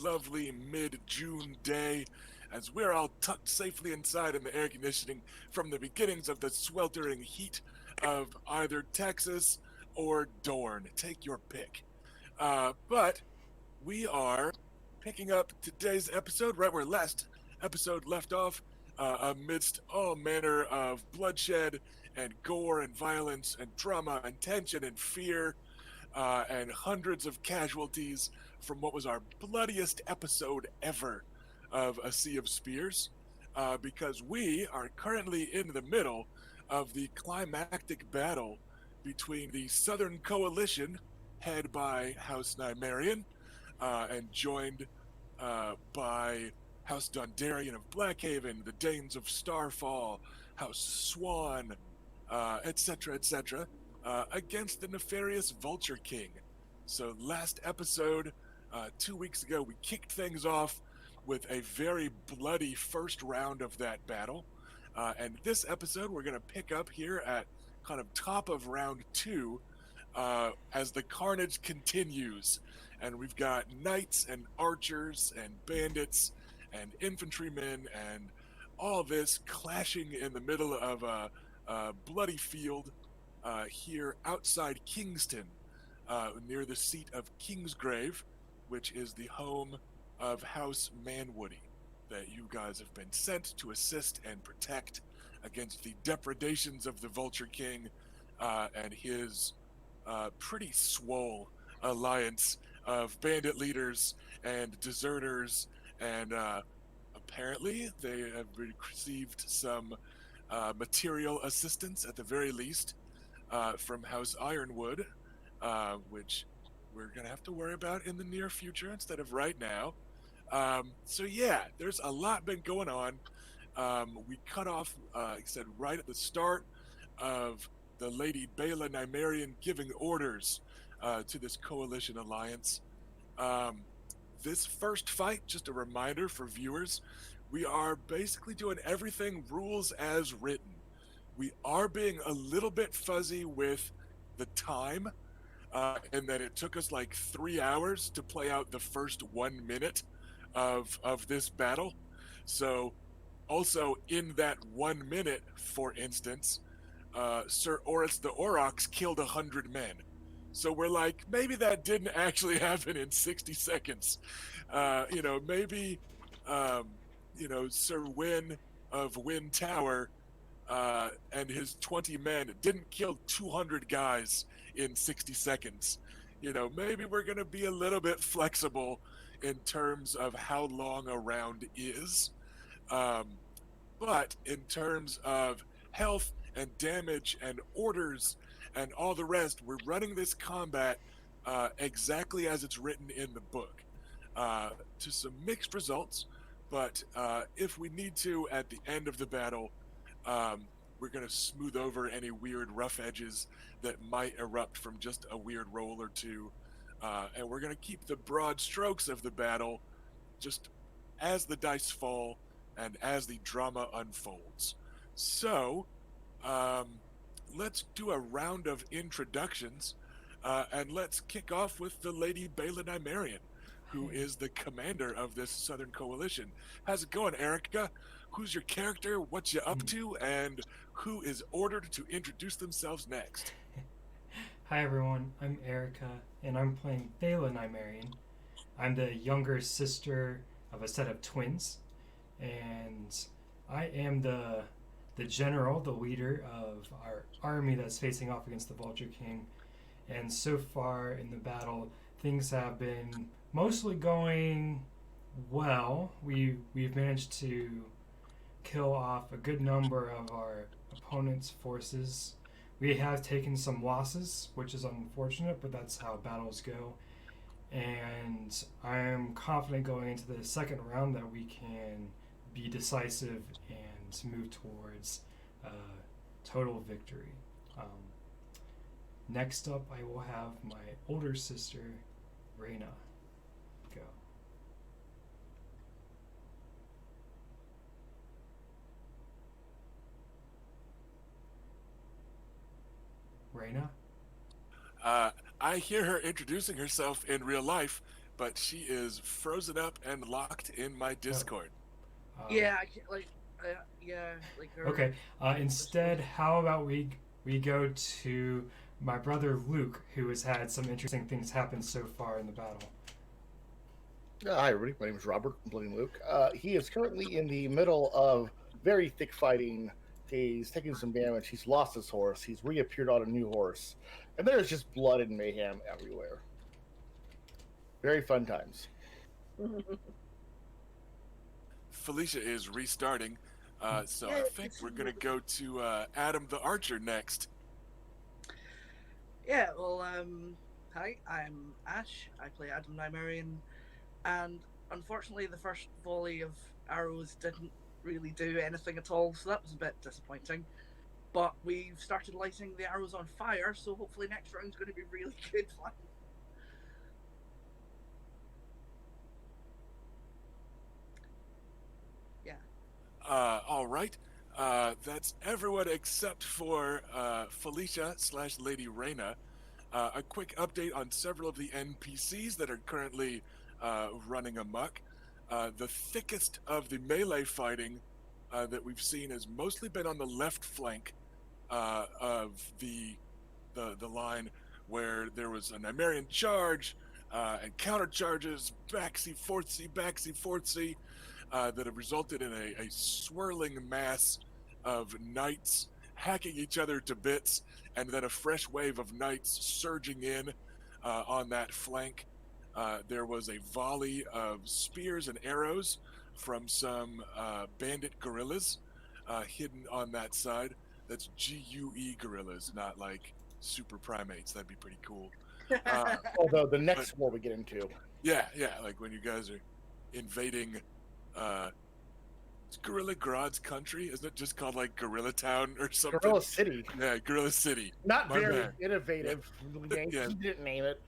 lovely mid-June day as we're all tucked safely inside in the air conditioning from the beginnings of the sweltering heat of either Texas or Dorne. Take your pick. But we are picking up today's episode right where last episode left off, amidst all manner of bloodshed and gore and violence and drama and tension and fear, and hundreds of casualties from what was our bloodiest episode ever of A Sea of Spears, because we are currently in the middle of the climactic battle between the Southern Coalition, head by House Nymaryen, and joined by House Dondarrion of Blackhaven, the Danes of Starfall, House Swan, etc., etc., against the nefarious Vulture King. So, last episode, 2 weeks ago, we kicked things off with a very bloody first round of that battle. And this episode, we're going to pick up here at kind of top of round two as the carnage continues. And we've got knights and archers and bandits and infantrymen and all this clashing in the middle of a bloody field here outside Kingston, near the seat of Kingsgrave, which is the home of House Manwoody, that you guys have been sent to assist and protect against the depredations of the Vulture King and his pretty swole alliance of bandit leaders and deserters, and apparently they have received some material assistance at the very least from House Ironwood, which we're going to have to worry about in the near future instead of right now. So yeah, there's a lot been going on. We cut off, like I said, right at the start of the Lady Baela Nymaryen giving orders to this coalition alliance. This first fight, just a reminder for viewers, we are basically doing everything rules as written. We are being a little bit fuzzy with the time, and that it took us like 3 hours to play out the first 1 minute of this battle. So, also in that 1 minute, for instance, Sir Oris the Aurochs killed 100 men. So we're like, maybe that didn't actually happen in 60 seconds. Maybe, Sir Wynn of Wynn Tower and his 20 men didn't kill 200 guys in 60 seconds. Maybe we're going to be a little bit flexible in terms of how long a round is. But in terms of health and damage and orders and all the rest, we're running this combat exactly as it's written in the book, to some mixed results. But if we need to, at the end of the battle, we're going to smooth over any weird rough edges that might erupt from just a weird roll or two. And we're going to keep the broad strokes of the battle just as the dice fall and as the drama unfolds. So, let's do a round of introductions, and let's kick off with the Lady Baela Nymaryen, who is the commander of this Southern Coalition. How's it going, Erica? Who's your character, what you up to, and who is ordered to introduce themselves next? Hi everyone, I'm Erica, and I'm playing Baela Nymaryen. I'm the younger sister of a set of twins, and I am the general, the leader of our army that's facing off against the Vulture King. And so far in the battle, things have been mostly going well. We've managed to kill off a good number of our opponent's forces. We have taken some losses, which is unfortunate, but that's how battles go. And I'm confident going into the second round that we can be decisive and move towards total victory. Next up, I will have my older sister, Reyna, go. Reyna? I hear her introducing herself in real life, but she is frozen up and locked in my Oh, Discord. um, Yeah, I can't, like, yeah, like her. okay. Instead, how about we go to my brother Luke, who has had some interesting things happen so far in the battle. Hi, everybody. My name is Robert. I'm playing Luke. He is currently in the middle of very thick fighting. He's taking some damage. He's lost his horse. He's reappeared on a new horse. And there's just blood and mayhem everywhere. Very fun times. Felicia is restarting, so Yeah, I think it's we're gonna go to Adam the Archer next. yeah. Well, hi, I'm Ash. I play Adam Nymaryen, and unfortunately, the first volley of arrows didn't really do anything at all, so that was a bit disappointing. But we've started lighting the arrows on fire, so hopefully next round's going to be really good fun. Yeah. All right. That's everyone except for Felicia / Lady Reyna. A quick update on several of the NPCs that are currently running amok. The thickest of the melee fighting that we've seen has mostly been on the left flank of the line, where there was a Nymaryen charge and counter charges, backseat, forthsea, backseat, forthsea, that have resulted in a swirling mass of knights hacking each other to bits, and then a fresh wave of knights surging in on that flank. There was a volley of spears and arrows from some bandit guerrillas hidden on that side. That's GUE gorillas, not like super primates. That'd be pretty cool. Although the next war we get into. Yeah, like when you guys are invading Gorilla Grodd's country. Isn't it just called like Gorilla Town or something? Gorilla City. Yeah, Gorilla City. Not My very man. innovative. Yeah. He didn't name it.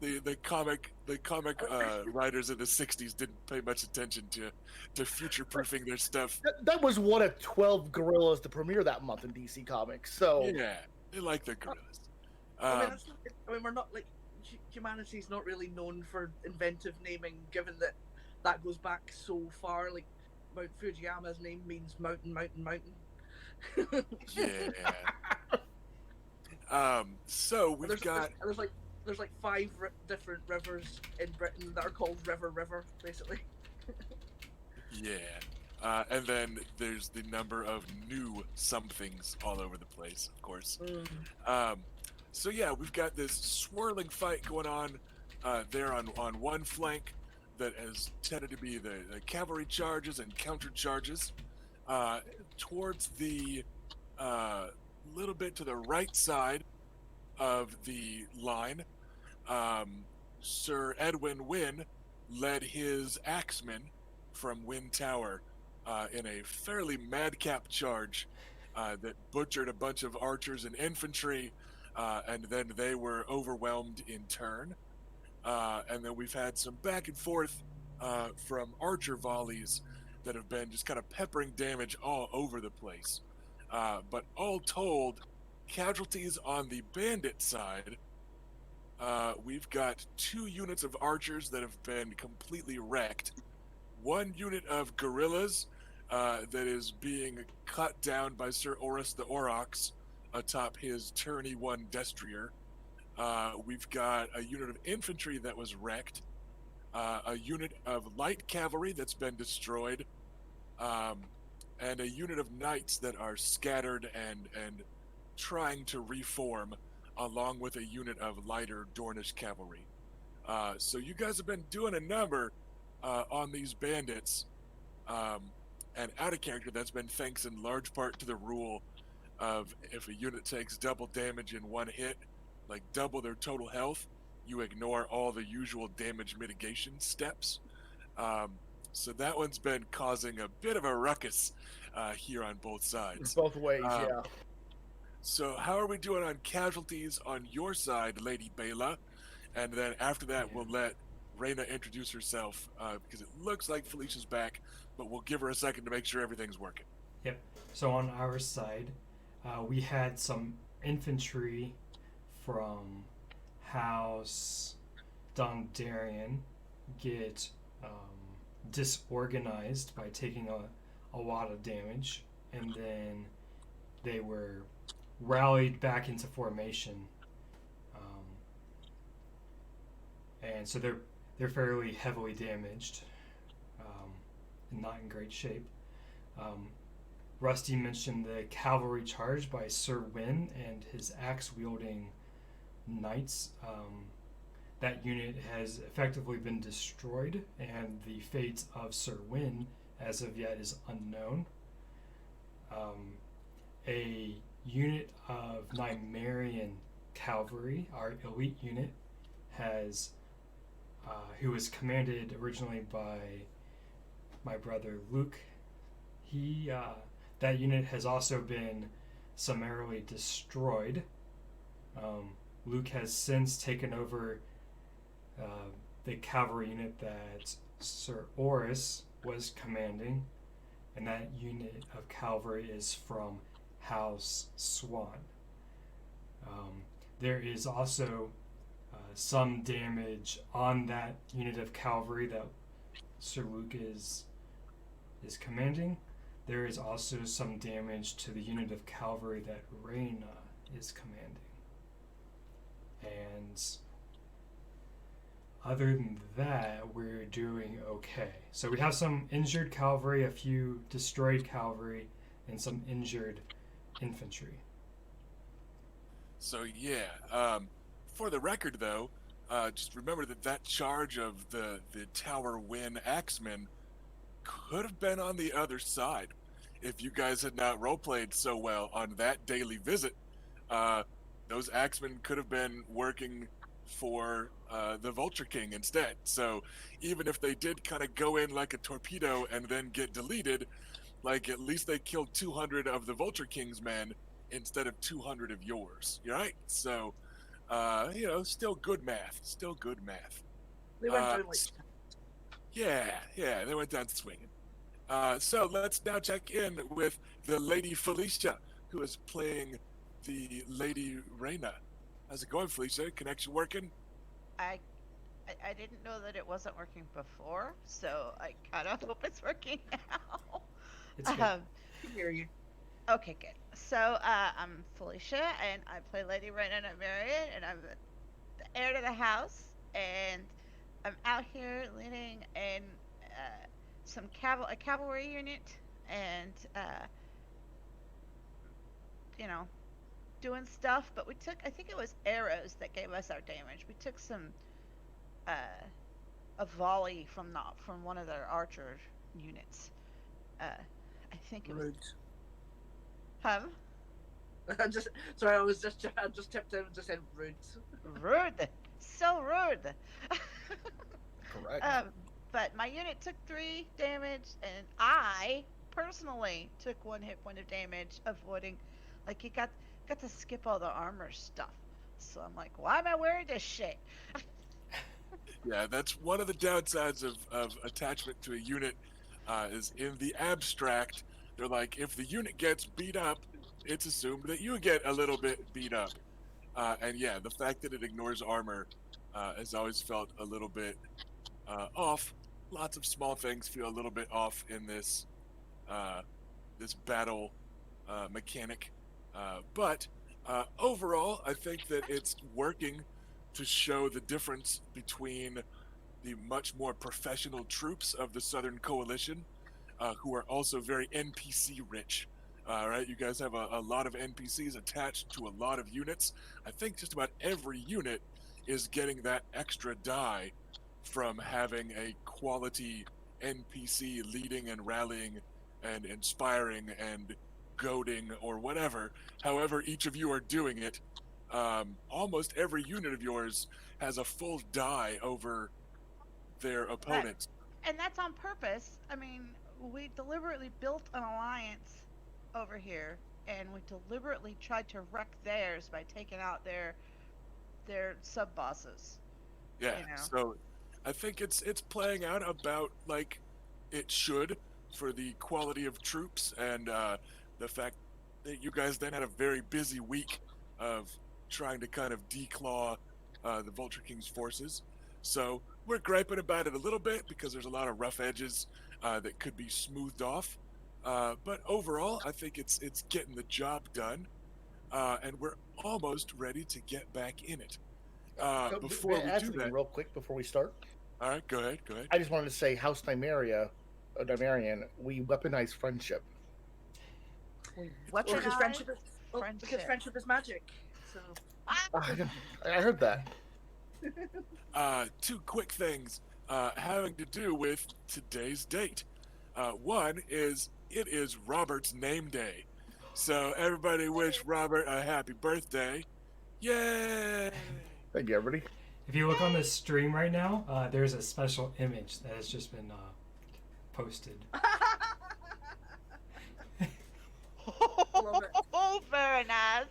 The comic writers in the '60s didn't pay much attention to future proofing their stuff. That was one of 12 gorillas to premiere that month in DC Comics. So Yeah, they like their gorillas. I mean, we're not like humanity's not really known for inventive naming, given that that goes back so far. Like Mount Fujiyama's name means mountain, mountain, mountain. Yeah. So we've got. There's like five different rivers in Britain that are called River, basically. Yeah. And then there's the number of new somethings all over the place, of course. So yeah, we've got this swirling fight going on there on one flank that has tended to be the cavalry charges and counter charges. Towards the little bit to the right side of the line, Sir Edwin Wynn led his axemen from Wynn Tower in a fairly madcap charge that butchered a bunch of archers and infantry, and then they were overwhelmed in turn. And then we've had some back and forth from archer volleys that have been just kind of peppering damage all over the place. But all told, casualties on the bandit side, we've got 2 units of archers that have been completely wrecked, 1 unit of guerrillas that is being cut down by Sir Orus the Aurochs atop his Tourney 1 Destrier. We've got a unit of infantry that was wrecked, a unit of light cavalry that's been destroyed, and a unit of knights that are scattered and trying to reform, along with a unit of lighter Dornish cavalry. So you guys have been doing a number on these bandits, and out of character, that's been thanks in large part to the rule of if a unit takes double damage in one hit, like double their total health, you ignore all the usual damage mitigation steps. So that one's been causing a bit of a ruckus here on both sides. both ways, yeah. So how are we doing on casualties on your side, Lady Bela? And then after that, we'll let Reyna introduce herself, because it looks like Felicia's back, but we'll give her a second to make sure everything's working. Yep. So on our side, we had some infantry from House Dondarrion get disorganized by taking a lot of damage, and then they were rallied back into formation, and so they're fairly heavily damaged, and not in great shape. Um, Rusty mentioned the cavalry charge by Sir Wynn and his axe wielding knights. That unit has effectively been destroyed, and the fate of Sir Wynn, as of yet, is unknown. A unit of Nymaryen cavalry, our elite unit, has who was commanded originally by my brother Luke. He that unit has also been summarily destroyed. Luke has since taken over the cavalry unit that Sir Oris was commanding, and that unit of cavalry is from House Swan. There is also some damage on that unit of cavalry that Sir Luke is commanding. There is also some damage to the unit of cavalry that Reyna is commanding. And other than that, we're doing okay. So we have some injured cavalry, a few destroyed cavalry, and some injured infantry. So for the record though, just remember that charge of the Tower Win Axemen could have been on the other side. If you guys had not roleplayed so well on that daily visit, those Axemen could have been working for the Vulture King instead. So even if they did kind of go in like a torpedo and then get deleted, like at least they killed 200 of the Vulture King's men instead of 200 of yours. Right? So, still good math. Still good math. They went down like Yeah, they went down swinging. So let's now check in with the Lady Felicia, who is playing the Lady Reyna. How's it going, Felicia? Connection working? I I didn't know that it wasn't working before, so I kind of hope it's working now. It's good. I can hear you. Okay, good. So I'm Felicia, and I play Lady Reyna Nymaryen, and I'm the heir to the house, and I'm out here leading in a cavalry unit, and you know, doing stuff. But I think it was arrows that gave us our damage. We took some a volley from one of their archer units. I think it was. Rude. Huh? I just tipped in and just said rude. Rude. So rude. Correct. But my unit took 3 damage, and I personally took 1 hit point of damage, avoiding, like, you got to skip all the armor stuff. So I'm like, why am I wearing this shit? Yeah, that's one of the downsides of attachment to a unit, is in the abstract, they're like, if the unit gets beat up, it's assumed that you get a little bit beat up. And yeah, the fact that it ignores armor has always felt a little bit off. Lots of small things feel a little bit off in this this battle mechanic. But overall, I think that it's working to show the difference between the much more professional troops of the Southern Coalition, who are also very NPC rich. Right, you guys have a lot of NPCs attached to a lot of units. I think just about every unit is getting that extra die from having a quality NPC leading and rallying and inspiring and goading or whatever. However, each of you are doing it. Almost every unit of yours has a full die over their opponents. And that's on purpose. I mean, we deliberately built an alliance over here, and we deliberately tried to wreck theirs by taking out their sub bosses. Yeah, You know. so I think it's playing out about like it should for the quality of troops and the fact that you guys then had a very busy week of trying to kind of declaw the Vulture King's forces. So we're griping about it a little bit because there's a lot of rough edges that could be smoothed off. But overall, I think it's getting the job done, and we're almost ready to get back in it. Before we Add do something that, real quick before we start. all right, go ahead, go ahead. I just wanted to say, House Nymaryen, we weaponize friendship. We Well, because weaponize friendship is friendship. magic. So I heard that. Two quick things having to do with today's date. One is it is Robert's name day. So everybody wish Robert a happy birthday. Yay! Thank you, everybody. If you look on the stream right now, there's a special image that has just been posted. Love it. Oh, very nice.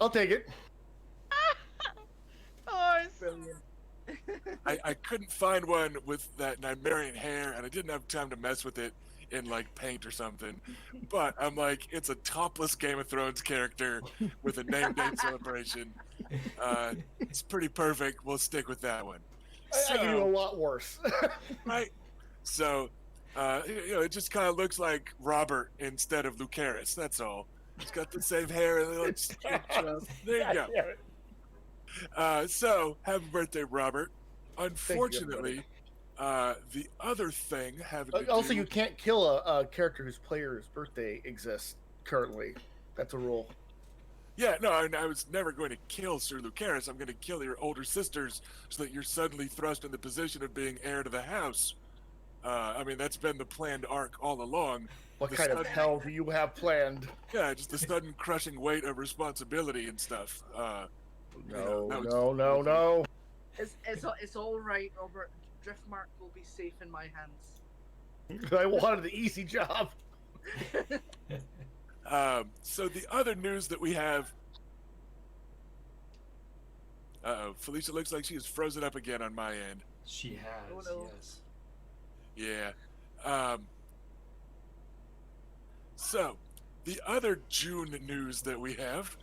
I'll take it. Horse. Brilliant. I couldn't find one with that Nymaryen hair, and I didn't have time to mess with it in like paint or something. But I'm like, it's a topless Game of Thrones character with a name day celebration. It's pretty perfect. We'll stick with that one. I can do a lot worse. Right? So, it just kind of looks like Robert instead of Lucaris. That's all. He's got the same hair. And there you go. So, happy birthday, Robert. Unfortunately, the other thing having to Also, do... you can't kill a character whose player's birthday exists currently. That's a rule. Yeah, no, I was never going to kill Sir Lucaris. I'm going to kill your older sisters so that you're suddenly thrust in the position of being heir to the house. I mean, that's been the planned arc all along. What The kind of sudden- hell do you have planned? Yeah, just the sudden crushing weight of responsibility and stuff. No. It's all right, Robert. Driftmark will be safe in my hands. I wanted the easy job. So the other news that we have... Uh-oh, Felicia looks like she is frozen up again on my end. She has, Oh, no. yes. Yeah. So, the other June news that we have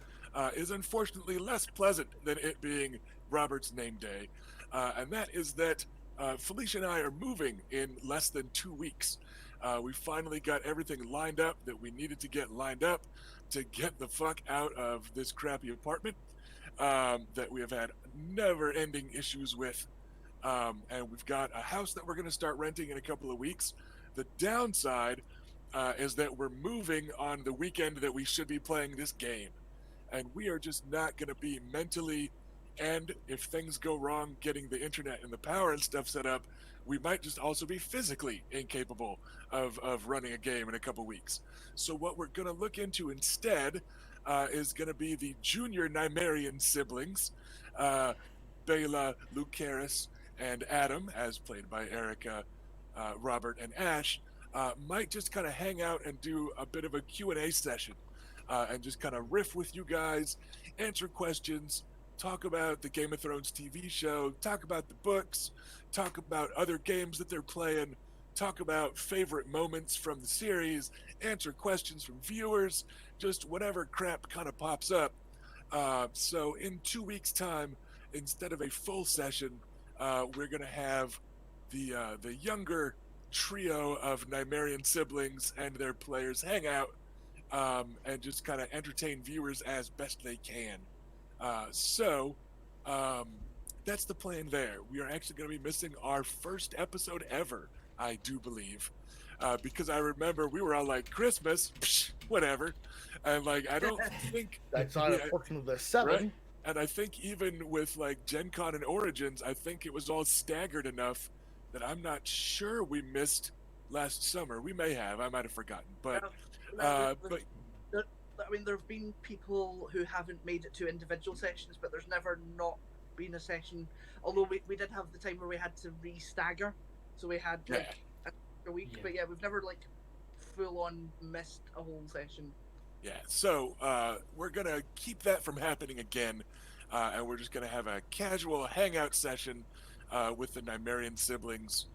is unfortunately less pleasant than it being Robert's name day. And that is that Felicia and I are moving in less than 2 weeks. We finally got everything lined up that we needed to get lined up to get the fuck out of this crappy apartment that we have had never-ending issues with. And we've got a house that we're going to start renting in a couple of weeks. The downside is that we're moving on the weekend that we should be playing this game. And we are just not going to be mentally, and if things go wrong getting the internet and the power and stuff set up, we might just also be physically incapable of running a game in a couple weeks. So what we're going to look into instead is going to be the junior Nymaryen siblings, Bela, Lucaris, and Adam, as played by Erica, Robert, and Ash, might just kind of hang out and do a bit of a Q&A session and just kind of riff with you guys, answer questions, talk about the Game of Thrones TV show, talk about the books, talk about other games that they're playing, talk about favorite moments from the series, answer questions from viewers, just whatever crap kind of pops up. So in 2 weeks' time, instead of a full session, we're going to have the younger trio of Nymaryen siblings and their players hang out and just kind of entertain viewers as best they can. So that's the plan there. We are actually going to be missing our first episode ever, I do believe, because I remember we were all like, Christmas, psh, whatever. And like, I don't think That's not a portion of the 7. Right? And I think even with like Gen Con and Origins, I think it was all staggered enough that I'm not sure we missed last summer. We may have. I might have forgotten. But I mean, there have been people who haven't made it to individual sessions, but there's never not been a session. Although we did have the time where we had to re-stagger, so we had like a week. Yeah. But yeah, we've never like full on missed a whole session. yeah, so we're going to keep that from happening again. And we're just going to have a casual hangout session with the Nymaryen siblings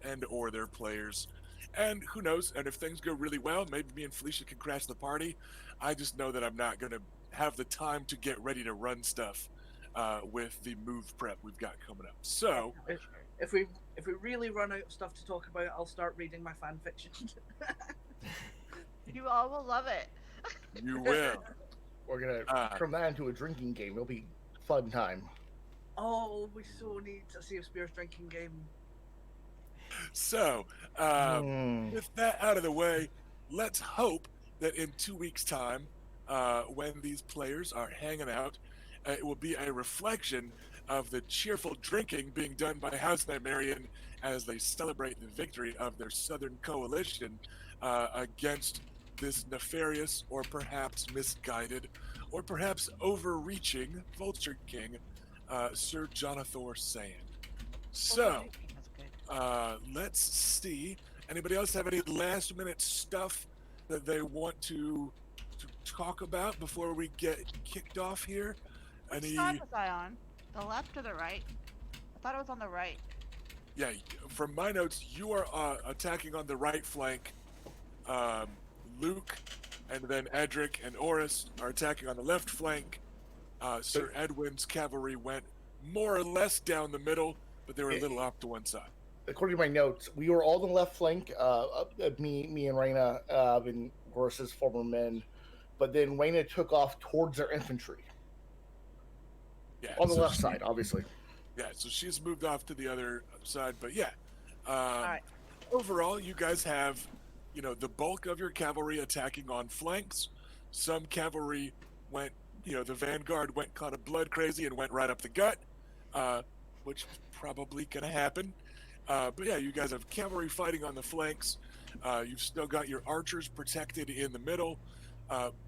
and or their players. And who knows? And if things go really well, maybe me and Felicia can crash the party. I just know that I'm not going to have the time to get ready to run stuff with the move prep we've got coming up. So, If we really run out of stuff to talk about, I'll start reading my fan fiction. You all will love it. you will. We're gonna turn that into a drinking game. It'll be fun time. Oh, we so need a Sea of Spears drinking game. So, with that out of the way, let's hope that in 2 weeks' time, when these players are hanging out, it will be a reflection of the cheerful drinking being done by House Nymaryen as they celebrate the victory of their Southern Coalition against this nefarious or perhaps misguided or perhaps overreaching Vulture King, Sir Jonathan Sand. So, That's good. let's see. Anybody else have any last minute stuff that they want to talk about before we get kicked off here? Which Any? side was I on? The left or the right? I thought it was on the right. Yeah, from my notes, you are attacking on the right flank. Luke, and then Edric and Oris are attacking on the left flank. Sir Edwin's cavalry went more or less down the middle, but they were a little off to one side. According to my notes, we were all on the left flank. Me and Raina and Oris's former men, but then Raina took off towards their infantry. Yeah, On the so left side, obviously. Yeah, so she's moved off to the other side, but yeah. Alright. Overall, you guys have, the bulk of your cavalry attacking on flanks. Some cavalry went, the vanguard went kind of blood crazy and went right up the gut, which is probably going to happen. But yeah, you guys have cavalry fighting on the flanks. You've still got your archers protected in the middle.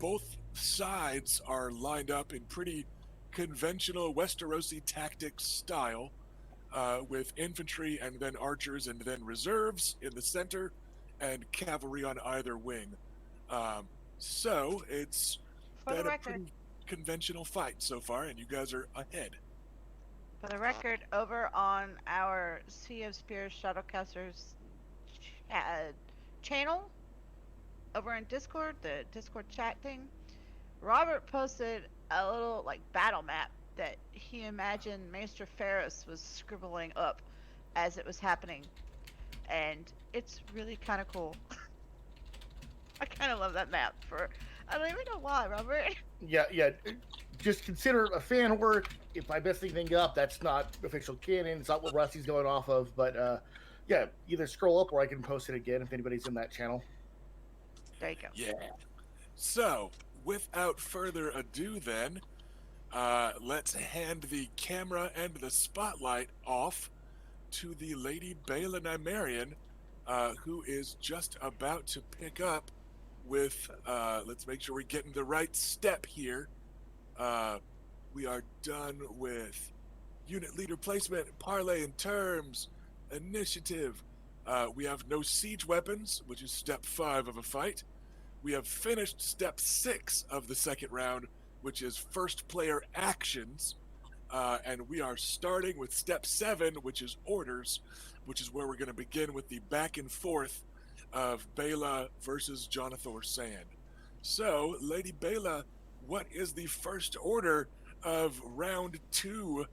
Both sides are lined up in pretty conventional Westerosi tactics style, with infantry and then archers and then reserves in the center and cavalry on either wing. So it's For the been a record, pretty conventional fight so far, and you guys are ahead. For the record, over on our Sea of Spears Shadowcasters channel, over in Discord, the Discord chat thing, Robert posted a little battle map that he imagined Maester Ferris was scribbling up as it was happening, and it's really kind of cool. I kind of love that map. I don't even know why, Robert. Yeah. Just consider a fan work. If I mess anything up, that's not official canon. It's not what Rusty's going off of. But yeah, either scroll up or I can post it again if anybody's in that channel. There you go. Yeah. So, without further ado, then, let's hand the camera and the spotlight off to the Lady Baela Nymaryen, who is just about to pick up with, let's make sure we're getting the right step here. We are done with unit leader placement, parlay in terms, initiative. We have no siege weapons, which is step 5 of a fight. We have finished step 6 of the second round, which is first player actions. And we are starting with step 7, which is orders, which is where we're going to begin with the back and forth of Baela versus Jonathan Sand. So, Lady Baela, what is the first order of round 2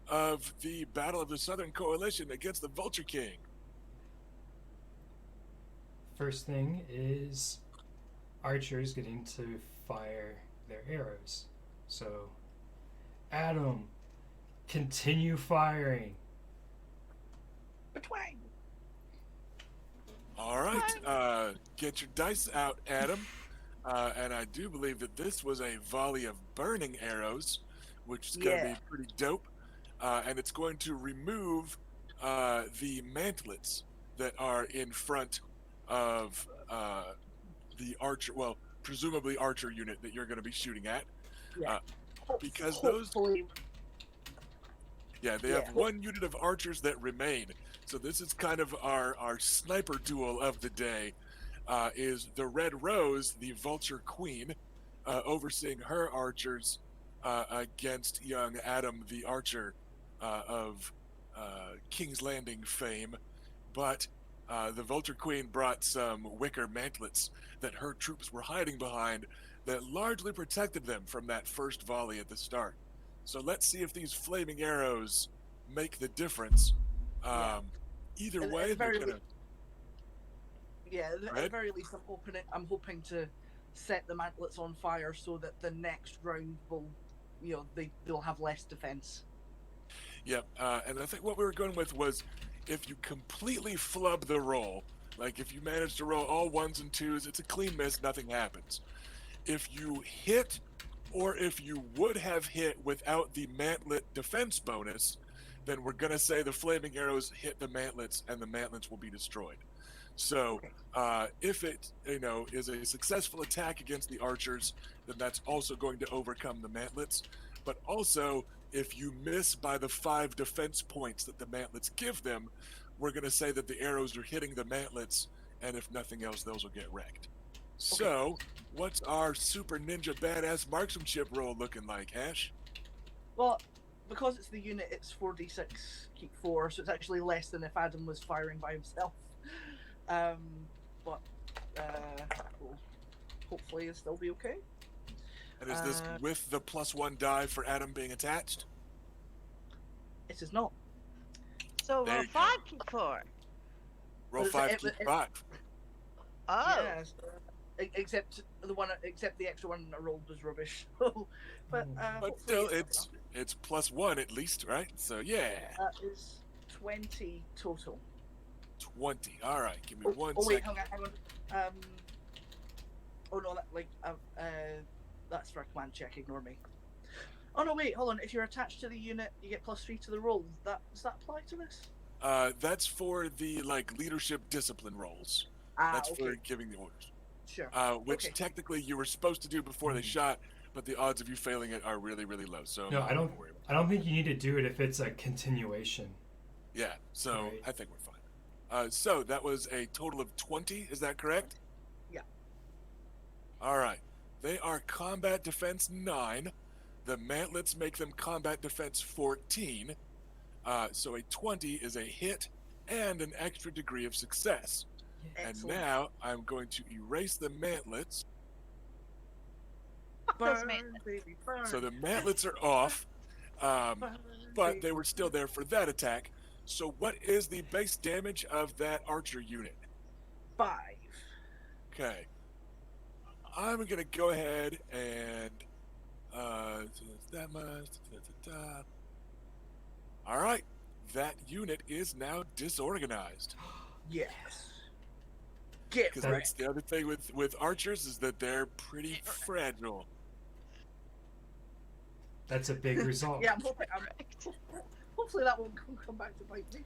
of the Battle of the Southern Coalition against the Vulture King? First thing is archers getting to fire their arrows. So, Adam, continue firing. Betwang. All right, get your dice out, Adam. And I do believe that this was a volley of burning arrows, which is going to be pretty dope. And it's going to remove the mantlets that are in front of the archer, well, presumably archer unit that you're going to be shooting at. Yeah. Because those... Hopefully. Yeah, they have one unit of archers that remain. So this is kind of our sniper duel of the day. Is the Red Rose, the Vulture Queen, overseeing her archers against young Adam the Archer of King's Landing fame. But the Vulture Queen brought some wicker mantlets that her troops were hiding behind that largely protected them from that first volley at the start. So let's see if these flaming arrows make the difference. Yeah. Either At way, the they're very gonna. Yeah, at the Right? very least, I'm hoping to set the mantlets on fire so that the next round will, they'll have less defense. Yep. And I think what we were going with was if you completely flub the roll, like if you manage to roll all ones and twos, it's a clean miss, nothing happens. If you hit, or if you would have hit without the mantlet defense bonus, then we're going to say the flaming arrows hit the mantlets and the mantlets will be destroyed. So Okay. if it is a successful attack against the archers, then that's also going to overcome the mantlets. But also, if you miss by the 5 defense points that the mantlets give them, we're going to say that the arrows are hitting the mantlets, and if nothing else, those will get wrecked. So, what's our super ninja badass marksmanship roll looking like, Ash? Well, because it's the unit, it's 4d6, keep 4, so it's actually less than if Adam was firing by himself. But well, hopefully it'll still be okay. And is this with the +1 die for Adam being attached? It is not. So There roll you go. 5, keep 4. Roll But 5, it- keep it- 5. Oh. Yes. Except the extra one I rolled was rubbish. But But still, it's +1 at least, right? So yeah, that is 20 total. 20. All right, give me one Oh wait, second. hang on. Oh no, that's for a command check. Ignore me. Oh no, wait, hold on. If you're attached to the unit, you get +3 to the roll. Does that apply to this? That's for the leadership discipline rolls. That's Okay. for giving the orders. Sure. Which Okay. technically you were supposed to do before they shot, but the odds of you failing it are really, really low. So No, I'm I not don't. gonna worry about I don't think you need to do it if it's a continuation. it. Yeah, so Right. I think we're fine. So that was a total of 20. Is that correct? Yeah. All right. They are combat defense 9. The mantlets make them combat defense 14. So a 20 is a hit and an extra degree of success. And Excellent. now I'm going to erase the mantlets. Fuck those Burn, mantlets. baby, burn. So the mantlets are off, Burn, but baby. they were still there for that attack. So what is the base damage of that archer unit? 5. Okay. I'm going to go ahead and that much. All right. That unit is now disorganized. Yes. Get Because ready. that's the other thing with archers is that they're pretty fragile. That's a big result. Yeah, hopefully that won't come back to bite me.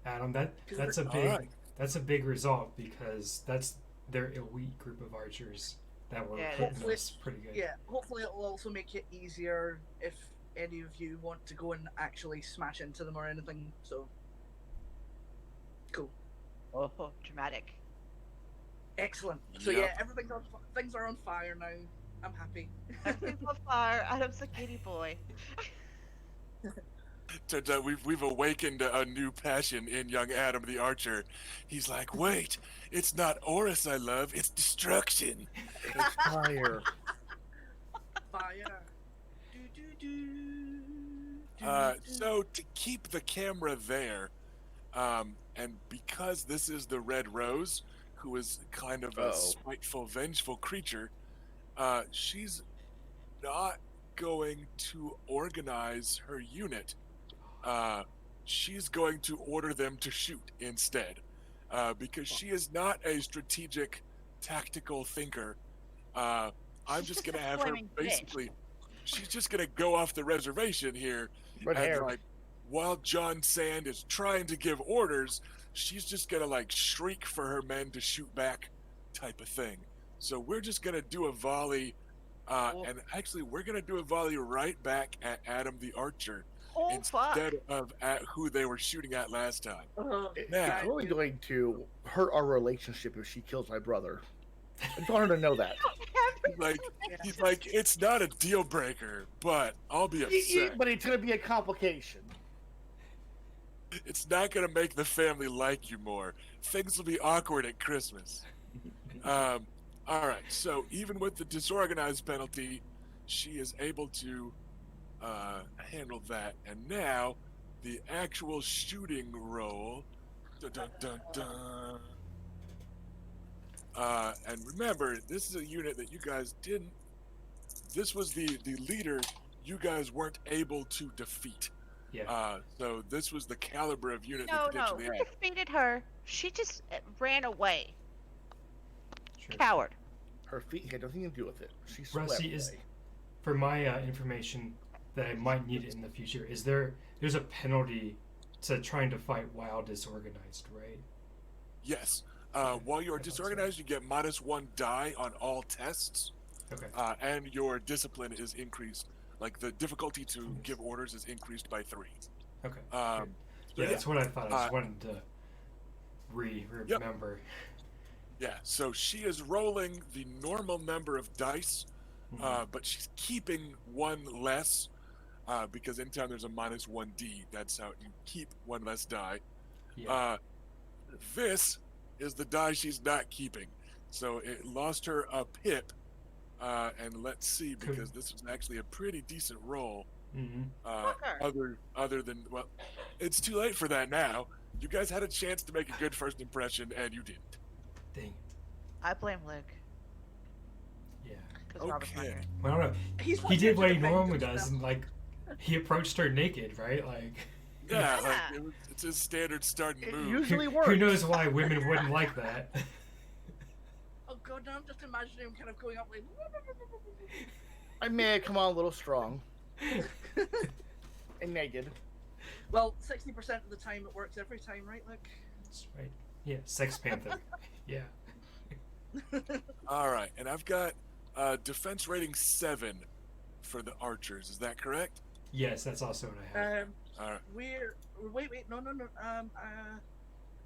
Adam, that's a All big right. that's a big result because that's their elite group of archers that were Yeah, hitting hopefully- us pretty good. Yeah, hopefully it'll also make it easier if any of you want to go and actually smash into them or anything. So, cool, Oh, dramatic. excellent. So Yep. yeah, things are on fire now. I'm happy. Everything's on fire. Adam's a kitty boy. Turns out we've awakened a new passion in young Adam the Archer. He's like, wait, it's not Oris I love, it's destruction. It's fire. Fire. Do, do, do, do, So to keep the camera there, and because this is the Red Rose, who is kind of a Uh-oh. spiteful, vengeful creature, she's not going to organize her unit. She's going to order them to shoot instead, because she is not a strategic, tactical thinker. I'm She's just just going to a have her flaming bitch. basically. She's just going to go off the reservation here, Red and hair. while John Sand is trying to give orders, she's just going to shriek for her men to shoot back, type of thing. So we're just going to do a volley. And actually, we're going to do a volley right back at Adam the Archer Oh, fuck. instead of at who they were shooting at last time. Now- It's really going to hurt our relationship if she kills my brother. I just want her to know that. He's like, it's not a deal breaker, but I'll be upset. But it's going to be a complication. It's not going to make the family like you more. Things will be awkward at Christmas. All right, so even with the disorganized penalty, she is able to handle that. And now, the actual shooting roll. Dun, dun, dun, dun. And remember, this is a unit that you guys didn't. This was the leader you guys weren't able to defeat. Yeah. So this was the caliber of unit No, that no, potentially we had. defeated her. She just ran away. Sure. Coward. Her feet had nothing to do with it. She swept Rusty, away. for my information that I might need it in the future, there's a penalty to trying to fight while disorganized, right? Yes. Okay. While you're I thought so. disorganized, you get -1 die on all tests, Okay. and your discipline is increased. Like the difficulty to give orders is increased by 3. Okay. So Yeah, that's what I thought. I just Uh, wanted to remember. Yeah, so she is rolling the normal number of dice, Mhm. but she's keeping one less because anytime there's a -1d, that's how you keep one less die. Yeah. This is the die she's not keeping, so it lost her a pip. And let's see, because this was actually a pretty decent roll. Mm-hmm. Other than, well, it's too late for that now. You guys had a chance to make a good first impression, and you didn't. Dang it. I blame Luke. Yeah. Because Robert's not Okay. here. Well, I don't know. He's He wanting did to what he defend normally himself. does, and like he approached her naked, right? Like Yeah, Yeah. like it's his standard starting It move. usually who works. knows why women wouldn't like that? Oh god, now I'm just imagining him kind of going up like. I may have come on a little strong and naked. Well, 60% of the time it works every time, right, Luke? That's right. Yeah, Sex Panther. Yeah. All right, and I've got defense rating 7 for the archers. Is that correct? Yes, that's also what I have. All right. Wait, no.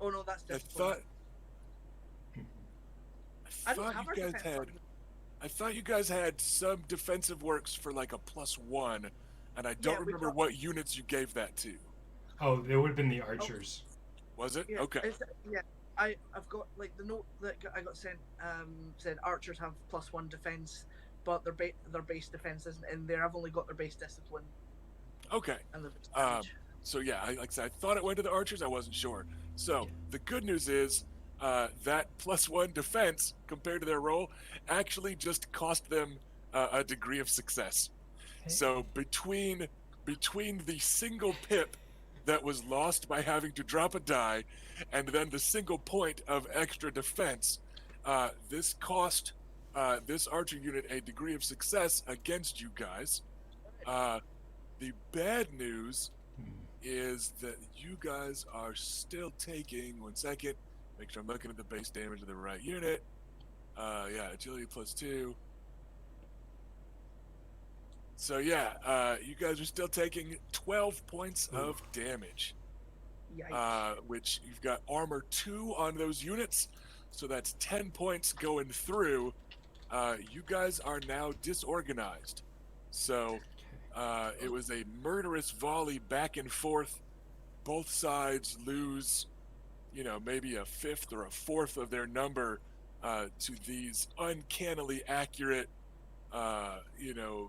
Oh no, that's I discipline. I don't thought have you our guys defense had. button. I thought you guys had some defensive works for like a +1, and I don't Yeah, we remember got- what units you gave that to. Oh, it would have been the archers. Was it? Yeah, Okay. yeah. I've got like the note that I got sent said archers have +1 defense, but their base defense isn't in there. I've only got their base discipline Okay. and their base Um, damage. So yeah, like I said, I thought it went to the archers. I wasn't sure. So the good news is that +1 defense compared to their roll actually just cost them a degree of success. Hey. So between the single pip that was lost by having to drop a die, and then the single point of extra defense, this cost this archer unit a degree of success against you guys. The bad news is that you guys are still taking 1 second. Make sure I'm looking at the base damage of the right unit. Yeah, agility +2. So yeah, you guys are still taking 12 points of damage. Yikes. Which you've got armor 2 on those units, so that's 10 points going through. You guys are now disorganized. So it was a murderous volley back and forth. Both sides lose, maybe a fifth or a fourth of their number to these uncannily accurate,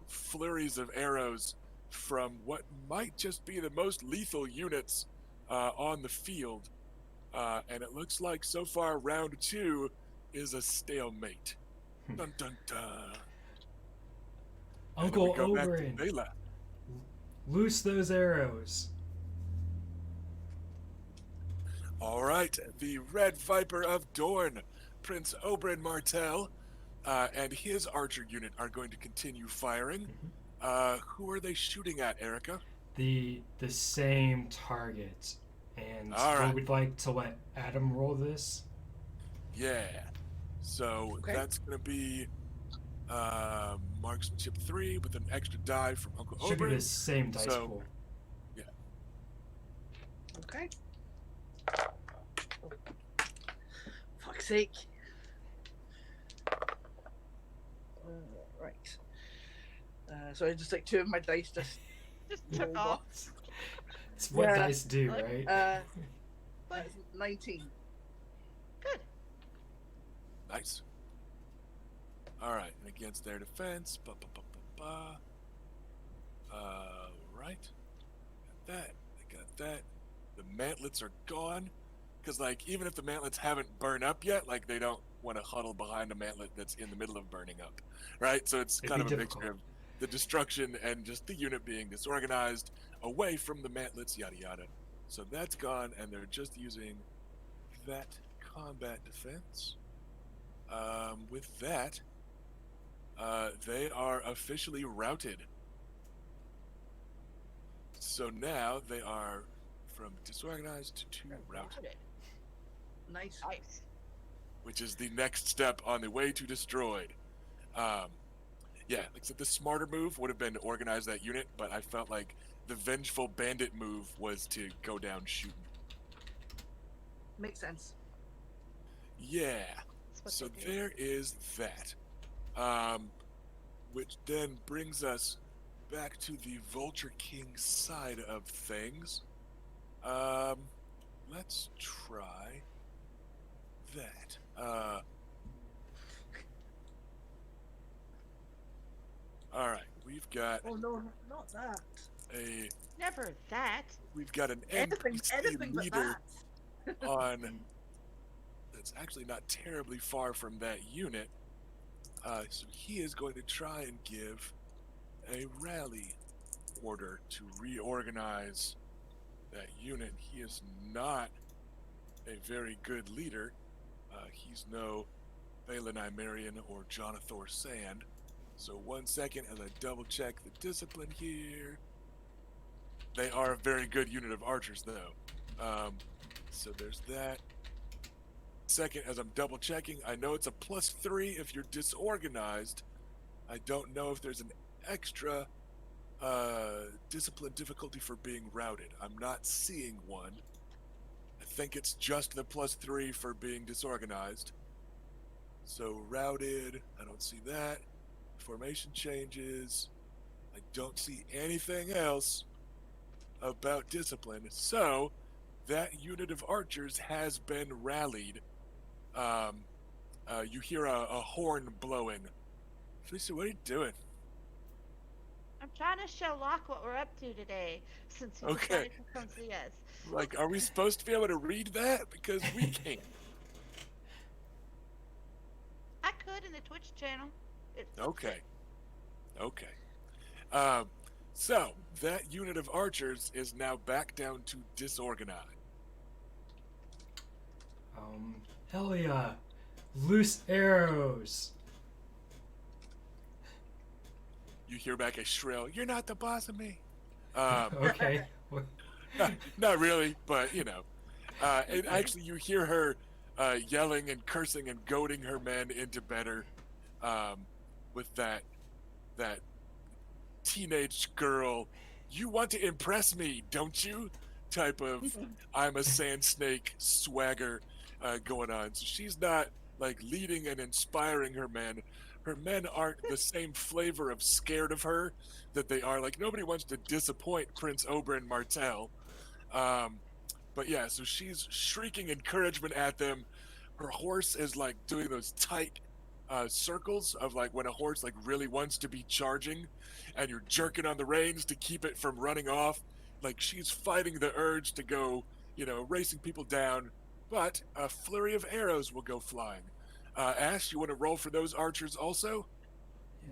flurries of arrows from what might just be the most lethal units on the field. And it looks like so far round 2 is a stalemate. Dun dun dun. Uncle Go back to Oberyn, Bela. loose those arrows. All right, the Red Viper of Dorne, Prince Oberyn Martell, and his archer unit are going to continue firing. Who are they shooting at, Erica? The same target, and All right. we'd like to let Adam roll this. Yeah. So Okay. that's going to be marksmanship 3 with an extra die from Uncle Should be the Oberyn. same dice So- pool. Okay. Fuck's sake. Right. So I just like 2 of my dice just Just rolled took off. off. It's what Yeah. dice do, right? That's 19. Good. Nice. All right, and against their defense, ba. Right. Got that. I got that. The mantlets are gone. Because, like, even if the mantlets haven't burned up yet, like, they don't want to huddle behind a mantlet that's in the middle of burning up. Right? So it's It'd kind be of a difficult. mixture of the destruction and just the unit being disorganized away from the mantlets, yada yada. So that's gone, and they're just using that combat defense. With that, they are officially routed. So now they are from disorganized to routed, Nice. Nice. which is the next step on the way to destroyed. Um, yeah, like I said, the smarter move would have been to organize that unit, but I felt like the vengeful bandit move was to go down shooting. Makes sense. Yeah. That's what So they do. there is that. Which then brings us back to the Vulture King side of things. Let's try that. All right, we've got Oh no, not that. Never that. we've got an Anything NPC but leader that. on that's actually not terribly far from that unit. So he is going to try and give a rally order to reorganize that unit. He is not a very good leader. He's no Balin Nymaryen or Jonathor Sand. So 1 second as I double check the discipline here. They are a very good unit of archers though. So there's that. Second, as I'm double checking, I know it's a +3 if you're disorganized. I don't know if there's an extra discipline difficulty for being routed. I'm not seeing one. I think it's just the +3 for being disorganized. So routed, I don't see that. Formation changes. I don't see anything else about discipline. So that unit of archers has been rallied. You hear a horn blowing. Felicia, what are you doing? I'm trying to show Locke what we're up to today, since he Okay. decided to come see us. Like, are we supposed to be able to read that? Because we can't. I could in the Twitch channel. It's Okay. Okay. So that unit of archers is now back down to disorganized. Elia, loose arrows. You hear back a shrill, "You're not the boss of me." Okay. Not really, but you know. And actually, you hear her yelling and cursing and goading her men into better, with that teenage girl, "You want to impress me, don't you?" type of "I'm a sand snake" swagger going on. So she's not like leading and inspiring her men. Her men aren't the same flavor of scared of her that they are. Like, nobody wants to disappoint Prince Oberyn Martell. But yeah, so she's shrieking encouragement at them. Her horse is like doing those tight circles of like when a horse like really wants to be charging and you're jerking on the reins to keep it from running off. Like, she's fighting the urge to go, racing people down, but a flurry of arrows will go flying. Ash, you want to roll for those archers also?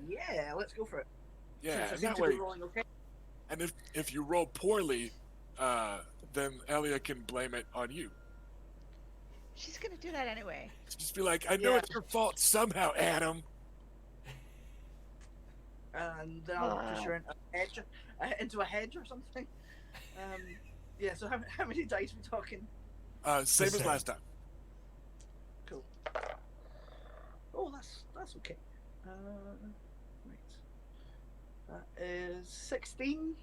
Yeah, let's go for it. Yeah, Since I and seem that to be way, rolling okay. and if you roll poorly, then Elia can blame it on you. She's gonna do that anyway. Just be like, "I know Yeah. it's your fault somehow, Adam." And then I'll push her into a hedge or something. Yeah. So how many dice we talking? Same as Same. last time. Cool. Oh, that's okay. Right. That is 16.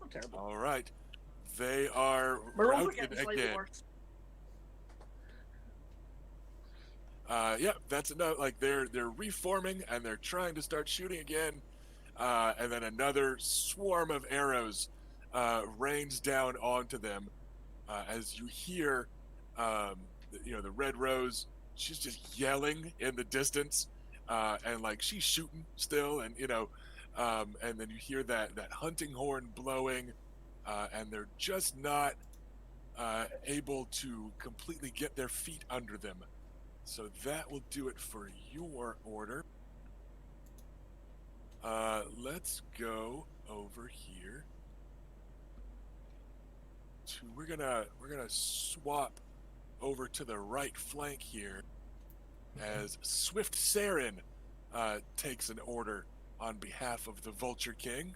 Not terrible. All right. They are We're all routed getting slightly again. worse. Yeah, that's enough. Like, they're reforming and they're trying to start shooting again. And then another swarm of arrows rains down onto them. As you hear, the Red Rose, she's just yelling in the distance, and like she's shooting still, and and then you hear that hunting horn blowing, and they're just not able to completely get their feet under them. So that will do it for your order. Let's go over here to we're gonna swap over to the right flank here as Swift Saren takes an order on behalf of the Vulture King.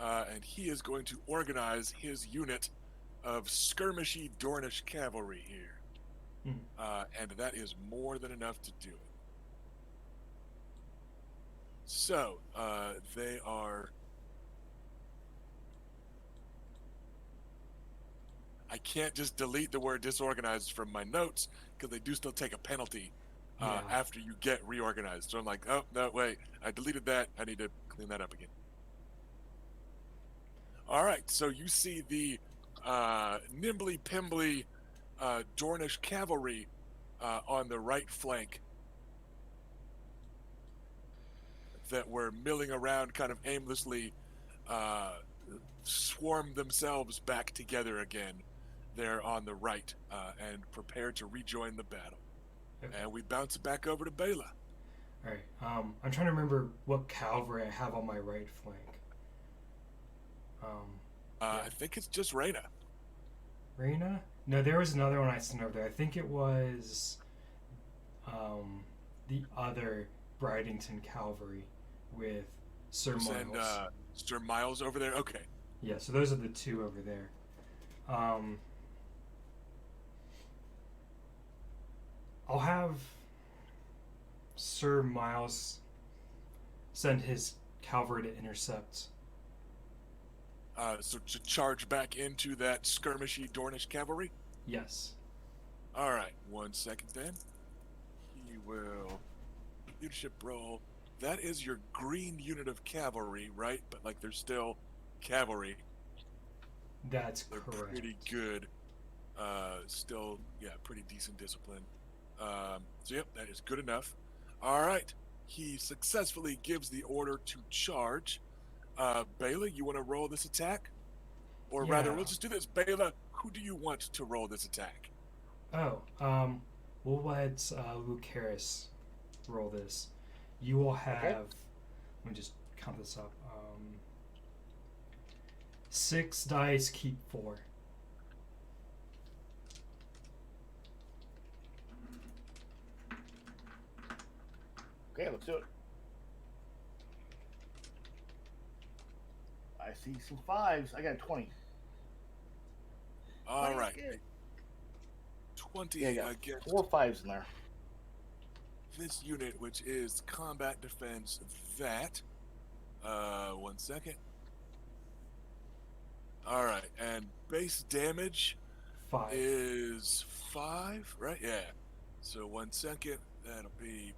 And he is going to organize his unit of skirmishy Dornish cavalry here. And that is more than enough to do it. So, they are... I can't just delete the word disorganized from my notes, because they do still take a penalty after you get reorganized. So I'm like, oh, no, wait, I deleted that. I need to clean that up again. All right, so you see the nimbly-pimbly Dornish cavalry on the right flank that were milling around kind of aimlessly, swarm themselves back together again. They're on the right and prepare to rejoin the battle. Okay. And we bounce it back over to Bela. All right. I'm trying to remember what cavalry I have on my right flank. I think it's just Reyna. Reyna? No, there was another one I sent over there. I think it was the other Bridington cavalry with Sir Miles. And Sir Miles over there? Okay. Yeah, so those are the two over there. I'll have Sir Miles send his cavalry to intercept. So to charge back into that skirmishy Dornish cavalry? Yes. All right, 1 second then. He will leadership roll. That is your green unit of cavalry, right? But like they're still cavalry. That's They're correct. pretty good. Still, yeah, pretty decent discipline. So yep, that is good enough. All right, he successfully gives the order to charge. Bela, you want to roll this attack? Or rather, Yeah. we'll just do this. Bela, who do you want to roll this attack? Oh, we'll let Luke Harris roll this. You will have. Okay. Let me just count this up. 6 dice, keep 4. Okay, let's do it. I see some 5s. I got a 20. All Pretty right. good. 20 Yeah, I got against 4 5s in there. this unit, which is combat defense. That. 1 second. All right, and base damage 5. is 5, right? Yeah. So 1 second. That'll be.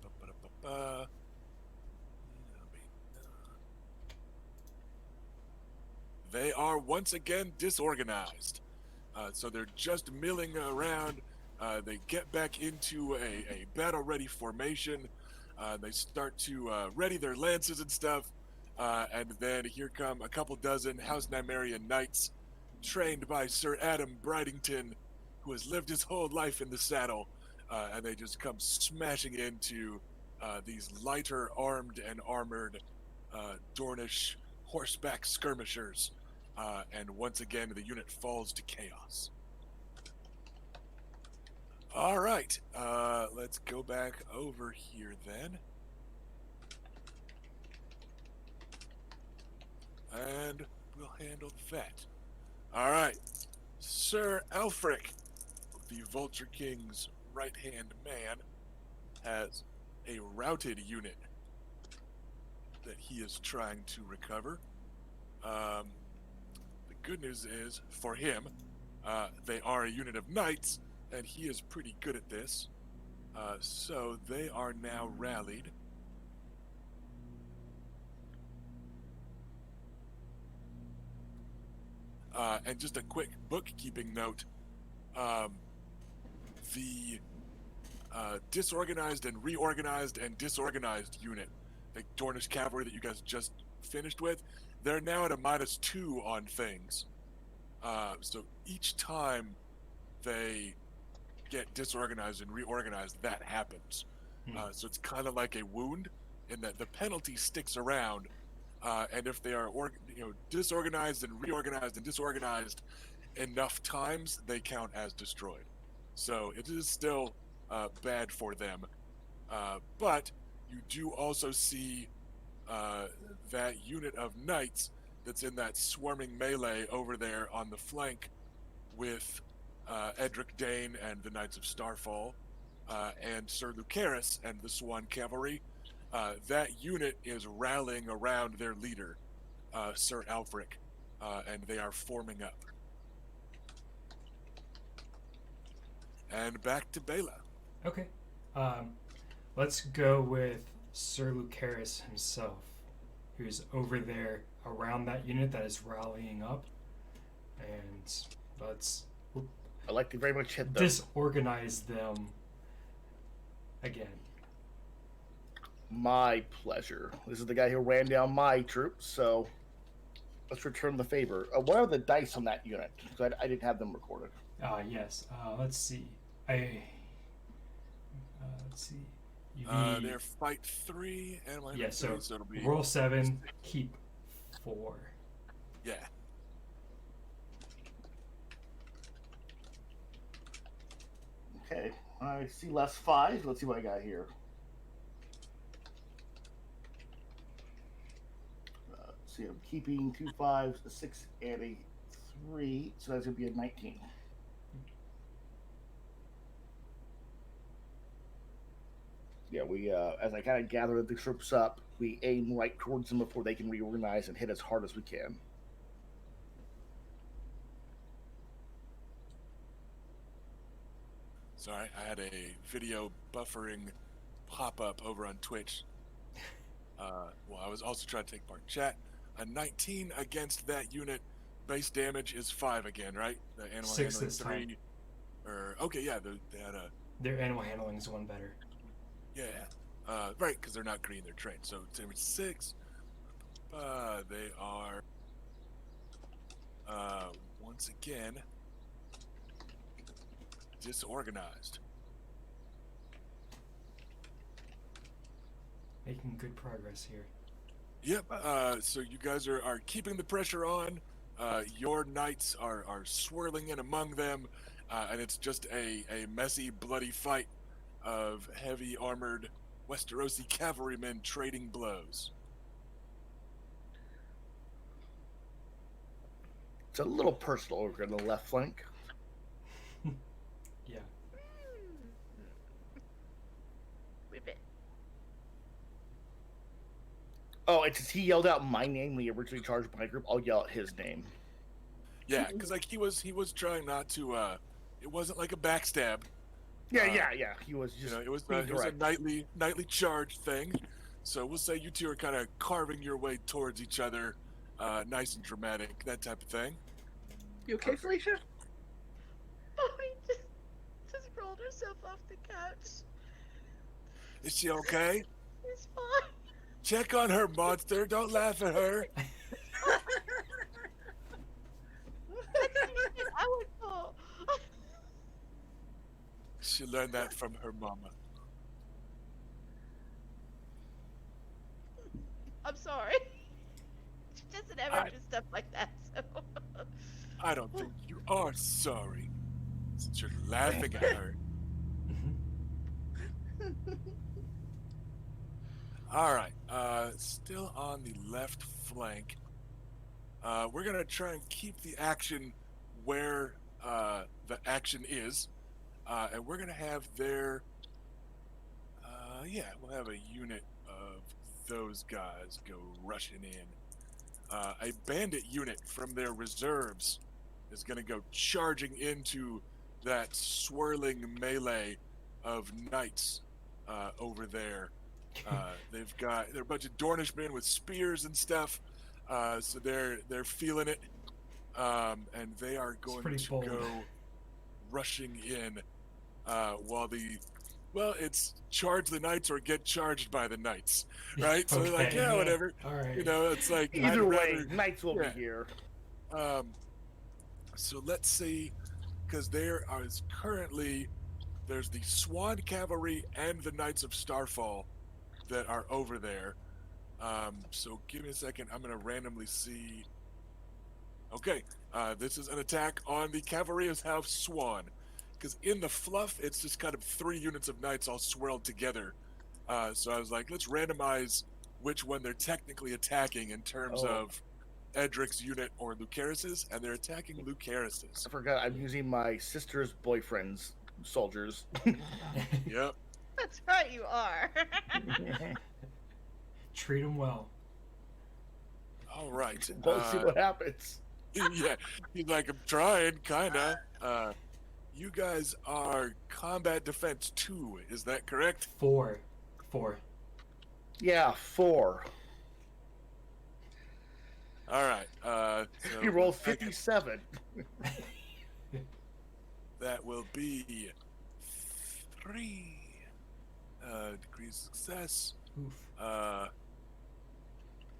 They are once again disorganized. So they're just milling around. They get back into a battle-ready formation. They start to ready their lances and stuff. And then here come a couple dozen House Nymaryen knights, trained by Sir Adam Bridington, who has lived his whole life in the saddle. And they just come smashing into these lighter armed and armored Dornish horseback skirmishers. And once again, the unit falls to chaos. All right, let's go back over here then. And we'll handle that. All right, Sir Alfric, the Vulture King's right-hand man, has a routed unit that he is trying to recover. The good news is, for him, they are a unit of knights, and he is pretty good at this. So they are now rallied. And just a quick bookkeeping note. The disorganized and reorganized and disorganized unit the Dornish cavalry that you guys just finished with, they're now at a -2 on things. So each time they get disorganized and reorganized, that happens. So it's kind of like a wound in that the penalty sticks around, and if they are disorganized and reorganized and disorganized enough times, they count as destroyed. So it is still bad for them. But you do also see that unit of knights that's in that swarming melee over there on the flank with Edric Dane and the Knights of Starfall, and Sir Lucaris and the Swan Cavalry. That unit is rallying around their leader, Sir Alfric, and they are forming up. And back to Bela. Okay. Let's go with Sir Lucaris himself, who's over there around that unit that is rallying up. And let's I'd like to very much hit them. disorganize them again. My pleasure. This is the guy who ran down my troops, so let's return the favor. What are the dice on that unit? Because I didn't have them recorded. Yes. Let's see. Let's see. You They're fight 3 and my yeah. So it'll be roll 7, keep 4. yeah. Okay, I see less 5. Let's see what I got here. See, I'm keeping 2 5s, a 6, and a 3, so that's going to be a 19. Yeah, we, as I kind of gather the troops up, we aim right towards them before they can reorganize and hit as hard as we can. Sorry, I had a video buffering pop up over on Twitch. Well, I was also trying to take part in chat. A 19 against that unit. Base damage is 5 again, right? The animal 6 handling this 3. time. Or okay, yeah, they had a Their animal handling is one better. yeah, right, because they're not green, they're trained. So damage 6. They are once again disorganized. Making good progress here. Yep. So you guys are keeping the pressure on. Your knights are swirling in among them, and it's just a messy, bloody fight of heavy armored Westerosi cavalrymen trading blows. It's a little personal over on the left flank. Yeah. We've been. Oh, it's just he yelled out my name when he originally charged my group. I'll yell out his name. Yeah, because like he was trying not to. It wasn't like a backstab. Yeah. He was just. It was being it was a direct. nightly charge thing. So we'll say you two are kind of carving your way towards each other, nice and dramatic, that type of thing. You okay, Felicia? Oh, he just rolled herself off the couch. Is she okay? It's fine. Check on her, monster. Don't laugh at her. I would fall. She learned that from her mama. I'm sorry. She doesn't ever do stuff like that, so. I don't think you are sorry. Since you're laughing at her. All right. Still on the left flank. We're gonna try and keep the action where the action is, and we're gonna have their. We'll have a unit of those guys go rushing in. A bandit unit from their reserves is gonna go charging into that swirling melee of knights over there. They're a bunch of Dornishmen with spears and stuff, so they're feeling it, and they are going to bold. go rushing in, while the Well, it's charge the knights or get charged by the knights, right? So they're like, Okay, yeah, whatever. All right. You know, it's like Either I'd way, rather. knights will be Yeah. here. So let's see, because there is currently there's the Swan Cavalry and the Knights of Starfall that are over there. So give me a second. I'm gonna randomly see. Okay, this is an attack on the Cavalry of House Swan, because in the fluff it's just kind of 3 units of knights all swirled together. So I was like, let's randomize which one they're technically attacking in terms Oh. of Edric's unit or Lucaris's, and they're attacking Lucaris's. I forgot I'm using my sister's boyfriend's soldiers. Yep. That's right, you are. Treat them well. All right. We'll see what happens. Yeah, he's like, I'm trying, kinda. You guys are combat defense 2, is that correct? 4. Yeah, 4. All right. So He rolled 1 second. 57. That will be 3 degrees of success. Oof.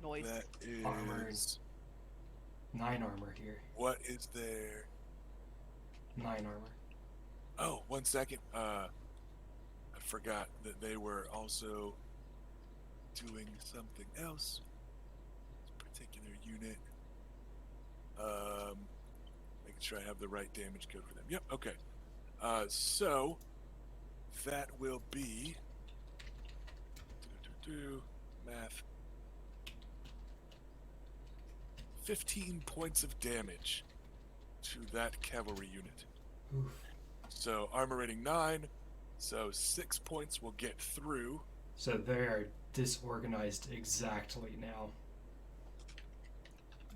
Noise. That Armored. is 9 armor here. what is there? 9 armor. Oh, 1 second. I forgot that they were also doing something else. This particular unit. Making sure I have the right damage code for them. Yep. Okay. So that will be math. 15 points of damage to that cavalry unit. Oof. So armor rating 9. So 6 points will get through. So they are disorganized exactly now.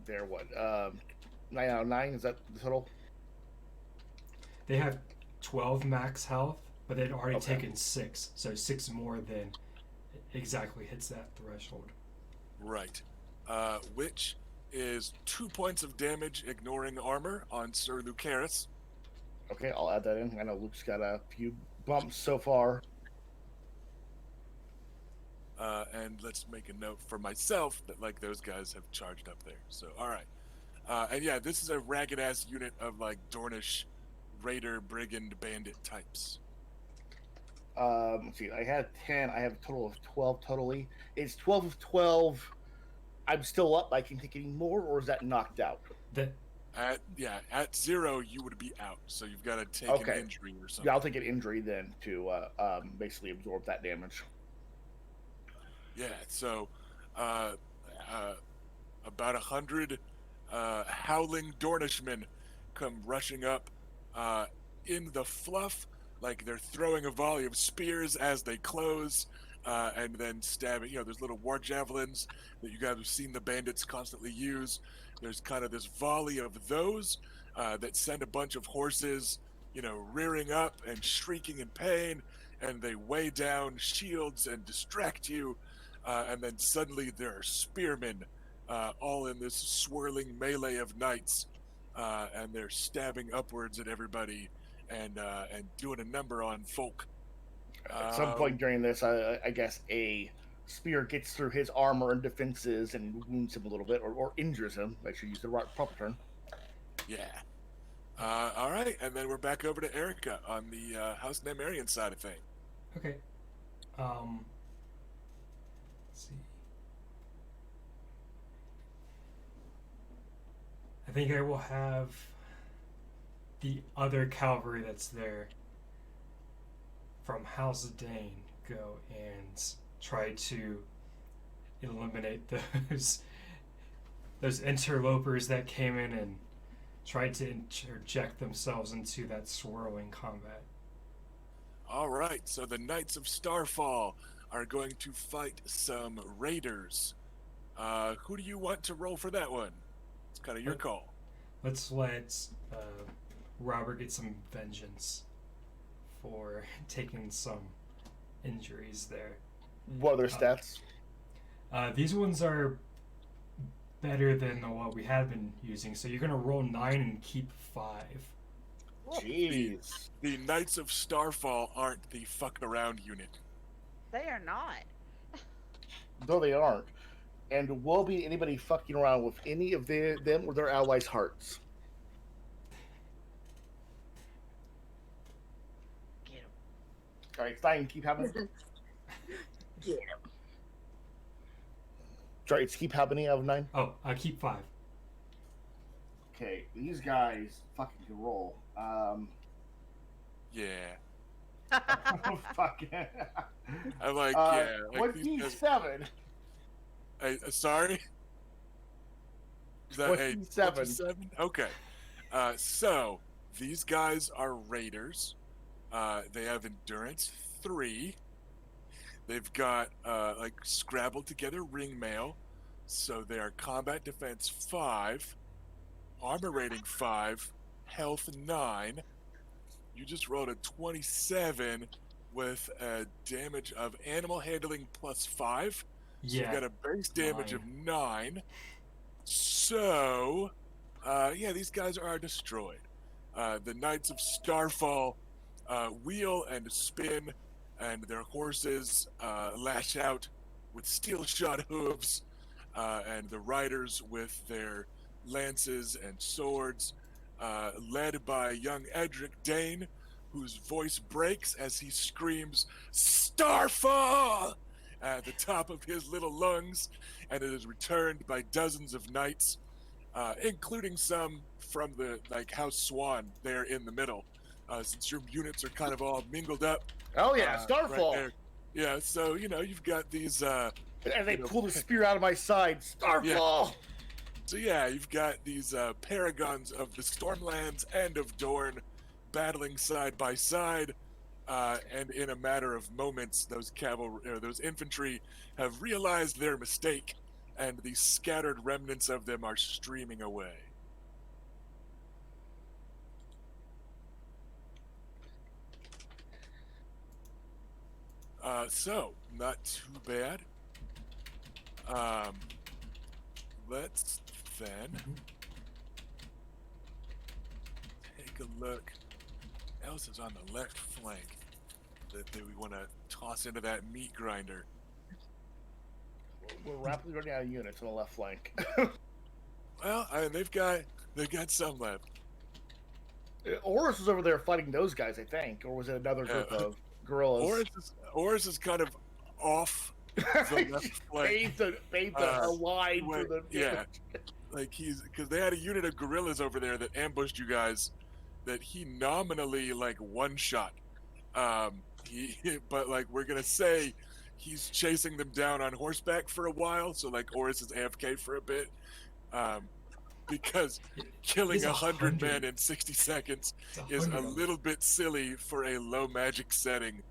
They're what? 9 out of 9? Is that the total? They have 12 max health, but they'd already Okay. taken 6. So 6 more than exactly hits that threshold. Right. Which is 2 points of damage ignoring armor on Sir Lucaris. Okay, I'll add that in. I know Luke's got a few bumps so far. And let's make a note for myself that like those guys have charged up there. So all right. And yeah, this is a ragged ass unit of like Dornish raider, brigand, bandit types. Let's see, I had 10. I have a total of 12 totally. It's 12 of 12. I'm still up. I can take any more, or is that knocked out? That At 0 you would be out. So you've got to take Okay. an injury or something. Yeah, I'll take an injury then to basically absorb that damage. Yeah, so about 100 howling Dornishmen come rushing up in the fluff, like they're throwing a volley of spears as they close, and then stabbing. You know, there's little war javelins that you guys have seen the bandits constantly use. There's kind of this volley of those that send a bunch of horses, you know, rearing up and shrieking in pain, and they weigh down shields and distract you. And then suddenly there are spearmen, all in this swirling melee of knights, and they're stabbing upwards at everybody and doing a number on folk. At some point during this, I guess a spear gets through his armor and defenses and wounds him a little bit, or injures him. Make sure you use the right proper term. Yeah. All right, and then we're back over to Erica on the House Nymaryen side of things. okay. Let's see. I think I will have the other cavalry that's there from House Dane go and try to eliminate those interlopers that came in and tried to interject themselves into that swirling combat. All right, so the Knights of Starfall are going to fight some raiders. Who do you want to roll for that one? It's kind of your call. Let's let Robert get some vengeance for taking some injuries there. What other stats? These ones are better than what we had been using, so you're going to roll 9 and keep 5. Jeez. The Knights of Starfall aren't the fuck around unit. They are not. No, they aren't. And will be anybody fucking around with any of them or their allies' hearts. Get 'em. All right, Stein, keep happening. Yeah. Sorry, it's keep happening out of 9. Oh, I keep 5. Okay, these guys fucking can roll. Yeah. Fuck. I like, yeah. Like these guys, 27. sorry? Is that 27. 27? Okay. So, these guys are raiders. They have endurance 3. They've got, like, scrabbled together ring mail. So they are combat defense 5, armor rating 5, health 9. You just rolled a 27 with a damage of animal handling plus 5. So Yeah. you've got a base damage 9. of 9. So, yeah, these guys are destroyed. The Knights of Starfall wheel and spin, and their horses lash out with steel-shod hooves, and the riders with their lances and swords, led by young Edric Dane, whose voice breaks as he screams, "Starfall!" at the top of his little lungs, and it is returned by dozens of knights, including some from the House Swan there in the middle, since your units are kind of all mingled up. Oh yeah, Right Starfall. there. Yeah, so you've got these. And they you know, pull the spear out of my side. Starfall. So yeah, you've got these paragons of the Stormlands and of Dorne battling side by side, and in a matter of moments, those infantry have realized their mistake, and the scattered remnants of them are streaming away. So not too bad. Let's then take a look. What else is on the left flank that we want to toss into that meat grinder? We're rapidly running out of units on the left flank. Well, they've got some left. Oris was over there fighting those guys, I think, or was it another group of guerrillas? Oris is kind of off the left flank. Made the line for the yeah. Like because they had a unit of guerrillas over there that ambushed you guys, that he nominally one shot. But we're gonna say he's chasing them down on horseback for a while, so Oris is AFK for a bit, because killing He's 100 men in 60 seconds is a 100 of them. little bit silly for a low magic setting.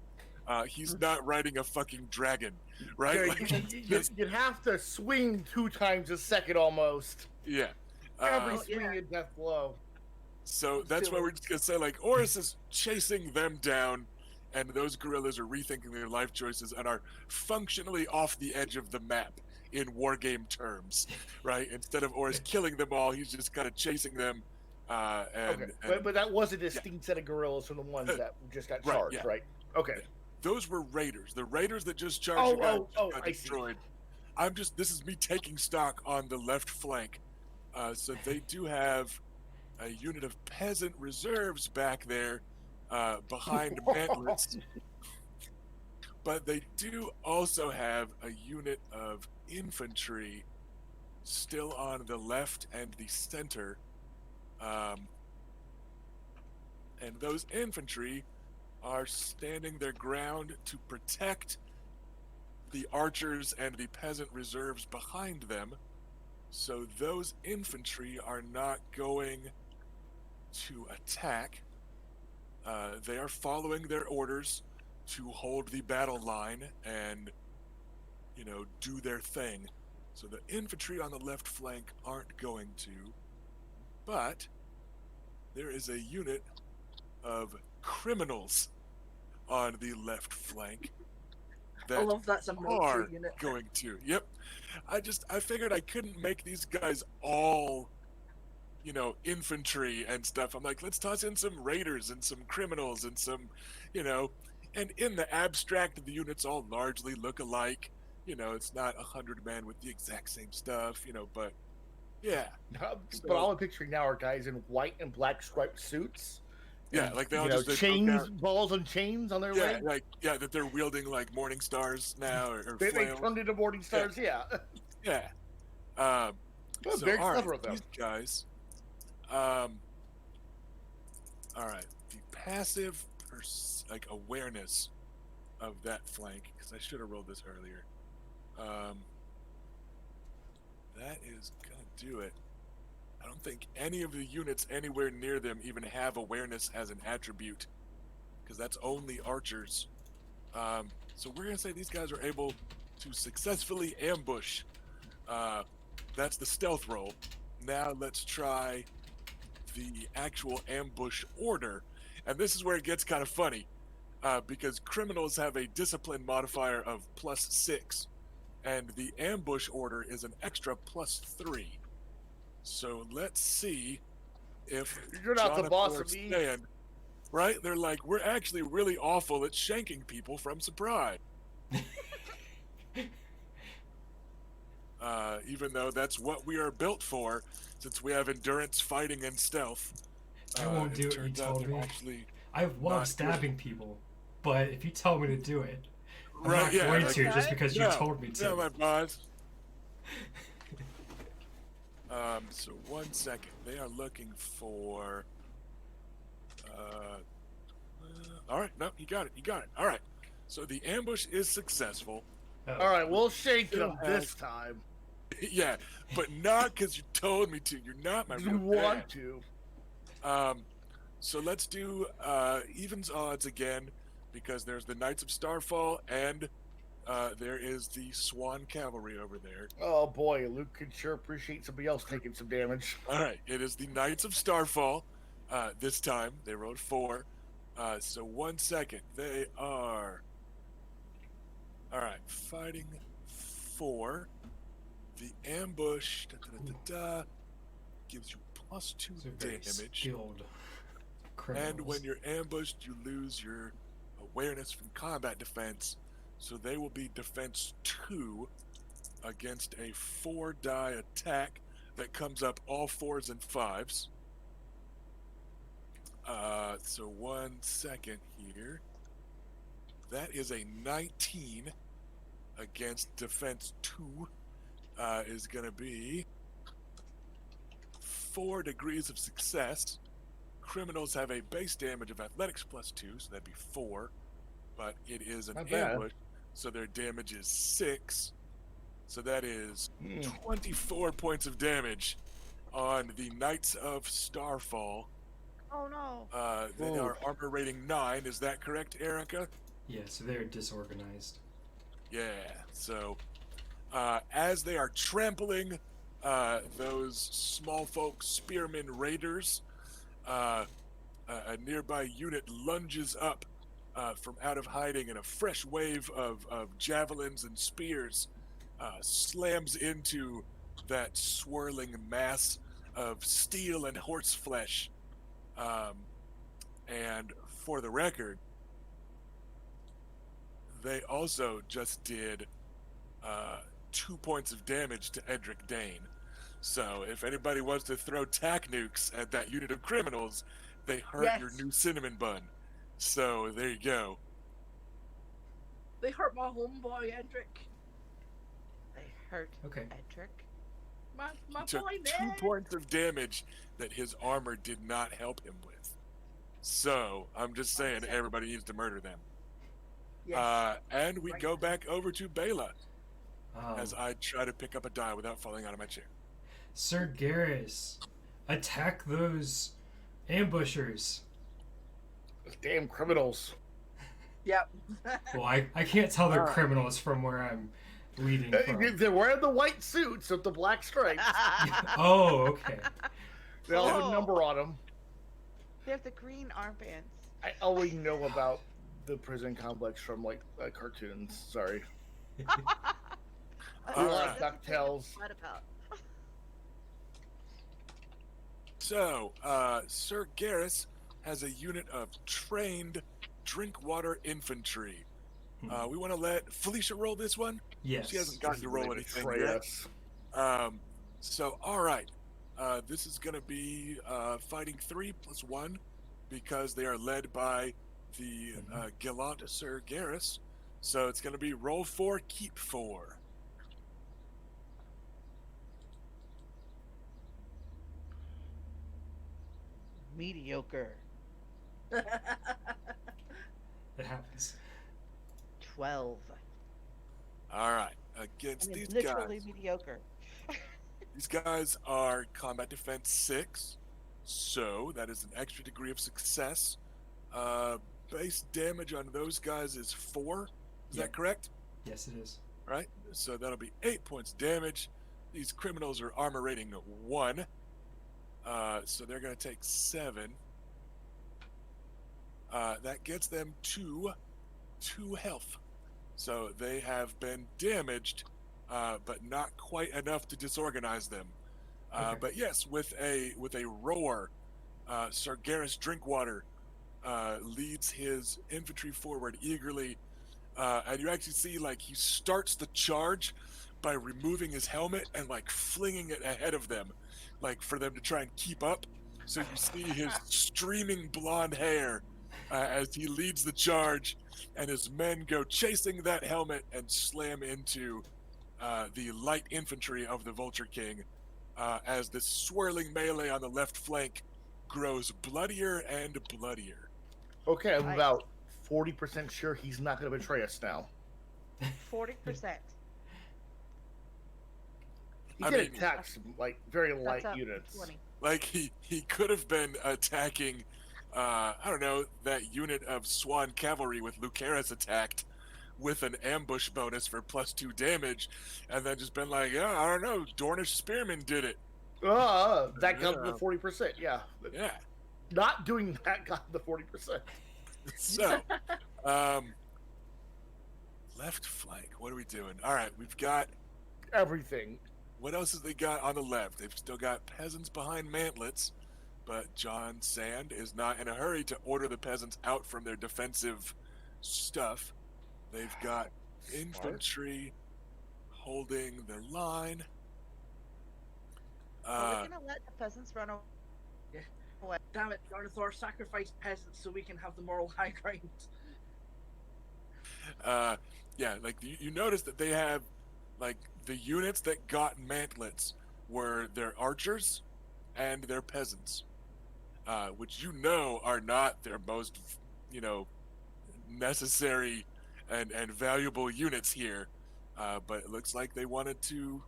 He's not riding a fucking dragon, right? You'd have to swing 2 times a second almost. Yeah. Every swing in death blow. So that's why we're just gonna say Oris is chasing them down, and those guerrillas are rethinking their life choices and are functionally off the edge of the map in wargame terms, right? Instead of Oris killing them all, he's just kind of chasing them. But that was a distinct set of guerrillas from the ones that just got charged, right? Okay. Those were raiders. The raiders that just charged got I destroyed. This is me taking stock on the left flank. So they do have a unit of peasant reserves back there behind Mantlets. But they do also have a unit of infantry still on the left and the center. And those infantry are standing their ground to protect the archers and the peasant reserves behind them. So those infantry are not going to attack. They are following their orders to hold the battle line and, do their thing. So the infantry on the left flank aren't going to, but there is a unit of criminals on the left flank that I love that's a are military unit. going to. Yep. I figured I couldn't make these guys all infantry and stuff. I'm like, let's toss in some raiders and some criminals and some, you know, and in the abstract, the units all largely look alike. It's not 100 men with the exact same stuff, but yeah. But all I'm picturing now are guys in white and black striped suits. Yeah, and, like they all just they chains, balls and chains on their legs. that they're wielding like morning stars now or They flails. turned into morning stars. Yeah. Yeah. Well, So very all clever right, of them. these guys. All right, the passive awareness of that flank, because I should have rolled this earlier. That is gonna do it. I don't think any of the units anywhere near them even have awareness as an attribute, because that's only archers. So we're gonna say these guys are able to successfully ambush. That's the stealth roll. Now let's try the actual ambush order, and this is where it gets kind of funny, because criminals have a discipline modifier of +6, and the ambush order is an extra +3. So let's see if You're not the Jonathan boss or of me. Stan, right? They're like, we're actually really awful at shanking people from surprise. Even though that's what we are built for, since we have endurance, fighting, and stealth. I won't do what you turns out told they're me. actually I not love good. stabbing people, but if you tell me to do it, I'm Right, not yeah, going like- to just because you No, told me to. No, my boss. So 1 second. They are looking for. All right, no, you got it. All right. So the ambush is successful. Oh. All right, we'll shake Still them has- this time. Yeah, but not because you told me to. You're not my You real want dad. to? So let's do evens odds again, because there's the Knights of Starfall and there is the Swan Cavalry over there. Oh boy, Luke could sure appreciate somebody else taking some damage. All right, it is the Knights of Starfall. This time they rolled 4. So 1 second. They are. All right, fighting 4. The ambush gives you +2 These are very damage. skilled criminals. And when you're ambushed, you lose your awareness from combat defense. So they will be defense 2 against a 4-die attack that comes up all 4s and 5s. So 1 second here. That is a 19 against defense 2. Is going to be 4 degrees of success. Criminals have a base damage of athletics +2, so that'd be 4. But it is an Not bad. ambush, so their damage is 6. So that is Hmm. 24 points of damage on the Knights of Starfall. Oh no. They Whoa. are armor rating 9. Is that correct, Erica? Yeah, so they're disorganized. Yeah. So as they are trampling those small folk spearmen raiders, a nearby unit lunges up from out of hiding, and a fresh wave of javelins and spears slams into that swirling mass of steel and horse flesh. And for the record, they also just did 2 points of damage to Edric Dane. So if anybody wants to throw tack nukes at that unit of criminals, they hurt Yes. your new cinnamon bun. So there you go. They hurt my homeboy, Edric. They hurt Okay. Edric. My He took boy, 2 man. points of damage that his armor did not help him with. So I'm just saying, everybody needs to murder them. Yes. And we Right. go back over to Bela Um, as I try to pick up a die without falling out of my chair. Sir Garrus, attack those ambushers. Those damn criminals. Yep. Well, I can't tell they're Alright. criminals from where I'm leading from. They're wearing the white suits with the black stripes. Oh, okay. They all have Oh. a number on them. They have the green armbands. I only know about the prison complex from like cartoons. Sorry. Alright. That's the thing DuckTales. What about? So, Sir Garrus has a unit of trained Drinkwater infantry. We want to let Felicia roll this one. Yes. She hasn't gotten to roll Really anything betray yet. us. So, all right. This is going to be fighting 3 plus 1 because they are led by the gallant Sir Garrus. So it's going to be roll 4, keep 4. Mediocre. It happens. 12. All right. Against I mean, these literally guys. mediocre. These guys are combat defense 6. So that is an extra degree of success. Base damage on those guys is 4. Is Yeah. that correct? Yes, it is. Right? So that'll be 8 points damage. These criminals are armor rating 1. So they're going to take 7. That gets them to 2 health. So they have been damaged, but not quite enough to disorganize them. Okay. But yes, with a roar, Sir Garrus Drinkwater leads his infantry forward eagerly, and you actually see like he starts the charge by removing his helmet and like flinging it ahead of them, like for them to try and keep up. So you see his streaming blonde hair as he leads the charge, and his men go chasing that helmet and slam into the light infantry of the Vulture King, as the swirling melee on the left flank grows bloodier and bloodier. Okay, I'm Nice. about 40% sure he's not going to betray us now. 40%. He I did mean- attack some like very light That's up units. 20. Like he could have been attacking, I don't know, that unit of Swan cavalry with Lucaris attacked with an ambush bonus for +2 damage, and then just been like, yeah, I don't know, Dornish spearmen did it. That got Yeah. the 40%. Yeah, Yeah. not doing that got the 40%. So, left flank. What are we doing? All right, we've got. Everything. What else have they got on the left? They've still got peasants behind mantlets, but John Sand is not in a hurry to order the peasants out from their defensive stuff. They've got infantry holding the line. Are we gonna let the peasants run away? Damn it, Garnathor sacrificed peasants so we can have the moral high ground. Yeah, like you notice that they have, like, the units that got mantlets were their archers and their peasants, which you know are not their most, necessary and valuable units here. But it looks like they wanted to,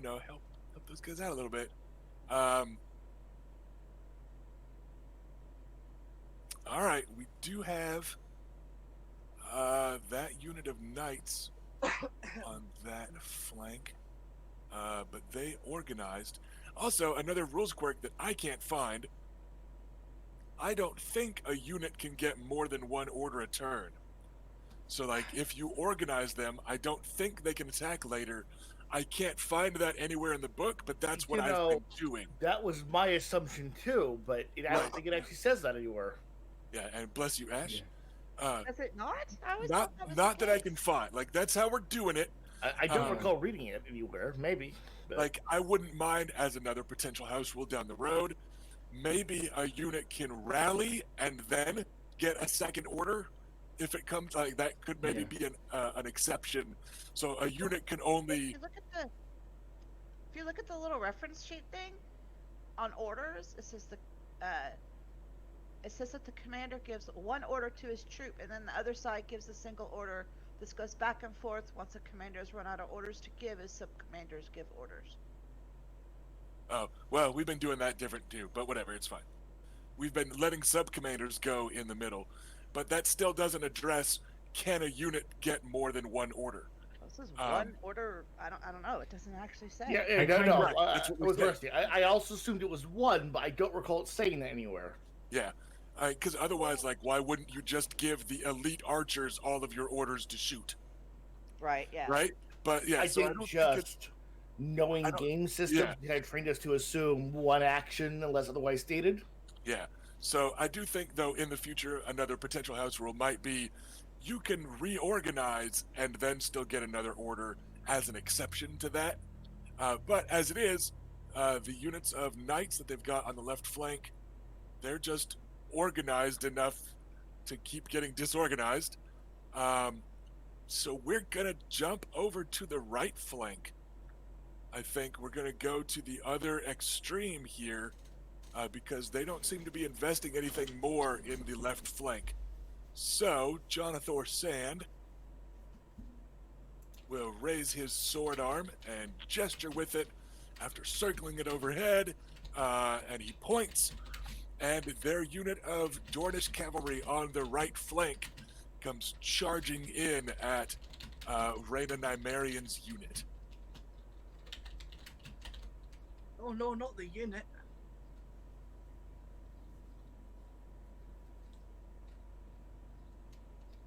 help those guys out a little bit. All right, we do have that unit of knights on that flank, but they organized. Also, another rules quirk that I can't find. I don't think a unit can get more than 1 order a turn. So, like, if you organize them, I don't think they can attack later. I can't find that anywhere in the book, but that's what I've been doing. That was my assumption too, but I don't think it actually says that anywhere. Yeah, and bless you, Ash. Is it not? I always Not thought that was not the that I case. can find. Like, that's how we're doing it. I don't recall reading it anywhere. Maybe. But Like, I wouldn't mind as another potential house rule down the road. Maybe a unit can rally and then get a second order. If it comes, like, that could maybe be an exception. So a unit can If only. you look at the little reference sheet thing on orders, it says that the commander gives 1 order to his troop, and then the other side gives a single order. This goes back and forth. Once a commander has run out of orders to give, his sub-commanders give orders. Oh, well, we've been doing that different too, but whatever, it's fine. We've been letting sub-commanders go in the middle, but that still doesn't address, can a unit get more than 1 order? This is 1 order. I don't know. It doesn't actually say. yeah, I no, kinda- no. Right, that's what It we was said. rusty. I also assumed it was 1, but I don't recall it saying that anywhere. Yeah, because otherwise, like, why wouldn't you just give the elite archers all of your orders to shoot, Right. Yeah. right? But yeah, I so I think don't think it's, just knowing I don't- game systems kind of trained us to assume one action unless otherwise stated. Yeah. So I do think, though, in the future, another potential house rule might be you can reorganize and then still get another order as an exception to that. But as it is, the units of knights that they've got on the left flank, they're just organized enough to keep getting disorganized. So we're going to jump over to the right flank. I think we're going to go to the other extreme here because they don't seem to be investing anything more in the left flank. So Jonathan Sand will raise his sword arm and gesture with it after circling it overhead, and he points, and their unit of Dornish cavalry on the right flank comes charging in at Rhaena Nymaryen's unit. Oh no, not the unit.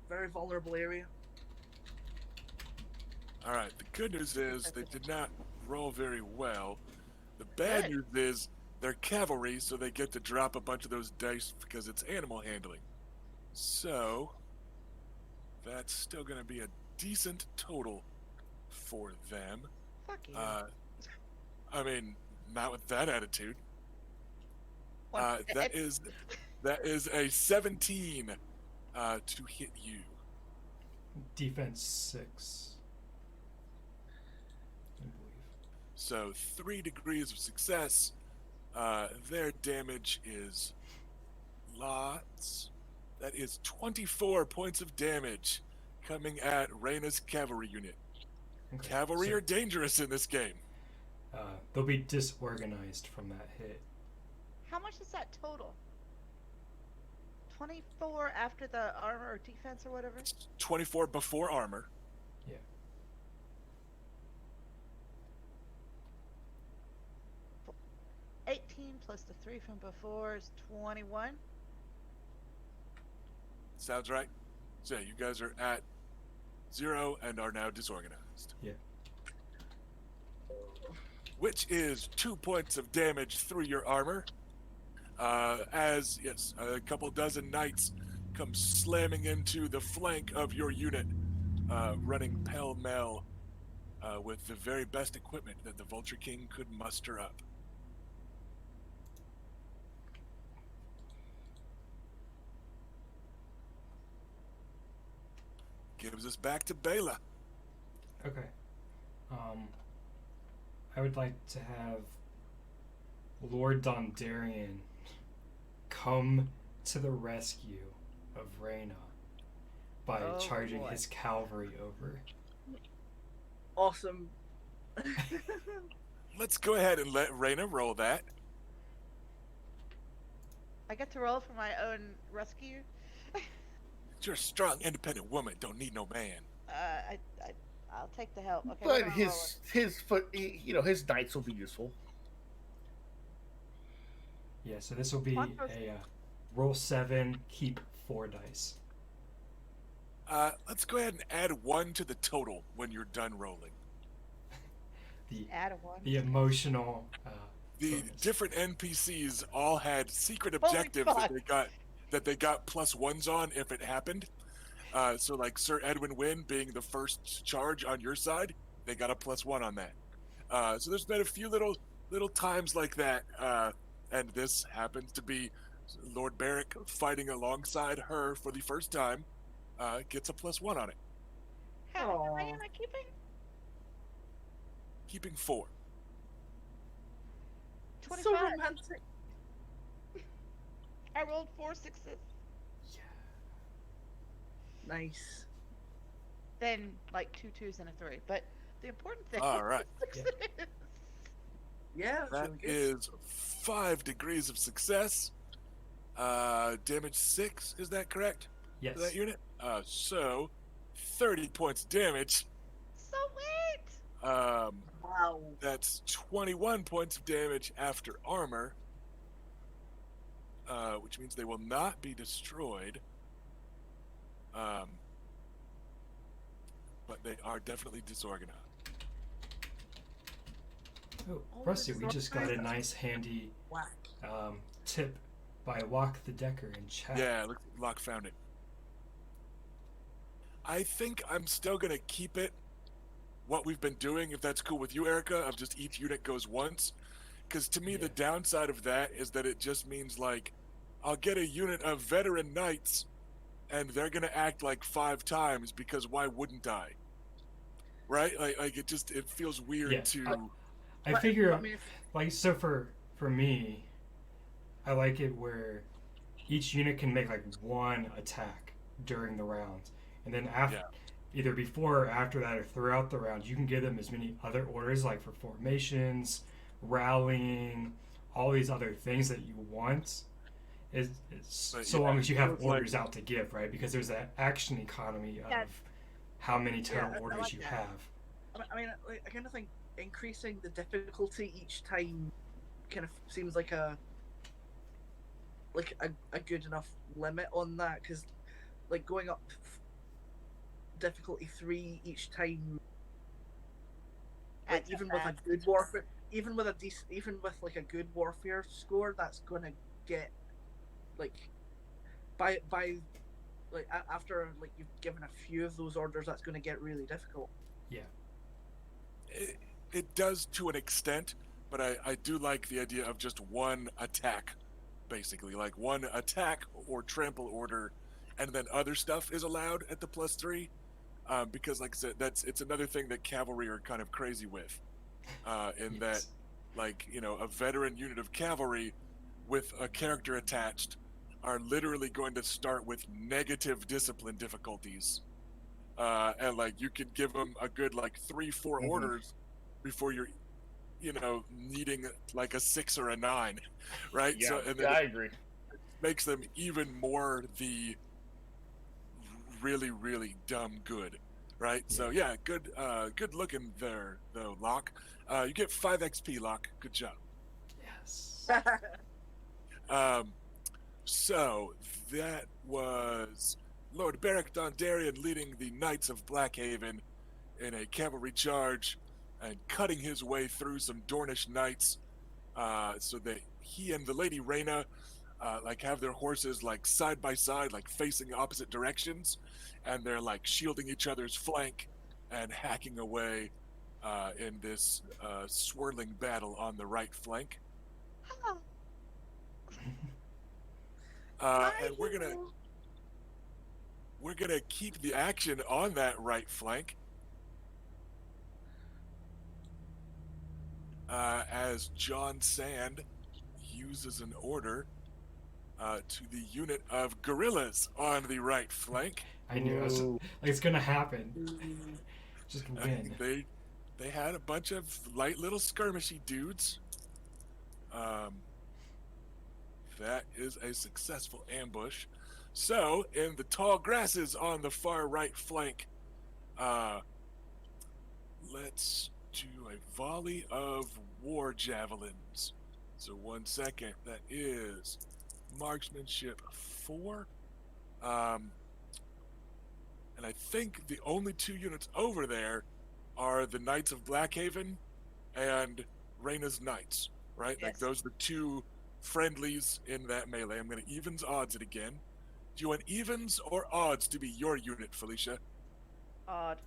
Very vulnerable area. All right, the good news is they did not roll very well. The bad Good. news is they're cavalry, so they get to drop a bunch of those dice because it's animal handling. So that's still going to be a decent total for them. Fuck you. I mean, not with that attitude. One That hit. is a 17 to hit you. Defense 6. I believe. So 3 degrees of success. Their damage is lots. That is 24 points of damage coming at Rhaena's cavalry unit. Okay, Cavalry so, are dangerous in this game. they'll be disorganized from that hit. How much is that total? 24 after the armor or defense or whatever? It's 24 before armor. Yeah. 18 plus the 3 from before is 21. Sounds right. So yeah, you guys are at 0 and are now disorganized. Yeah. Which is 2 points of damage through your armor. As, yes, a couple dozen knights come slamming into the flank of your unit, running pell-mell with the very best equipment that the Vulture King could muster up. Gives us back to Bela. Okay. I would like to have Lord Dondarrion come to the rescue of Rhaena by Oh, charging boy. his cavalry over. Awesome. Let's go ahead and let Rhaena roll that. I get to roll for my own rescue. You're a strong, independent woman. Don't need no man. I'll take the help. Okay, we're But gonna roll it. his knights will be useful. Yeah, so this will be Montrose- a roll 7, keep 4 dice. Let's go ahead and add 1 to the total when you're done rolling. Add a 1. The emotional The bonus. different NPCs all had secret Holy objectives fuck. that they got +1s on if it happened. So like Sir Edwin Wynn being the first charge on your side, they got a +1 on that. So there's been a few little times like that, and this happens to be Lord Barrick fighting alongside her for the first time. Gets a +1 on it, How many Aw. am I keeping? keeping 4. 25. So romantic. I rolled 4 6s. Nice. Then like 2 2s and a 3. But the important thing All right. is Yeah, that's That really good. is 5 degrees of success. Damage 6, is that correct? Yes. For that unit? So 30 points damage. sweet. Wow. That's 21 points of damage after armor, which means they will not be destroyed. But they are definitely disorganized. Oh, All Rusty, this we just got a organized- nice handy Whack. tip by Walk the Decker in chat. Yeah, Locke found it. I think I'm still gonna keep it what we've been doing, if that's cool with you, Erica, of just each unit goes once. Because to me, Yeah. the downside of that is that it just means like I'll get a unit of veteran knights, and they're gonna act like 5 times because why wouldn't I? Right? Like it feels weird Yeah. to. I But- figure, I mean, if- like, so for me, I like it where each unit can make like one attack during the round, and then after, Yeah. either before or after that, or throughout the round, you can give them as many other orders, like for formations, rallying, all these other things that you want. It's But so yeah, long as you have it's like- orders out to give, right? Because there's that action economy of Yeah. how many total Yeah, I orders like you that. have. I mean, like, I kind of think increasing the difficulty each time kind of seems like a good enough limit on that, because like going up difficulty 3 each time, like Adds even up with a fast. good warfare, even with like a good warfare score, that's gonna get like by like after like you've given a few of those orders, that's gonna get really difficult. It does to an extent, but I do like the idea of just one attack, basically, like one attack or trample order, and then other stuff is allowed at the +3, because like I said, it's another thing that cavalry are kind of crazy with, in that, Yes. like, you know, a veteran unit of cavalry with a character attached are literally going to start with negative discipline difficulties, and like you could give them a good like 3-4 Mhm. orders before you're, you know, needing like a 6 or a 9, right? Yeah, So and yeah, then I it agree. makes them even more the really dumb good, right? So yeah, good looking there though, Locke. You get 5 XP, Locke. Good job. Yes. So that was Lord Beric Dondarrion leading the Knights of Blackhaven in a cavalry charge and cutting his way through some Dornish knights, so that he and the Lady Rhaena like have their horses like side by side, like facing opposite directions, and they're like shielding each other's flank and hacking away in this swirling battle on the right flank. And we're gonna keep the action on that right flank, as John Sand uses an order to the unit of guerrillas on the right flank. I knew it was, Ooh. like, it's gonna happen. Just win. They had a bunch of light little skirmishy dudes. That is a successful ambush. So, in the tall grasses on the far right flank, let's do a volley of war javelins. So 1 second, that is marksmanship 4. And I think the only 2 units over there are the Knights of Blackhaven and Rhaena's Knights, right? Like Yes. those are the 2 friendlies in that melee. I'm going to evens odds it again. Do you want evens or odds to be your unit, Felicia? Odd.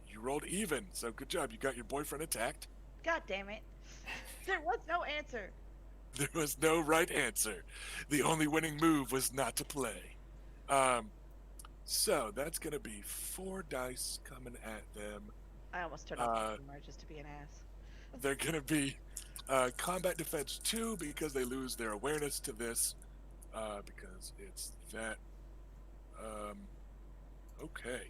You rolled even, so good job. You got your boyfriend attacked. God damn it. There was no answer. There was no right answer. The only winning move was not to play. So that's going to be 4 dice coming at them. I almost turned off the camera just to be an ass. They're going to be combat defense 2 because they lose their awareness to this, because it's that. Okay.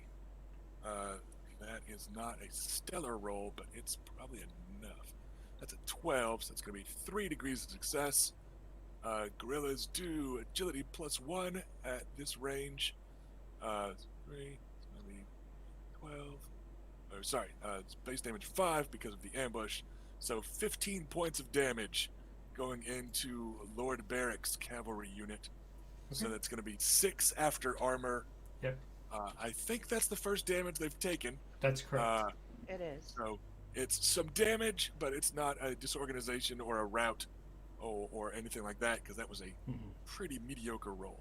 That is not a stellar roll, but it's probably enough. That's a 12, so it's going to be 3 degrees of success. Gorillas do agility +1 at this range. 3, it's going to be 12. Or sorry, it's base damage 5 because of the ambush. So 15 points of damage going into Lord Beric's cavalry unit. So Okay. that's going to be 6 after armor. Yep. I think that's the first damage they've taken. That's correct. It is. So It's some damage, but it's not a disorganization or a rout or anything like that, because that was a Mhm. pretty mediocre roll.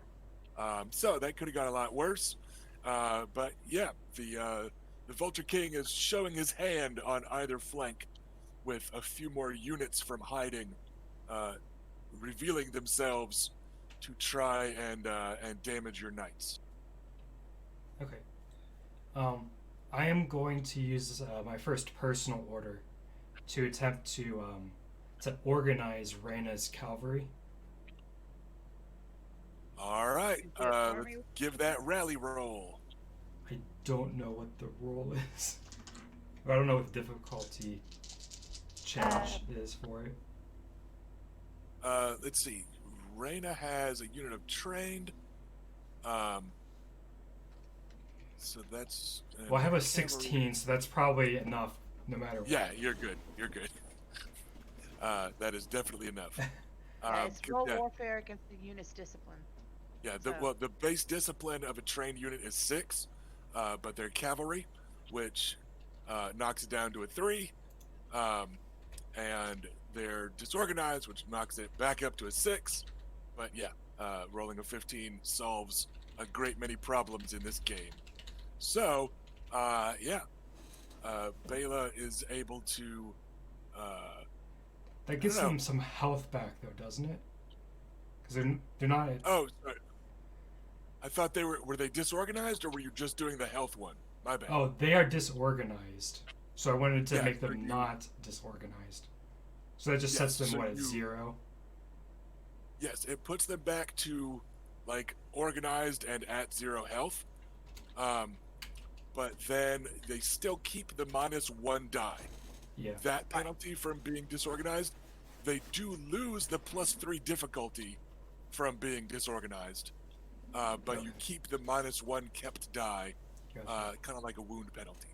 So that could have got a lot worse. But yeah, the Vulture King is showing his hand on either flank with a few more units from hiding, uh, revealing themselves to try and damage your knights. Okay. I am going to use my first personal order to attempt to organize Reyna's cavalry. All right, You get it for let's me? give that rally roll. I don't know what the roll is. I don't know what the difficulty change is for it. Let's see. Reyna has a unit of trained. Um, so that's. Well, I have a cavalry. 16, so that's probably enough, no matter what. Yeah, you're good. You're good. That is definitely enough. It's 'Cause, roll yeah, warfare against the unit's discipline. yeah. So- The base discipline of a trained unit is 6, but they're cavalry, which knocks it down to a 3, and they're disorganized, which knocks it back up to a 6. But yeah, rolling a 15 solves a great many problems in this game. So, yeah, Bela is able to. That gives I don't them know. some health back, though, doesn't it? Because they're not. Oh, sorry. I thought they were they disorganized, or were you just doing the health one? My bad. Oh, they are disorganized. So I wanted to Yeah, make so them you- not disorganized. So that just Yes, sets them so what at you- 0. Yes, it puts them back to like organized and at 0 health. But then they still keep the -1 die. Yeah. That penalty from being disorganized, they do lose the +3 difficulty from being disorganized. But you keep the -1 kept die, Gotcha. kind of like a wound penalty.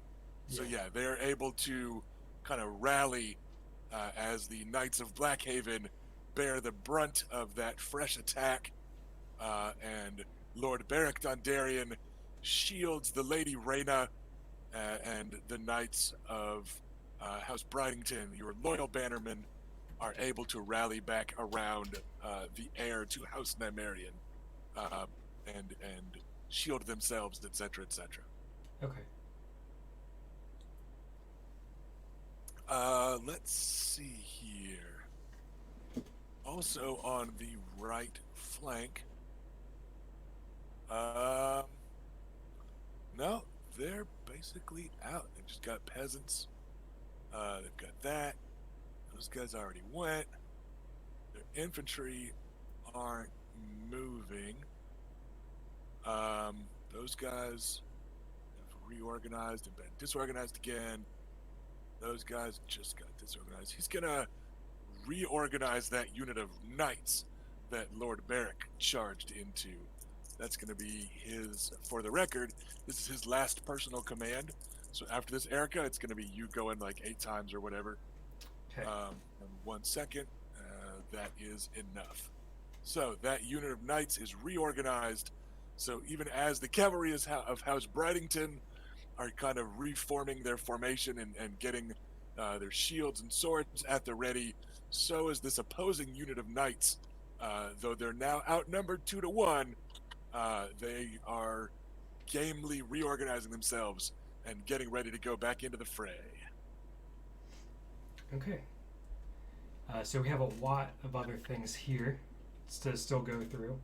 So Yeah. yeah, they're able to kind of rally as the Knights of Blackhaven bear the brunt of that fresh attack, and Lord Beric Dondarrion shields the Lady Reyna and the Knights of House Bridington, your loyal bannermen, are able to rally back around the heir to House Nymaryen, and shield themselves, etc., etc. Okay. Let's see here. Also on the right flank. No, they're basically out. They've just got peasants. They've got that. Those guys already went. Their infantry aren't moving. Those guys have reorganized and been disorganized again. Those guys just got disorganized. He's gonna reorganize that unit of knights that Lord Beric charged into. That's gonna be his, for the record, this is his last personal command. So after this, Erica, it's gonna be you going like 8 times or whatever. Okay. In 1 second. That is enough. So that unit of knights is reorganized. So even as the cavalry of House Bridington are kind of reforming their formation and getting their shields and swords at the ready, so is this opposing unit of knights. Though they're now outnumbered 2 to 1, they are gamely reorganizing themselves and getting ready to go back into the fray. Okay. So we have a lot of other things here to still go through.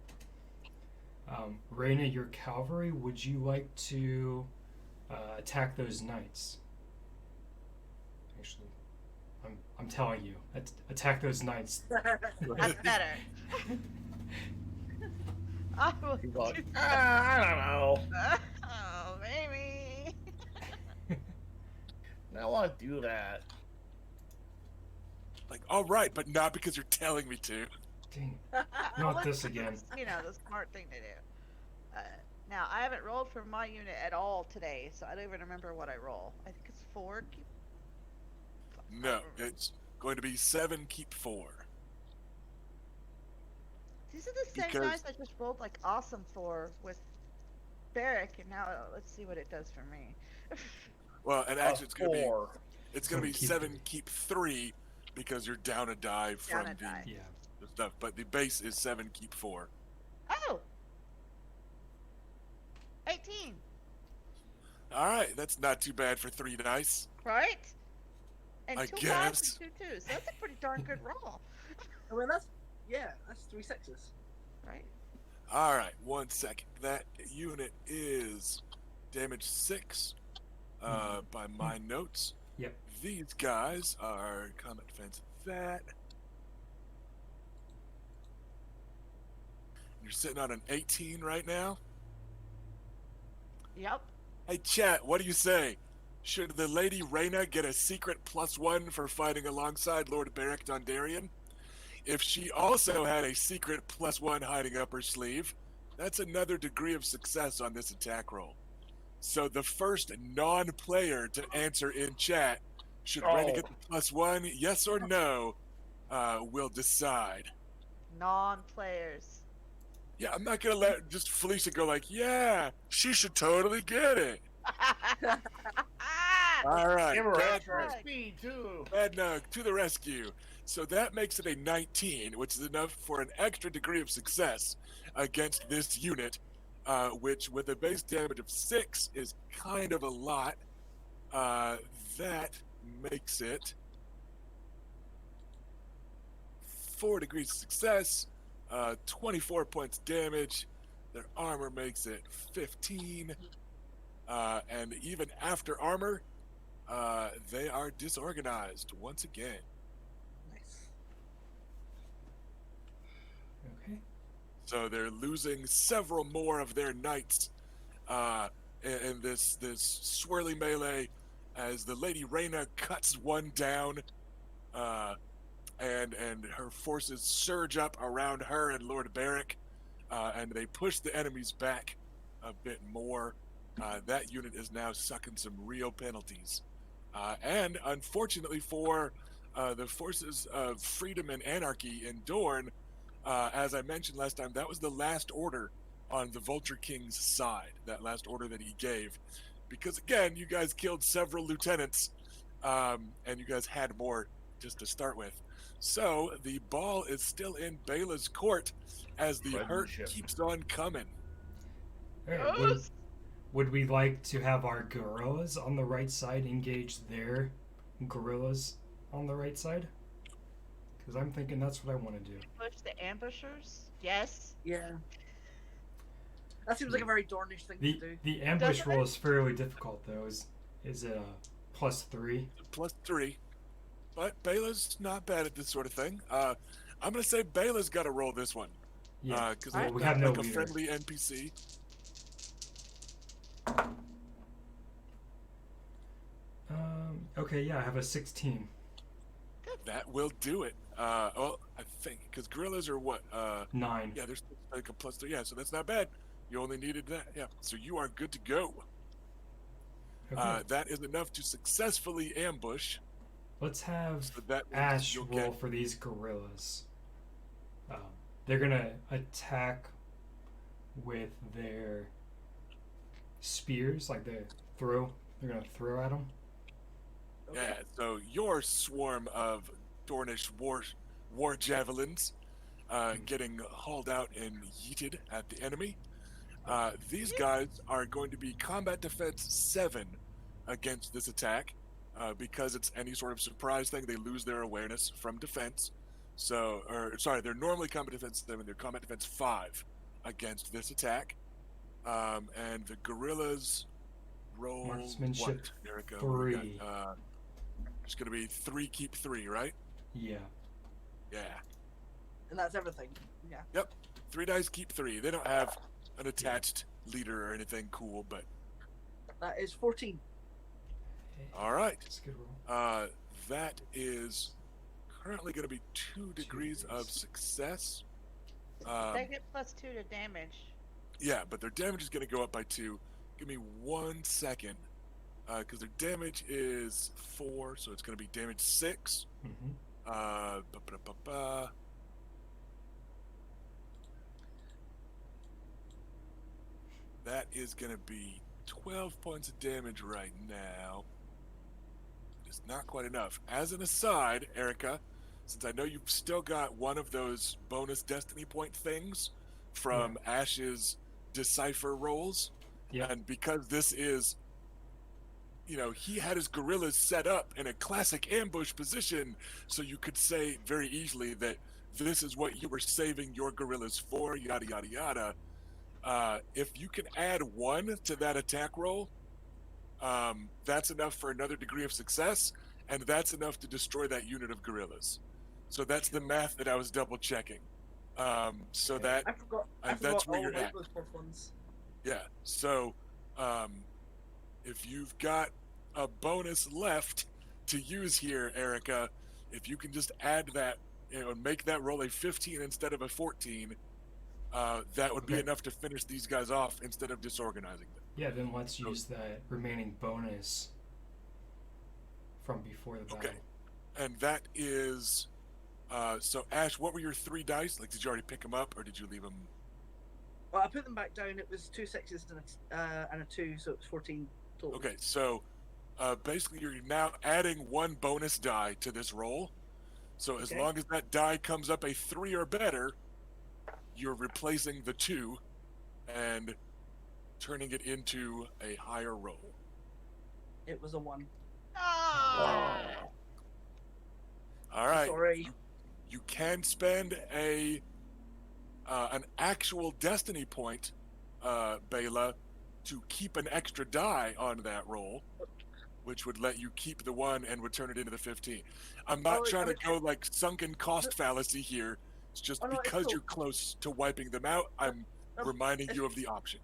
Reyna, your cavalry, would you like to attack those knights? Actually, I'm telling you, attack those knights. That's better. I will He's like, do I don't know. Oh, maybe. I don't want to do that. Like, all right, but not because you're telling me to. Dang. Well, Not let's this do again. this, the smart thing to do. Now, I haven't rolled for my unit at all today, so I don't even remember what I roll. I think it's 4. No, it's going to be 7, keep 4. These are the same Because- dice I just rolled like awesome for with Barrick, and now let's see what it does for me. Well, and actually, it's going to be 4. It's going to be Keep 7, three. keep 3, because you're down a die from Down a the, die. Yeah. the stuff. But the base is 7, keep 4. Oh! 18, All right, that's not too bad for 3 dice. right? And I 2 guess. 5s and 2 2s. So that's a pretty darn good roll, I mean, that's 3 6s. right? All right, 1 second. That unit is damage 6 by my notes. Yep. These guys are combat defense that. You're sitting on an 18 right now. Yep. Hey, chat, what do you say? Should the Lady Reyna get a secret +1 for fighting alongside Lord Beric Dondarrion? If she also had a secret +1 hiding up her sleeve, that's another degree of success on this attack roll. So the first non-player to answer in chat, should Reyna get the +1, yes or no, will decide. Non-players. Yeah, I'm not gonna let just Felicia go like, yeah, she should totally get it. All right, Give her bad extra nug. speed too. Bad Nug to the rescue. So that makes it a 19, which is enough for an extra degree of success against this unit, which with a base damage of 6 is kind of a lot. That makes it 4 degrees of success, 24 points damage. Their armor makes it 15. And even after armor, they are disorganized once again. Nice. Okay. So they're losing several more of their knights in this swirly melee as the Lady Reyna cuts one down, and her forces surge up around her and Lord Beric, and they push the enemies back a bit more. That unit is now sucking some real penalties. And unfortunately for the forces of freedom and anarchy in Dorne, as I mentioned last time, that was the last order on the Vulture King's side, that last order that he gave. Because again, you guys killed several lieutenants, and you guys had more just to start with. So the ball is still in Bela's court as the hurt Friendship. keeps on coming. All right. Would we like to have our guerrillas on the right side engage their guerrillas on the right side? Because I'm thinking that's what I want to do. Push the ambushers? Yes. Yeah. That seems like a very Dornish thing to do. The ambush Doesn't roll it? is fairly difficult though. Is it a +3? +3. But Bela's not bad at this sort of thing. I'm going to say Bela's got to roll this one. Yeah. Because Well, we've we got have no like a leader. friendly NPC. Okay, yeah, I have a 16. That will do it. Well, I think because gorillas are what? 9. Yeah, there's like a +3. Yeah, so that's not bad. You only needed that. Yeah, so you are good to go. Okay. That is enough to successfully ambush. Let's have So that means Ash you'll roll get for these gorillas. They're gonna attack with their spears, like they throw. They're gonna throw at them. yeah. So your swarm of Dornish war javelins getting hauled out and yeeted at the enemy. These guys are going to be combat defense 7 against this attack. Because it's any sort of surprise thing, they lose their awareness from defense. So, they're normally combat defense 7, they're combat defense 5 against this attack. And the guerrillas roll Marksmanship what, Erica? 3. It's going to be 3, keep 3, right? Yeah. Yeah. And that's everything. Yeah. Yep. 3 dice, keep 3. They don't have an attached leader or anything cool, but That is 14. all right. That's a good roll. That is currently going to be 2 degrees of success. They get +2 to damage. Yeah, but their damage is going to go up by 2. Give me 1 second, because their damage is 4, so it's going to be damage 6. Mm-hmm. That is going to be 12 points of damage right now. is not quite enough. As an aside, Erica, since I know you've still got one of those bonus destiny point things from Ash's decipher rolls, Yep. and because this is, he had his gorillas set up in a classic ambush position, so you could say very easily that this is what you were saving your gorillas for, yada, yada, yada. If you can add 1 to that attack roll, that's enough for another degree of success, and that's enough to destroy that unit of gorillas. So that's the math that I was double checking. So Okay. that I forgot. that's where all you're about at. those fourth ones. Yeah. So if you've got a bonus left to use here, Erica, if you can just add that, make that roll a 15 instead of a 14, that would be Okay. enough to finish these guys off instead of disorganizing them. Yeah, then let's use that remaining bonus from before the battle. Okay. And that is, so Ash, what were your 3 dice? Like, did you already pick them up, or did you leave them? Well, I put them back down. It was 2 6s and a 2, so it was 14 total. Okay, so basically you're now adding 1 bonus die to this roll. So as Okay. long as that die comes up a 3 or better, you're replacing the 2 and turning it into a higher roll. It was a 1. Oh. All right. Sorry. You can spend an actual destiny point, Bela, to keep an extra die on that roll, which would let you keep the 1 and would turn it into the 15. I'm not Oh, trying I to go like sunken cost fallacy here. It's just Oh, no, it's because cool. you're close to wiping them out, I'm No, reminding it's- you of the option.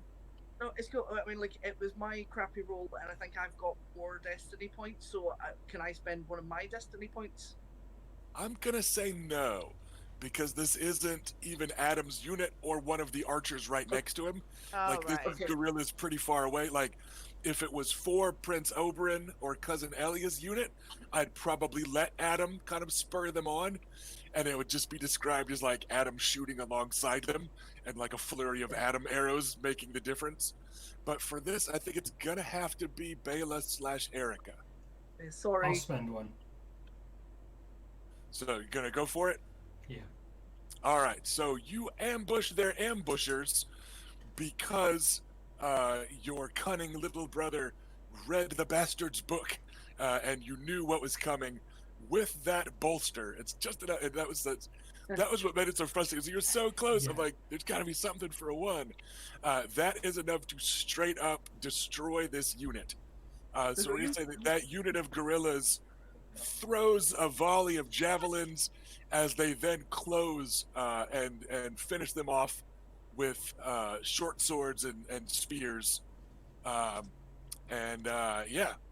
No, it's cool. I mean, like, it was my crappy roll, and I think I've got 4 destiny points, so can I spend one of my destiny points? I'm gonna say no, because this isn't even Adam's unit or one of the archers right next to him. Oh, Like, this right. gorilla's pretty far away. Like, if it was for Prince Oberyn or Cousin Elia's unit, I'd probably let Adam kind of spur them on, and it would just be described as like Adam shooting alongside them and like a flurry of Adam arrows making the difference. But for this, I think it's gonna have to be Bela / Erica. Sorry. I'll spend 1. So you're gonna go for it? Yeah. All right, so you ambush their ambushers because your cunning little brother read the bastard's book, and you knew what was coming with that bolster. It's just that was what made it so frustrating. So you're so close. I'm Yeah. like, there's got to be something for a 1. That is enough to straight up destroy this unit. So we're gonna say that unit of gorillas throws a volley of javelins as they then close and finish them off with short swords and spears. Yeah,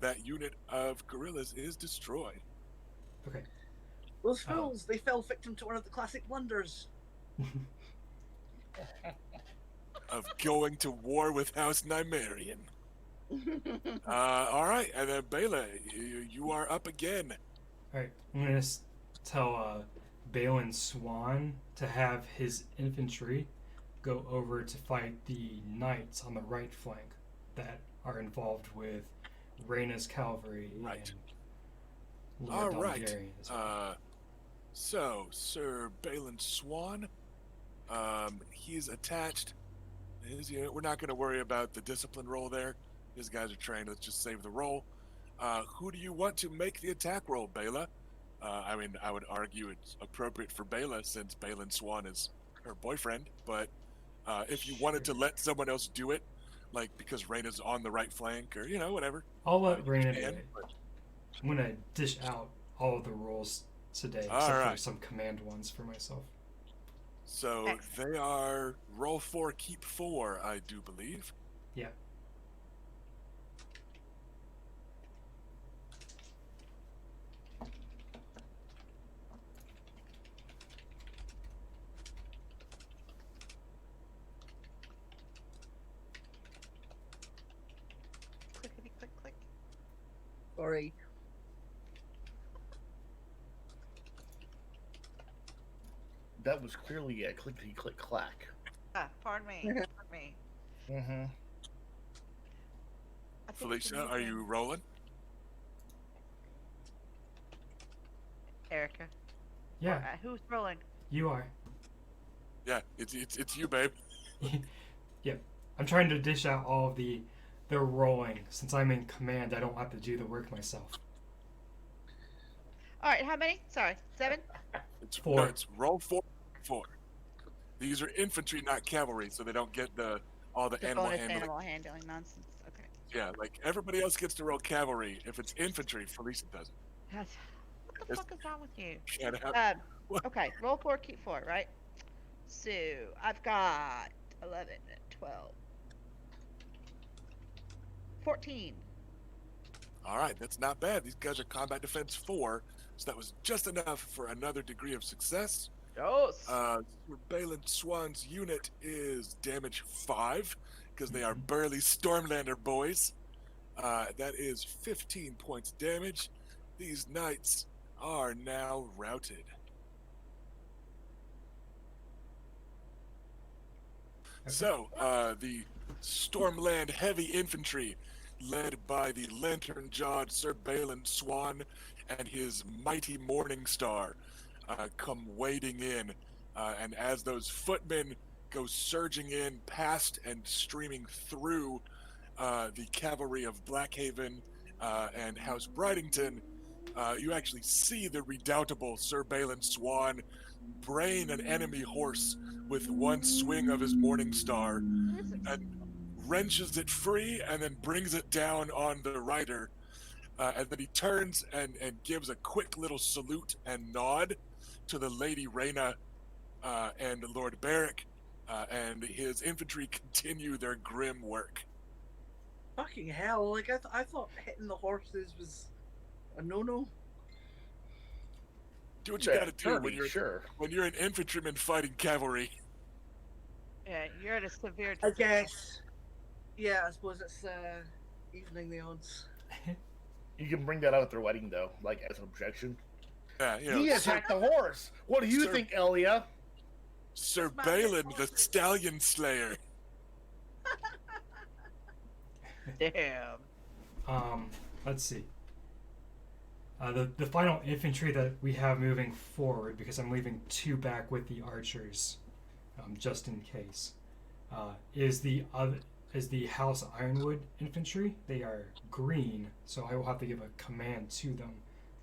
that unit of gorillas is destroyed. Okay. Those fools, they fell victim to one of the classic blunders. Of going to war with House Nymaryen. All right, and then Bela, you are up again. Alright, I'm gonna tell Balin Swan to have his infantry go over to fight the knights on the right flank that are involved with Rhaena's cavalry Right. and All Lord right. Dondarrion as well. So, Sir Balin Swan, he's attached. We're not going to worry about the discipline roll there. These guys are trained. Let's just save the roll. Who do you want to make the attack roll, Bela? I mean, I would argue it's appropriate for Bela since Balin Swan is her boyfriend. But if you wanted to let someone else do it, like because Rhaena's on the right flank or whatever. I'll let you Rhaena do can, it. but- I'm gonna dish out all of the rolls today, All except for right. some command ones for myself. So Excellent. they are roll 4, keep 4, I do believe. Yeah. Clickety click click. Sorry. That was clearly a clickety click clack. Pardon me. Pardon me. Mm-hmm. I think it's Felicia, are you rolling? Erica. Yeah, Who's rolling? you are. Yeah, it's you, babe. Yeah, I'm trying to dish out all of the rolling. Since I'm in command, I don't have to do the work myself. All right, how many? Sorry, 7. It's Four. No, it's roll 4. These are infantry, not cavalry, so they don't get all the The animal bonus handling. animal handling nonsense. Okay. Yeah, like everybody else gets to roll cavalry. If it's infantry, Felicia doesn't. What the It's- fuck is wrong with you? Can't have. What? Okay, roll 4, keep 4, right? So I've got 11, 12, 14. All right, that's not bad. These guys are combat defense 4, so that was just enough for another degree of success. Yes. Balin Swan's unit is damage 5 because they are burly Stormlander boys. That is 15 points damage. These knights are now routed. So, the Stormland Heavy Infantry, led by the lantern-jawed Sir Balin Swan and his mighty Morning Star, come wading in. And as those footmen go surging in past and streaming through the cavalry of Blackhaven and House Bridington, you actually see the redoubtable Sir Balin Swan brain an enemy horse with one swing of his Morning Star and wrenches it free and then brings it down on the rider. And then he turns and gives a quick little salute and nod to the Lady Reyna and Lord Barrick, and his infantry continue their grim work. Fucking hell! Like I thought hitting the horses was a no-no. Do what you Yeah, gotta do sure. when you're an infantryman fighting cavalry. Yeah, you're at a severe I disadvantage. guess. Yeah, I suppose it's evening the odds. You can bring that out at their wedding, though, like as an objection. Yeah, you know, He attacked the horse. What do you Sir- think, Elia? Sir Balin, the Stallion Slayer. Damn. Let's see. The final infantry that we have moving forward, because I'm leaving 2 back with the archers, just in case, is the House Ironwood infantry. They are green, so I will have to give a command to them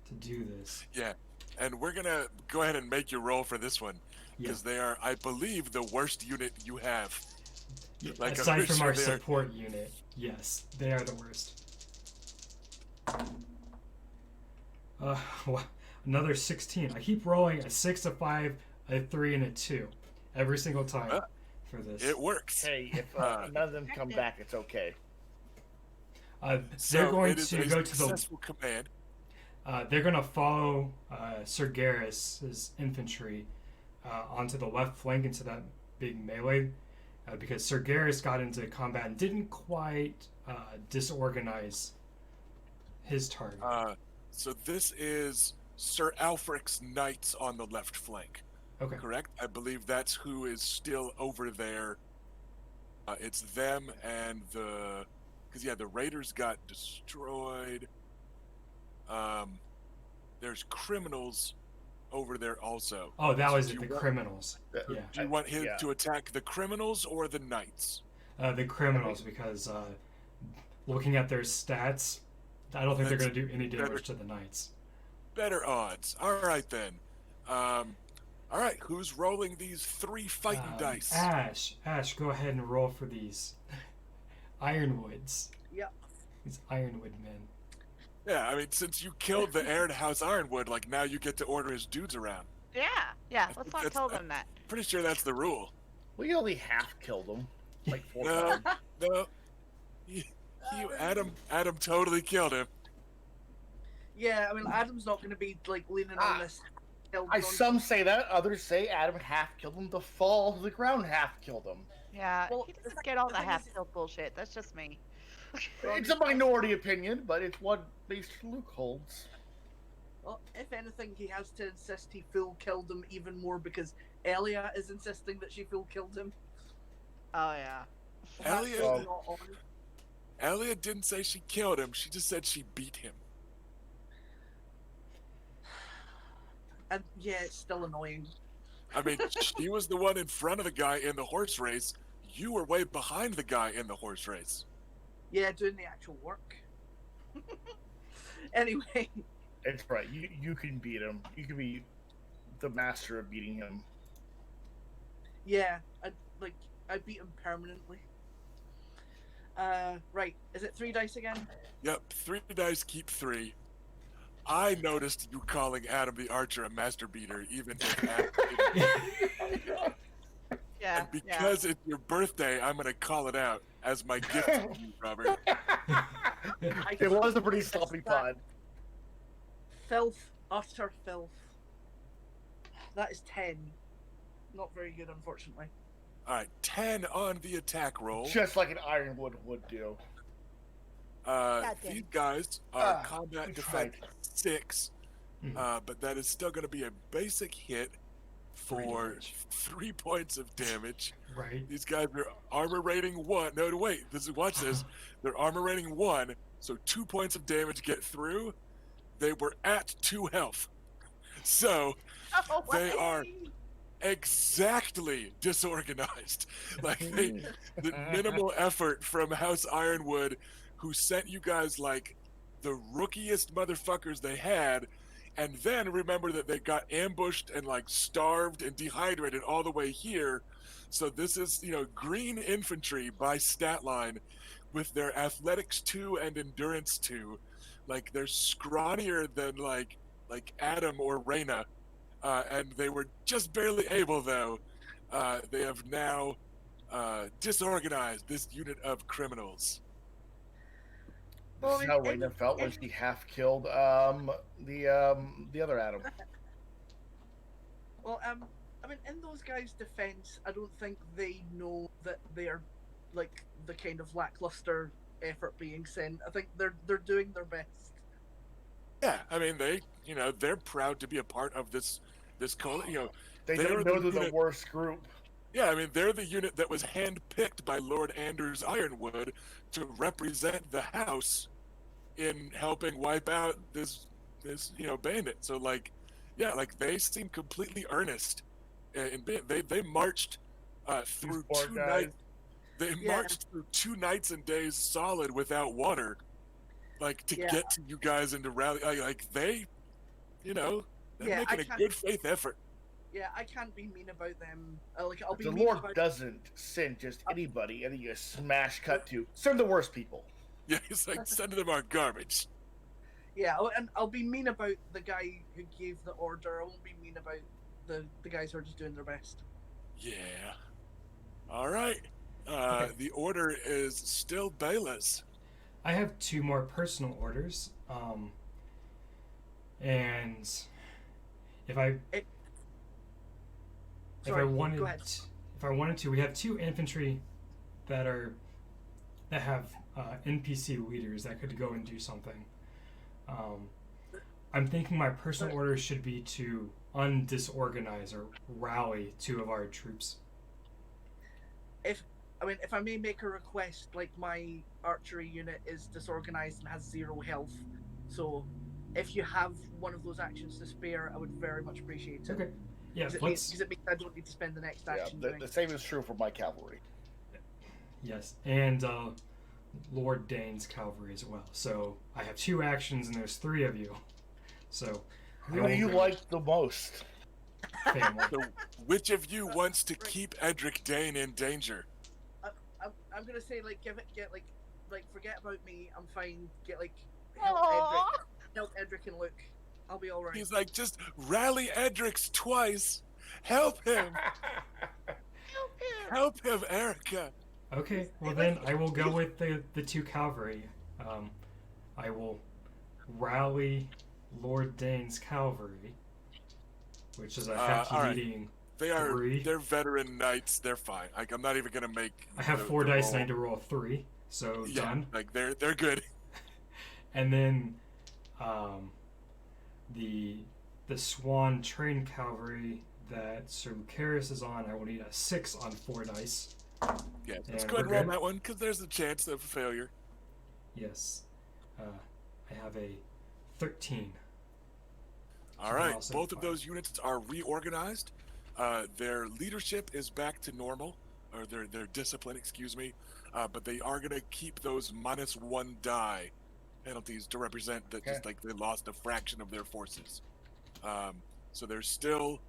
to do this. Yeah, and we're gonna go ahead and make your roll for this one Yeah. because they are, I believe, the worst unit you have. Like, I'm Aside pretty from sure our they're- support unit, yes, they are the worst. Wow, another 16. I keep rolling a 6, a 5, a 3, and a 2 every single time for this. It works. Hey, if none of them come back, it's okay. They're So going it is to a go to the. successful command. They're going to follow Sir Garrus's infantry onto the left flank into that big melee, because Sir Garrus got into combat and didn't quite disorganize his target. So this is Sir Alfric's knights on the left flank. Okay. Correct? I believe that's who is still over there. It's them and the raiders got destroyed. There's criminals over there also. Oh, that So was do it. you The want- criminals. Yeah, Do you want him Yeah. to attack the criminals or the knights? the criminals, because looking at their stats, I don't think they're going to do any damage to the knights. Better odds. All right then. All right, who's rolling these 3 fighting dice? Ash, go ahead and roll for these Ironwoods. Yep. These Ironwood men. Yeah, I mean, since you killed the heir to House Ironwood, like now you get to order his dudes around. Yeah. Let's not tell them that. Pretty sure that's the rule. We only half killed them, like 4 No, times. no. Adam totally killed him. Yeah, I mean, Adam's not going to be like leaning on this. Some say that, others say Adam half killed them. The fall to the ground half killed them. Yeah, Well, he the doesn't thing- get all the the thing is- half-killed bullshit. That's just me. It's a minority opinion, but it's what Maester Luke holds. Well, if anything, he has to insist he full killed him even more because Elia is insisting that she full killed him. Oh yeah. Elia- That's not on. Elliot didn't say she killed him. She just said she beat him. And yeah, it's still annoying. I mean, she was the one in front of the guy in the horse race. You were way behind the guy in the horse race. Yeah, doing the actual work. Anyway, It's right. You can beat him. You can be the master of beating him. yeah, I beat him permanently. Right, is it 3 dice again? Yep, 3 dice keep 3. I noticed you calling Adam the Archer a master beater, even if Adam didn't. Yeah. And because it's your birthday, I'm going to call it out as my gift to you, Robert. It was a pretty sloppy pod. Filth, utter filth. That is 10. Not very good, unfortunately. All right, 10 on the attack roll. Just like an Ironwood would do. These guys are combat we defense tried. 6, but that is still going to be a basic hit for damage. 3 points of damage. Right. These guys are armor rating 1. No, wait. Watch this. They're armor rating 1, so 2 points of damage get through. They were at 2 health. So Oh, they wait. are exactly disorganized. Like the minimal effort from House Ironwood, who sent you guys like the rookiest motherfuckers they had, and then remember that they got ambushed and like starved and dehydrated all the way here. So this is, green infantry by stat line with their athletics 2 and endurance 2. Like they're scrawnier than like Adam or Reyna. And they were just barely able, though. They have now disorganized this unit of criminals. Well, This is how Raina felt when she half killed the other Adam. Well, I mean, in those guys' defense, I don't think they know that they're like the kind of lackluster effort being sent. I think they're doing their best. Yeah, I mean they're proud to be a part of this coalition. They They're don't know the they're the unit- worst group. Yeah, I mean they're the unit that was handpicked by Lord Anders Ironwood to represent the House in helping wipe out this bandit. So like they seem completely earnest. And they marched through poor 2 guys. nights. They Yeah. marched through 2 nights and days solid without water, like to Yeah. get to you guys and to rally. Like they're Yeah, making a can't- good faith effort. Yeah, I can't be mean about them. I'll be The mean Lord about. doesn't send just anybody, and then you smash cut to send the worst people. Yeah, he's like sending them our garbage. Yeah, and I'll be mean about the guy who gave the order. I won't be mean about the guys who are just doing their best. Yeah. All right. The order is still Bela's. I have 2 more personal orders. And if I Sorry, wanted, go ahead. if I wanted to, we have 2 infantry that have NPC leaders that could go and do something. I'm thinking my personal order should be to undisorganize or rally 2 of our troops. If I may make a request, like my archery unit is disorganized and has 0 health, so if you have one of those actions to spare, I would very much appreciate it. Okay. Yeah, Because let's. it means I don't need to spend the next Yeah, action doing. the same is true for my cavalry. Yes, and Lord Dane's cavalry as well. So I have 2 actions, and there's 3 of you. So Who do you like the most? family. So, which of you wants to keep Edric Dane in danger? I'm gonna say get forget about me. I'm fine. Aw. Help Edric and Luke. I'll be all right. He's like, just rally Edric's twice. Help him. Help him, Erica. Okay, well then I will go with the 2 cavalry. I will rally Lord Dane's cavalry, which is a hefty all right. leading. They're 3. veteran knights. They're fine. Like I'm not even gonna make. I have the 4 dice roll. and I need to roll 3, so Yeah, done. like they're good. And then the Swan trained cavalry that Sir Lucaris is on, I will need a 6 on 4 dice. Yeah, let's And go ahead and we're roll good. that one because there's a chance of failure. Yes. I have a 13. All So they're right, also both of fine. those units are reorganized. Their leadership is back to normal, or their discipline, excuse me. But they are going to keep those -1 die penalties to represent that, Okay. just like they lost a fraction of their forces. So they're still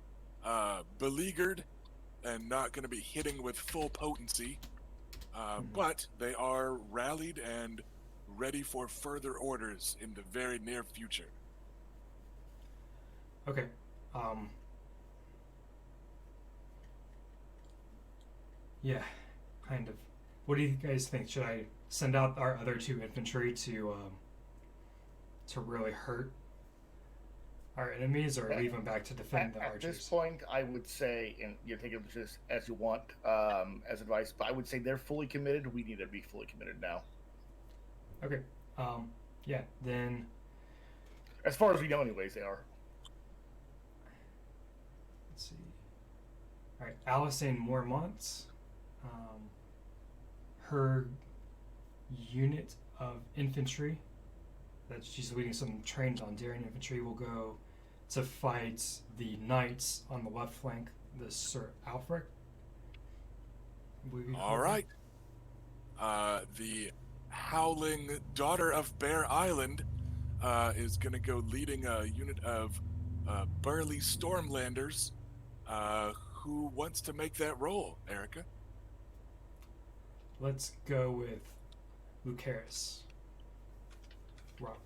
beleaguered and not going to be hitting with full potency, but they are rallied and ready for further orders in the very near future. Okay. Yeah, kind of. What do you guys think? Should I send out our other two infantry to really hurt our enemies, or leave them back to defend the At this archers? point, I would say, and you take it just as you want as advice, but I would say they're fully committed. We need to be fully committed now. Okay. Yeah. Then As far as we know, anyways, they are. let's see. All right, Alison Mormont. Her unit of infantry that she's leading, some trained Ondarian infantry, will go to fight the knights on the left flank, the Sir Alfred. All right. The Howling Daughter of Bear Island is going to go leading a unit of burly Stormlanders. Who wants to make that role, Erica? Let's go with Lucaris. Robert.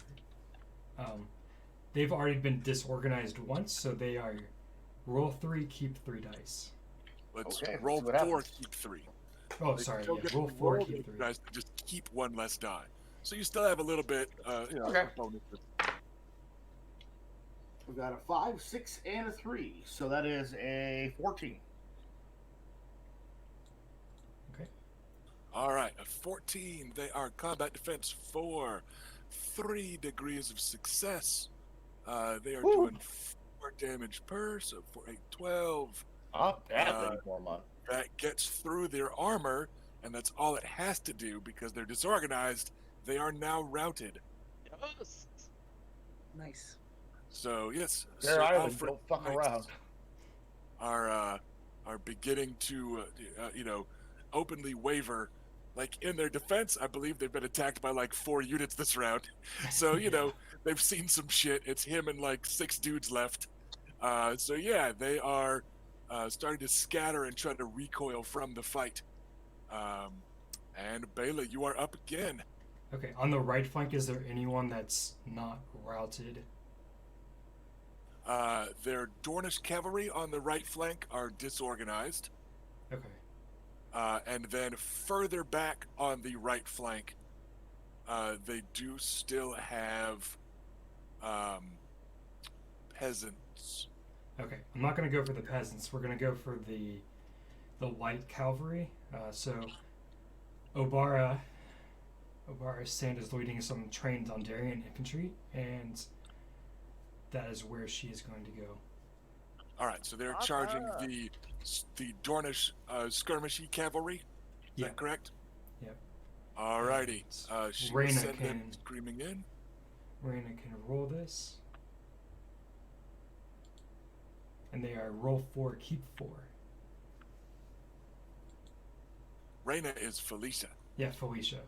They've already been disorganized once, so they are roll 3, keep 3 dice. Let's Okay, roll see what 4, happens. keep 3. Oh, They sorry. still Yeah, get roll to 4, roll keep those 3. dice to just keep 1 less die. So you still have a little bit, Okay. of bonuses. We've got a 5, 6, and a 3, so that is a 14. Okay. All right, a 14. They are combat defense 4, 3 degrees of success. They are Woo. doing 4 damage per, so 4, 8, 12. Not bad, Lady Mormont. That gets through their armor, and that's all it has to do because they're disorganized. They are now routed. Yes. Nice. So yes, Bear Sir Island, Alfred don't fuck Knights around. are beginning to openly waver. Like, in their defense, I believe they've been attacked by like 4 units this round. So they've seen some shit. It's him and like 6 dudes left. So yeah, they are starting to scatter and try to recoil from the fight. And Bela, you are up again. Okay, on the right flank, is there anyone that's not routed? Their Dornish cavalry on the right flank are disorganized. Okay. And then further back on the right flank, they do still have peasants. Okay, I'm not going to go for the peasants. We're going to go for the light cavalry. So Obara Sand is leading some trained Ondarian infantry, and that is where she is going to go. All right, so they're charging the Dornish skirmishy cavalry. Is that correct? Yep. All righty. She will Reyna send them can- screaming in. Reyna can roll this. And they are roll 4, keep 4. Reyna is Felicia. Yeah, Felicia.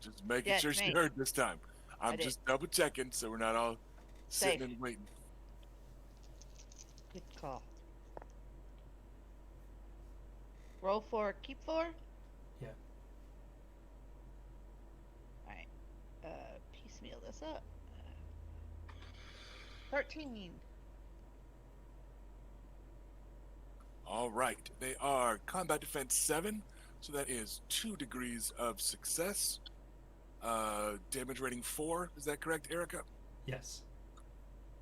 Just making Yeah, sure she me. heard this time. I'm did. just double checking so we're not all sitting Safe. and waiting. Good call. Roll 4, keep 4? Yeah. Alright. Piecemeal this up. 13. All right. They are combat defense 7, so that is 2 degrees of success. Damage rating 4. Is that correct, Erica? Yes.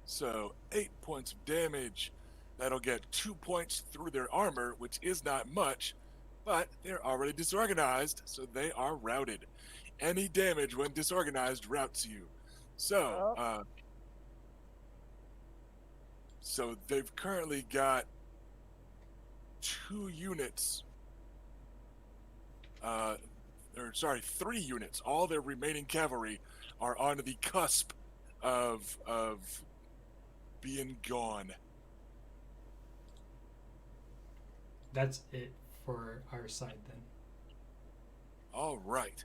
So 8 points of damage. That'll get 2 points through their armor, which is not much, but they're already disorganized, so they are routed. Any damage when disorganized routes you. So, so they've currently got 2 units. 3 units. All their remaining cavalry are on the cusp of being gone. That's it for our side then. All right.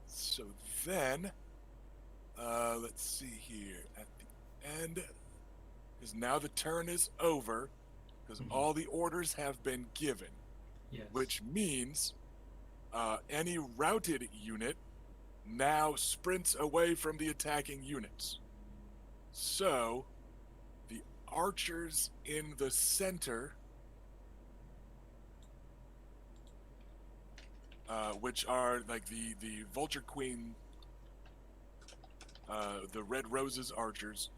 So then, let's see here. At the end, because now the turn is over, because Mhm. all the orders have been given, Yes. which means any routed unit now sprints away from the attacking units. So, the archers in the center, which are like the Vulture Queen, the Red Roses archers,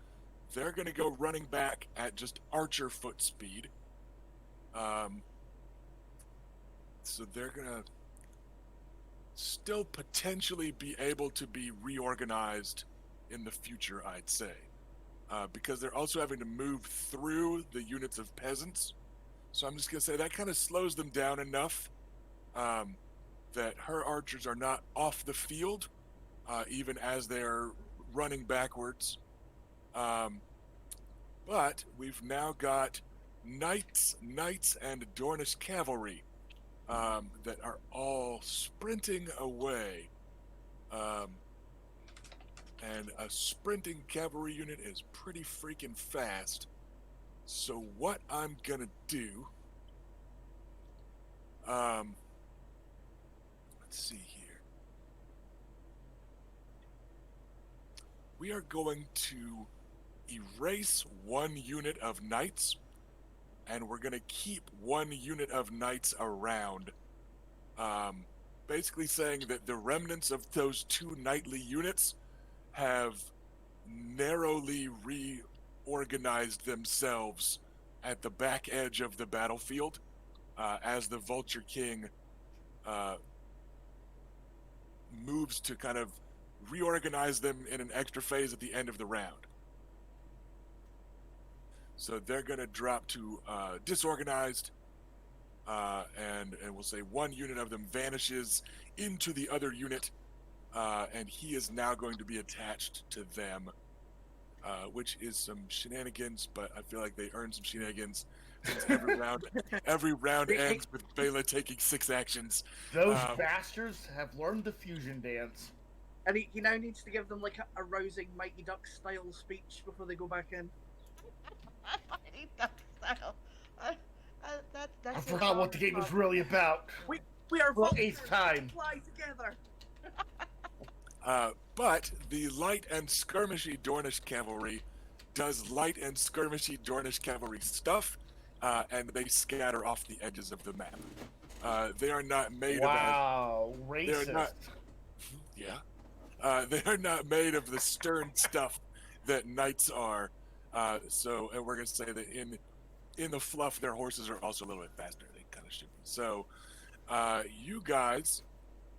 they're going to go running back at just archer foot speed. So they're going to still potentially be able to be reorganized in the future, I'd say. Because they're also having to move through the units of peasants. So I'm just going to say that kind of slows them down enough that her archers are not off the field, even as they're running backwards. But we've now got knights, and Dornish cavalry that are all sprinting away. And a sprinting cavalry unit is pretty freaking fast. So what I'm gonna do, let's see here. We are going to erase one unit of knights, and we're gonna keep one unit of knights around. Basically saying that the remnants of those two knightly units have narrowly reorganized themselves at the back edge of the battlefield as the Vulture King moves to kind of reorganize them in an extra phase at the end of the round. So they're going to drop to disorganized, and we'll say one unit of them vanishes into the other unit, and he is now going to be attached to them, which is some shenanigans, but I feel like they earn some shenanigans since every round ends with Bela taking 6 actions. Those bastards have learned the fusion dance. And he now needs to give them like a rousing Mighty Duck style speech before they go back in. Mighty Duck style. That's I forgot what the game was really about. We are Well, vultures. 8th time. Fly together. But the light and skirmishy Dornish cavalry does light and skirmishy Dornish cavalry stuff, and they scatter off the edges of the map. They are not made Wow, of racist. they're not, yeah. They are not made of the stern stuff that knights are. So, and we're gonna say that in the fluff, their horses are also a little bit faster. They kind of should be. So, you guys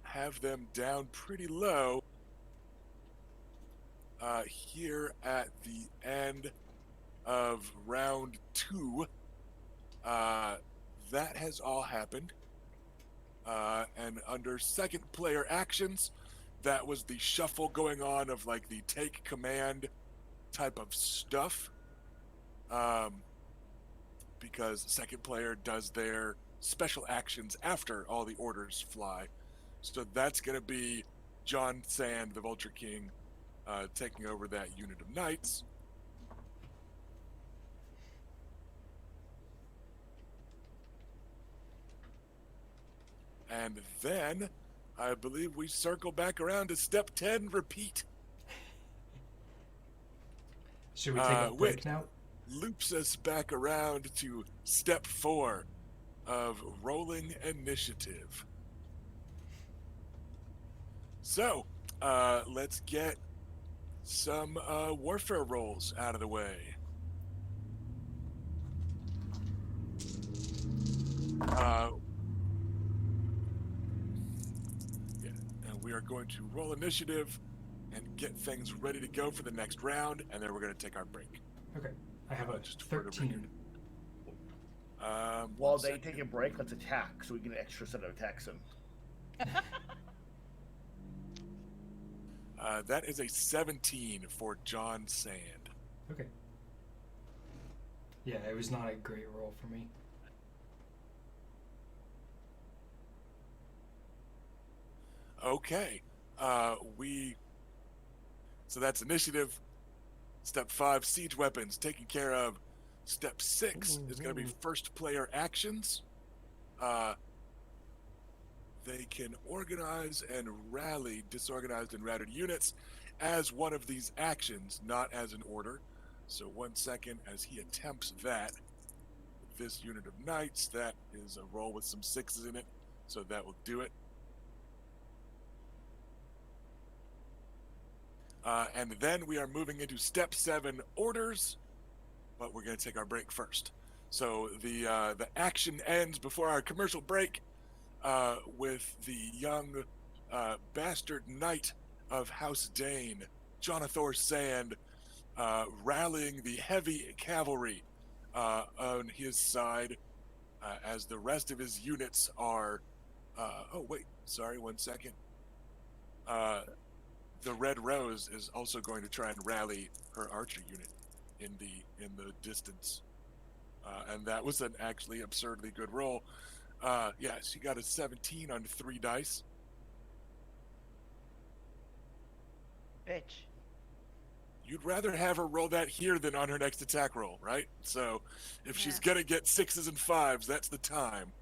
have them down pretty low here at the end of round 2. That has all happened. And under second player actions, that was the shuffle going on of like the take command type of stuff. Because second player does their special actions after all the orders fly. So that's going to be John Sand, the Vulture King, taking over that unit of knights. And then I believe we circle back around to step 10, repeat. Should we take a break now? Loops us back around to step 4 of rolling initiative. So, let's get some warfare rolls out of the way. And we are going to roll initiative and get things ready to go for the next round, and then we're going to take our break. Okay. I have a Just for the 13. While they take a break, let's attack so we get an extra set of attacks in. That is a 17 for John Sand. Okay. Yeah, it was not a great roll for me. Okay. So that's initiative. Step 5, siege weapons, taken care of. Step 6 is going to be first player actions. They can organize and rally disorganized and routed units as one of these actions, not as an order. So 1 second as he attempts that. This unit of knights, that is a roll with some 6s in it, so that will do it. And then we are moving into step 7 orders, but we're going to take our break first. So the action ends before our commercial break with the young bastard knight of House Dane, Jonathor Sand, rallying the heavy cavalry on his side as the rest of his units are. Oh wait, sorry, 1 second. The Red Rose is also going to try and rally her archer unit in the distance, and that was an actually absurdly good roll. Yeah, she got a 17 on 3 dice. Bitch. You'd rather have her roll that here than on her next attack roll, right? So if she's Yeah. gonna get 6s and 5s, that's the time.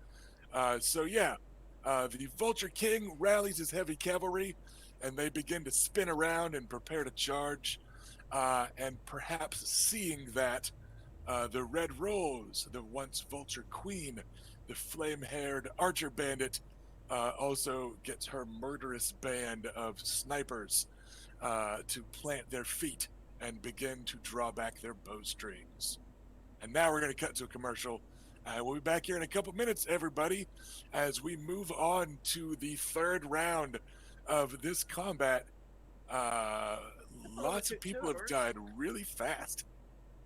So yeah, the Vulture King rallies his heavy cavalry, and they begin to spin around and prepare to charge. And perhaps seeing that, the Red Rose, the once Vulture Queen, the flame-haired archer bandit, also gets her murderous band of snipers to plant their feet and begin to draw back their bowstrings. And now we're going to cut to a commercial. We'll be back here in a couple minutes, everybody, as we move on to the 3rd round of this combat. Lots of took 2 people have hours. died really fast.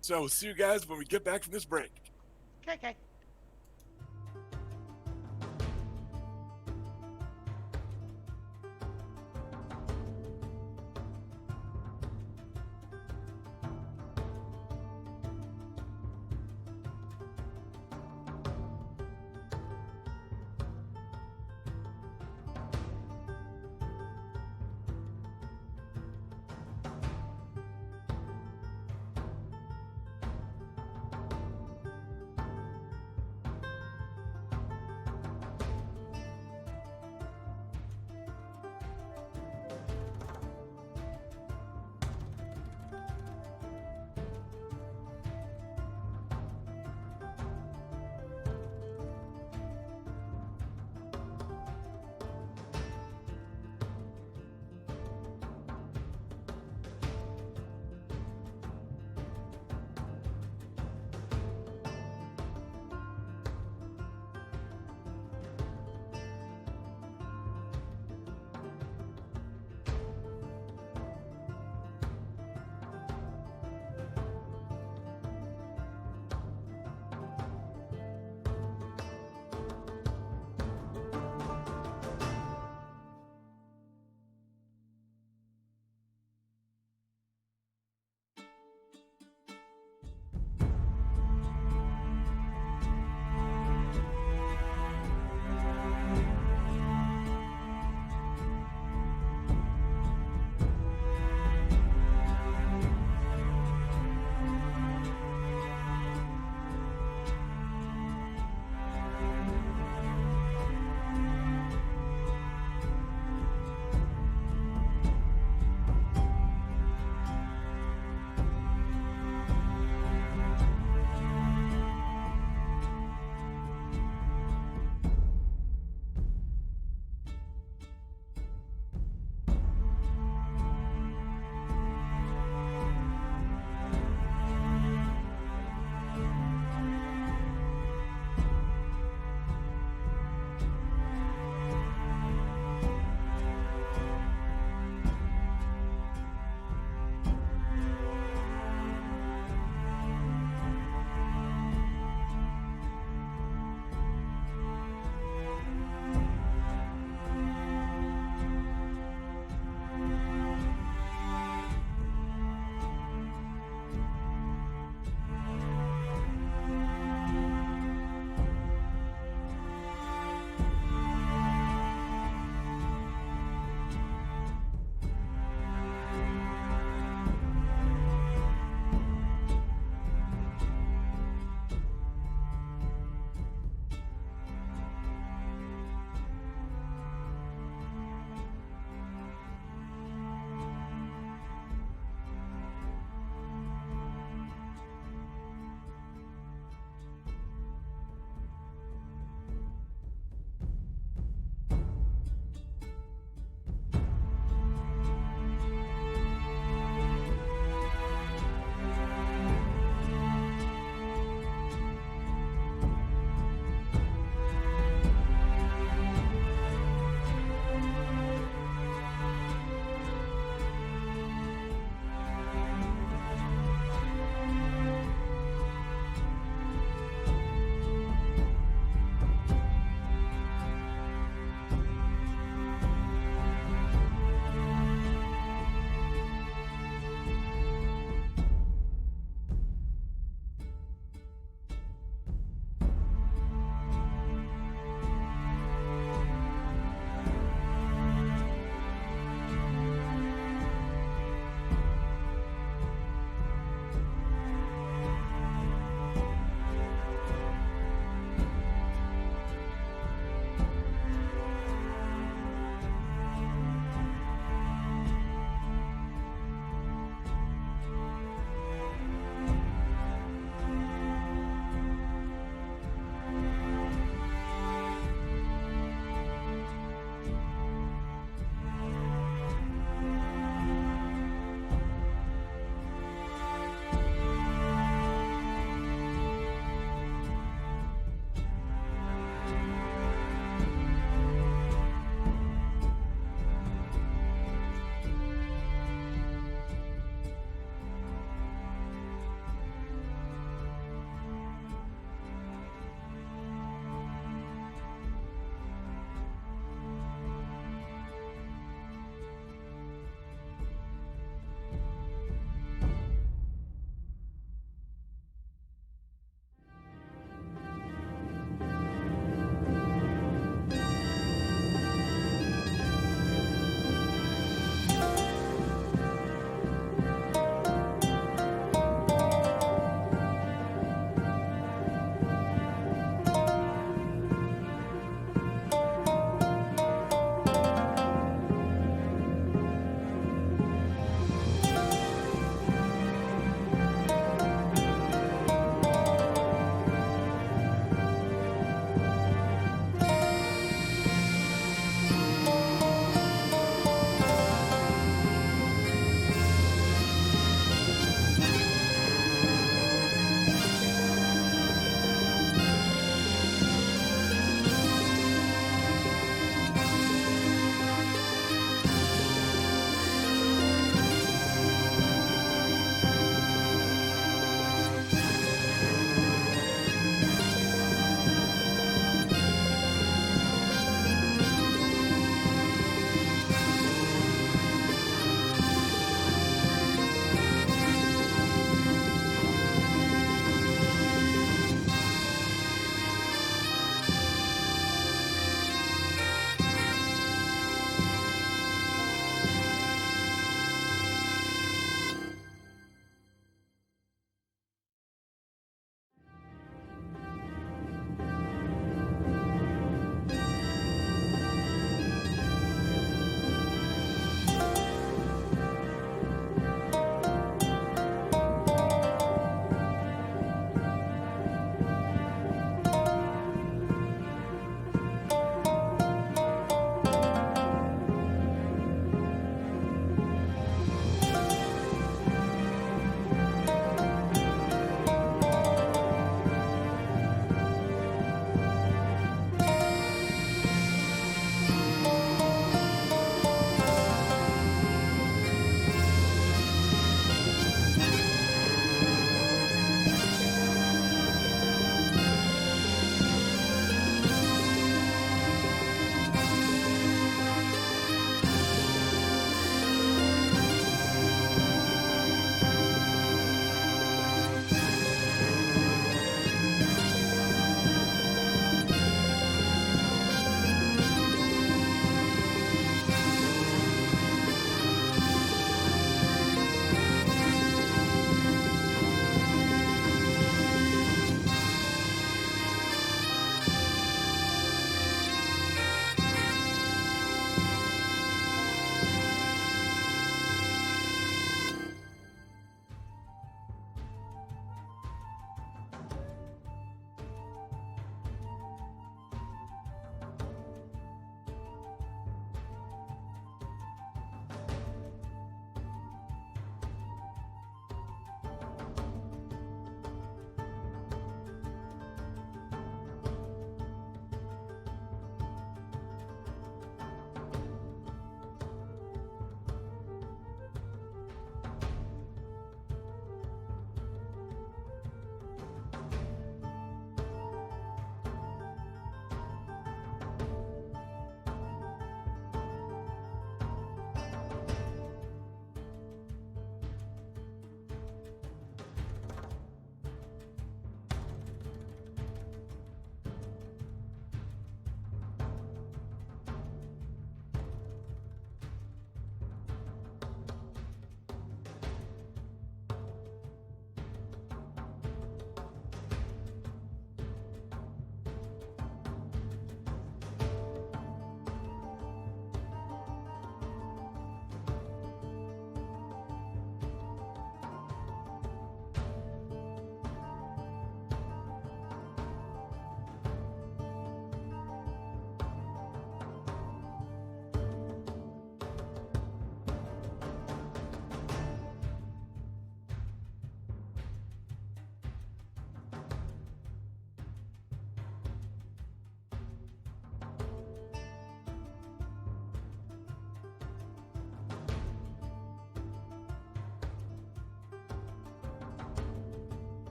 So see you guys when we get back from this break. Okay.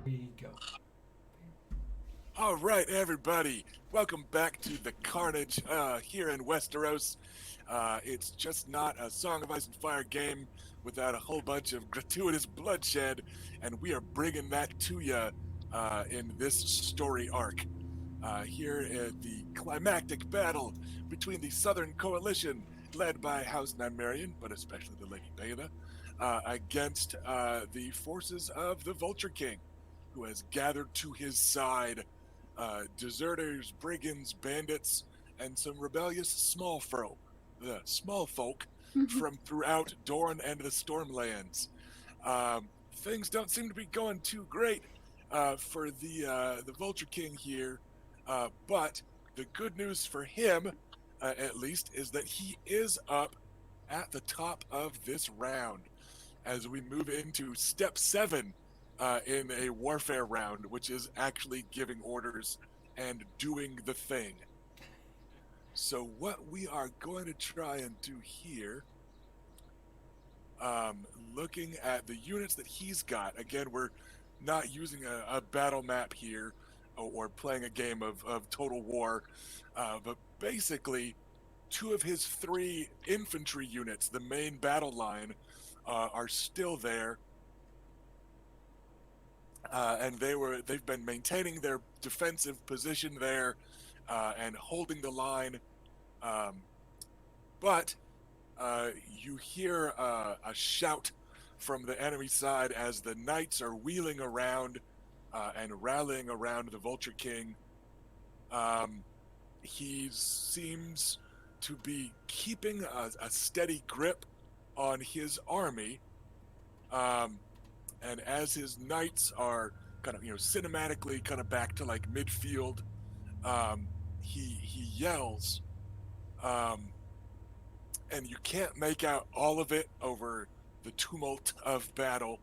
we go. All right, everybody, welcome back to the carnage here in Westeros. It's just not a Song of Ice and Fire game without a whole bunch of gratuitous bloodshed, and we are bringing that to you in this story arc. Here at the climactic battle between the Southern Coalition, led by House Nymaryen, but especially the Lady Bela, against the forces of the Vulture King, who has gathered to his side deserters, brigands, bandits, and some rebellious small folk from throughout Dorne and the Stormlands. Things don't seem to be going too great for the Vulture King here, but the good news for him, at least, is that he is up at the top of this round as we move into step 7 in a warfare round, which is actually giving orders and doing the thing. So what we are going to try and do here, looking at the units that he's got, again, we're not using a battle map here or playing a game of Total War, but basically 2 of his 3 infantry units, the main battle line, are still there. And they've been maintaining their defensive position there and holding the line. But you hear a shout from the enemy side as the knights are wheeling around and rallying around the Vulture King. He seems to be keeping a steady grip on his army. And as his knights are kind of, cinematically kind of back to like midfield, he yells, and you can't make out all of it over the tumult of battle.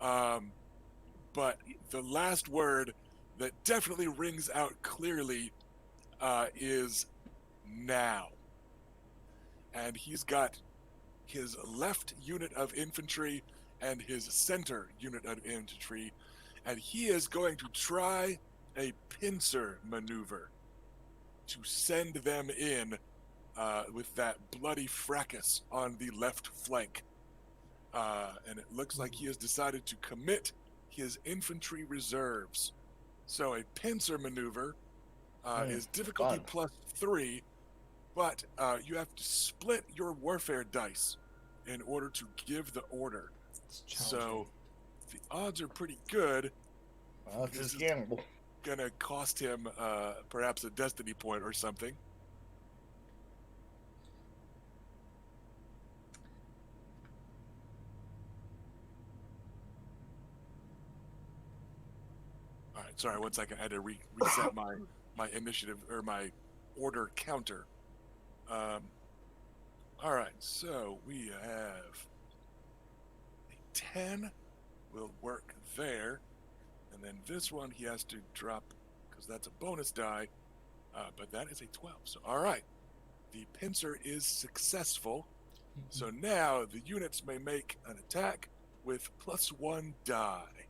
But the last word that definitely rings out clearly is now. And he's got his left unit of infantry and his center unit of infantry, and he is going to try a pincer maneuver to send them in with that bloody fracas on the left flank. And it looks like he has decided to commit his infantry reserves. So a pincer maneuver is difficulty fun. +3, but you have to split your warfare dice in order to give the order. It's So challenging. the odds are pretty good. Well, it's This just is gamble. gonna cost him perhaps a destiny point or something. All right, sorry, 1 second. I had to reset my initiative or my order counter. All right, so we have a 10 will work there, and then this one he has to drop because that's a bonus die, but that is a 12. So all right, the pincer is successful. So now the units may make an attack with +1 die.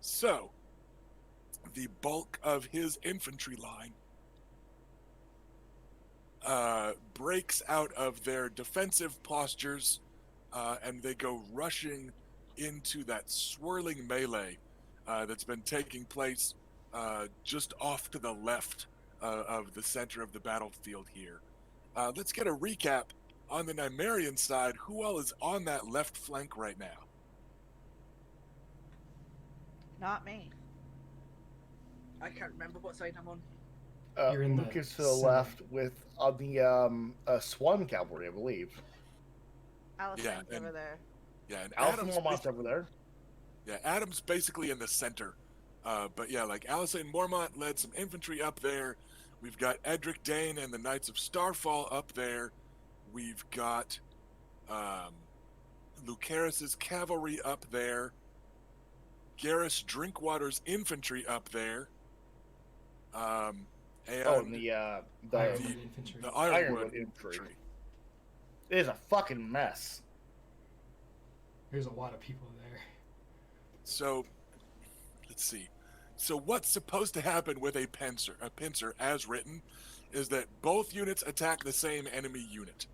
So the bulk of his infantry line breaks out of their defensive postures, and they go rushing into that swirling melee that's been taking place just off to the left of the center of the battlefield here. Let's get a recap on the Nymaryen side. Who all is on that left flank right now? Not me. I can't remember what side I'm on. You're in the Luke is to the center. left with on the Swan Cavalry, I believe. Allison's and- over there. Yeah, and Alpha Adam's Mormont's over there. Yeah, Adam's basically in the center. But yeah, like Allison Mormont led some infantry up there. We've got Edric Dane and the Knights of Starfall up there. We've got Lucaris's cavalry up there. Garrus Drinkwater's infantry up there. And And the Ironwood infantry. the Ironwood Ironwood infantry. infantry. It is a fucking mess. There's a lot of people there. So let's see. So what's supposed to happen with a pincer as written is that both units attack the same enemy unit.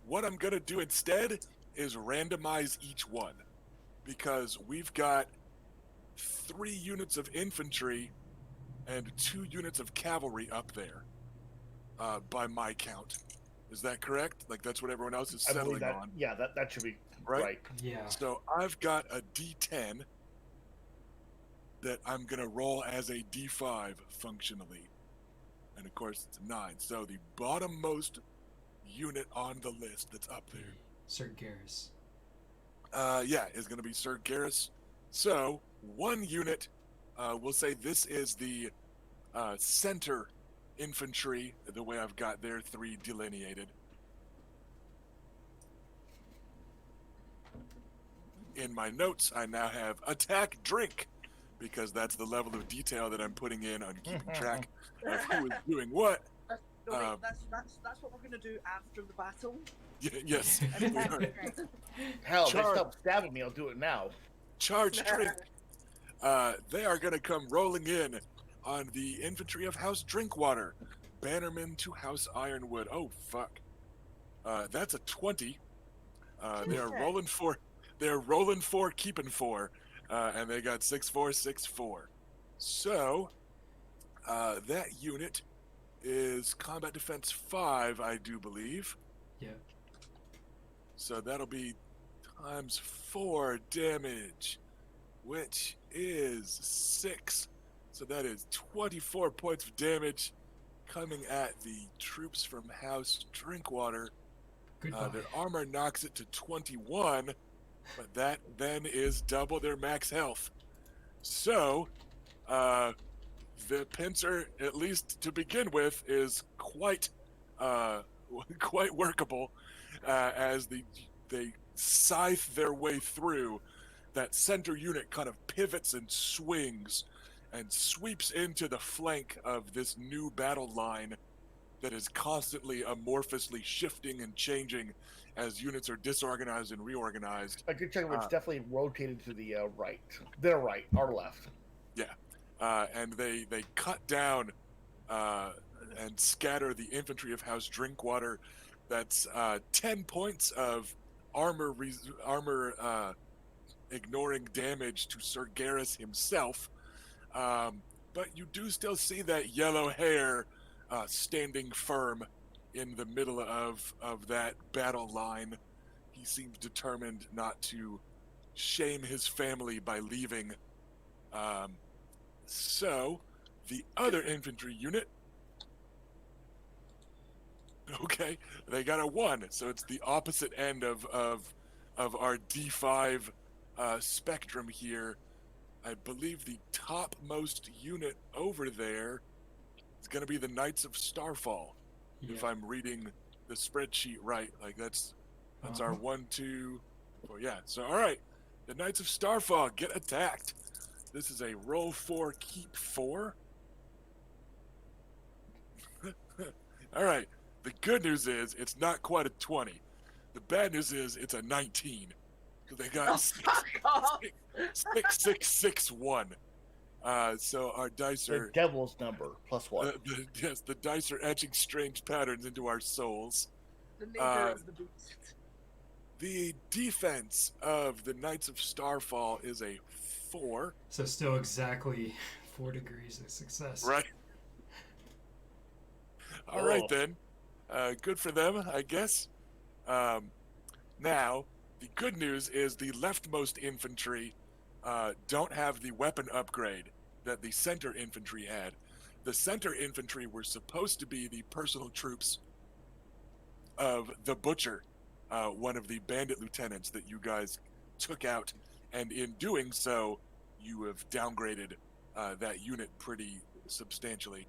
What I'm going to do instead is randomize each one because we've got 3 units of infantry and 2 units of cavalry up there by my count. Is that correct? Like that's what everyone else is I believe settling that. on, Yeah, that should be right? right. Yeah. So I've got a D10 that I'm going to roll as a D5 functionally. And of course, it's a 9. So the bottommost unit on the list that's up there, Sir Garrus. yeah, is going to be Sir Garrus. So 1 unit, we'll say this is the center infantry, the way I've got their 3 delineated. In my notes, I now have attack drink, because that's the level of detail that I'm putting in on keeping track of who is doing what. No, wait, Um, that's what we're going to do after the battle. Yes, we are. Hell, if they Char- stop stabbing me, I'll do it now. Charge drink. They are going to come rolling in on the infantry of House Drinkwater, bannermen to House Ironwood. Oh fuck, that's a 20. They're Okay. rolling for. They're rolling for, keeping 4, and they got 6-4, 6-4. So that unit is combat defense 5, I do believe. Yeah. So that'll be times 4 damage, which is 6. So that is 24 points of damage coming at the troops from House Drinkwater. Goodbye. Their armor knocks it to 21, but that then is double their max health. So, the pincer, at least to begin with, is quite quite workable as they scythe their way through. That center unit kind of pivots and swings and sweeps into the flank of this new battle line that is constantly amorphously shifting and changing as units are disorganized and reorganized. I could check if it's definitely rotated to the right. Their right, our left. And they cut down and scatter the infantry of House Drinkwater. That's 10 points of armor ignoring damage to Sir Garrus himself. But you do still see that yellow hair standing firm in the middle of that battle line. He seems determined not to shame his family by leaving. So the other infantry unit, okay, they got a 1, so it's the opposite end of our D5 spectrum here. I believe the topmost unit over there is going to be the Knights of Starfall, if I'm reading the spreadsheet right. Like that's our 1, 2, 4. Yeah. So all right, the Knights of Starfall get attacked. This is a roll 4, keep 4. All right. The good news is it's not quite a 20. The bad news is it's a 19. Because they got 6-6-6-1. So our dice The are devil's number, +1. yes, the dice are etching strange patterns into our souls. The nature of the beast. The defense of the Knights of Starfall is a 4. So still exactly 4 degrees of success. Right. All right then. Good for them, I guess. Now, the good news is the leftmost infantry don't have the weapon upgrade that the center infantry had. The center infantry were supposed to be the personal troops of the Butcher, one of the bandit lieutenants that you guys took out, and in doing so, you have downgraded that unit pretty substantially.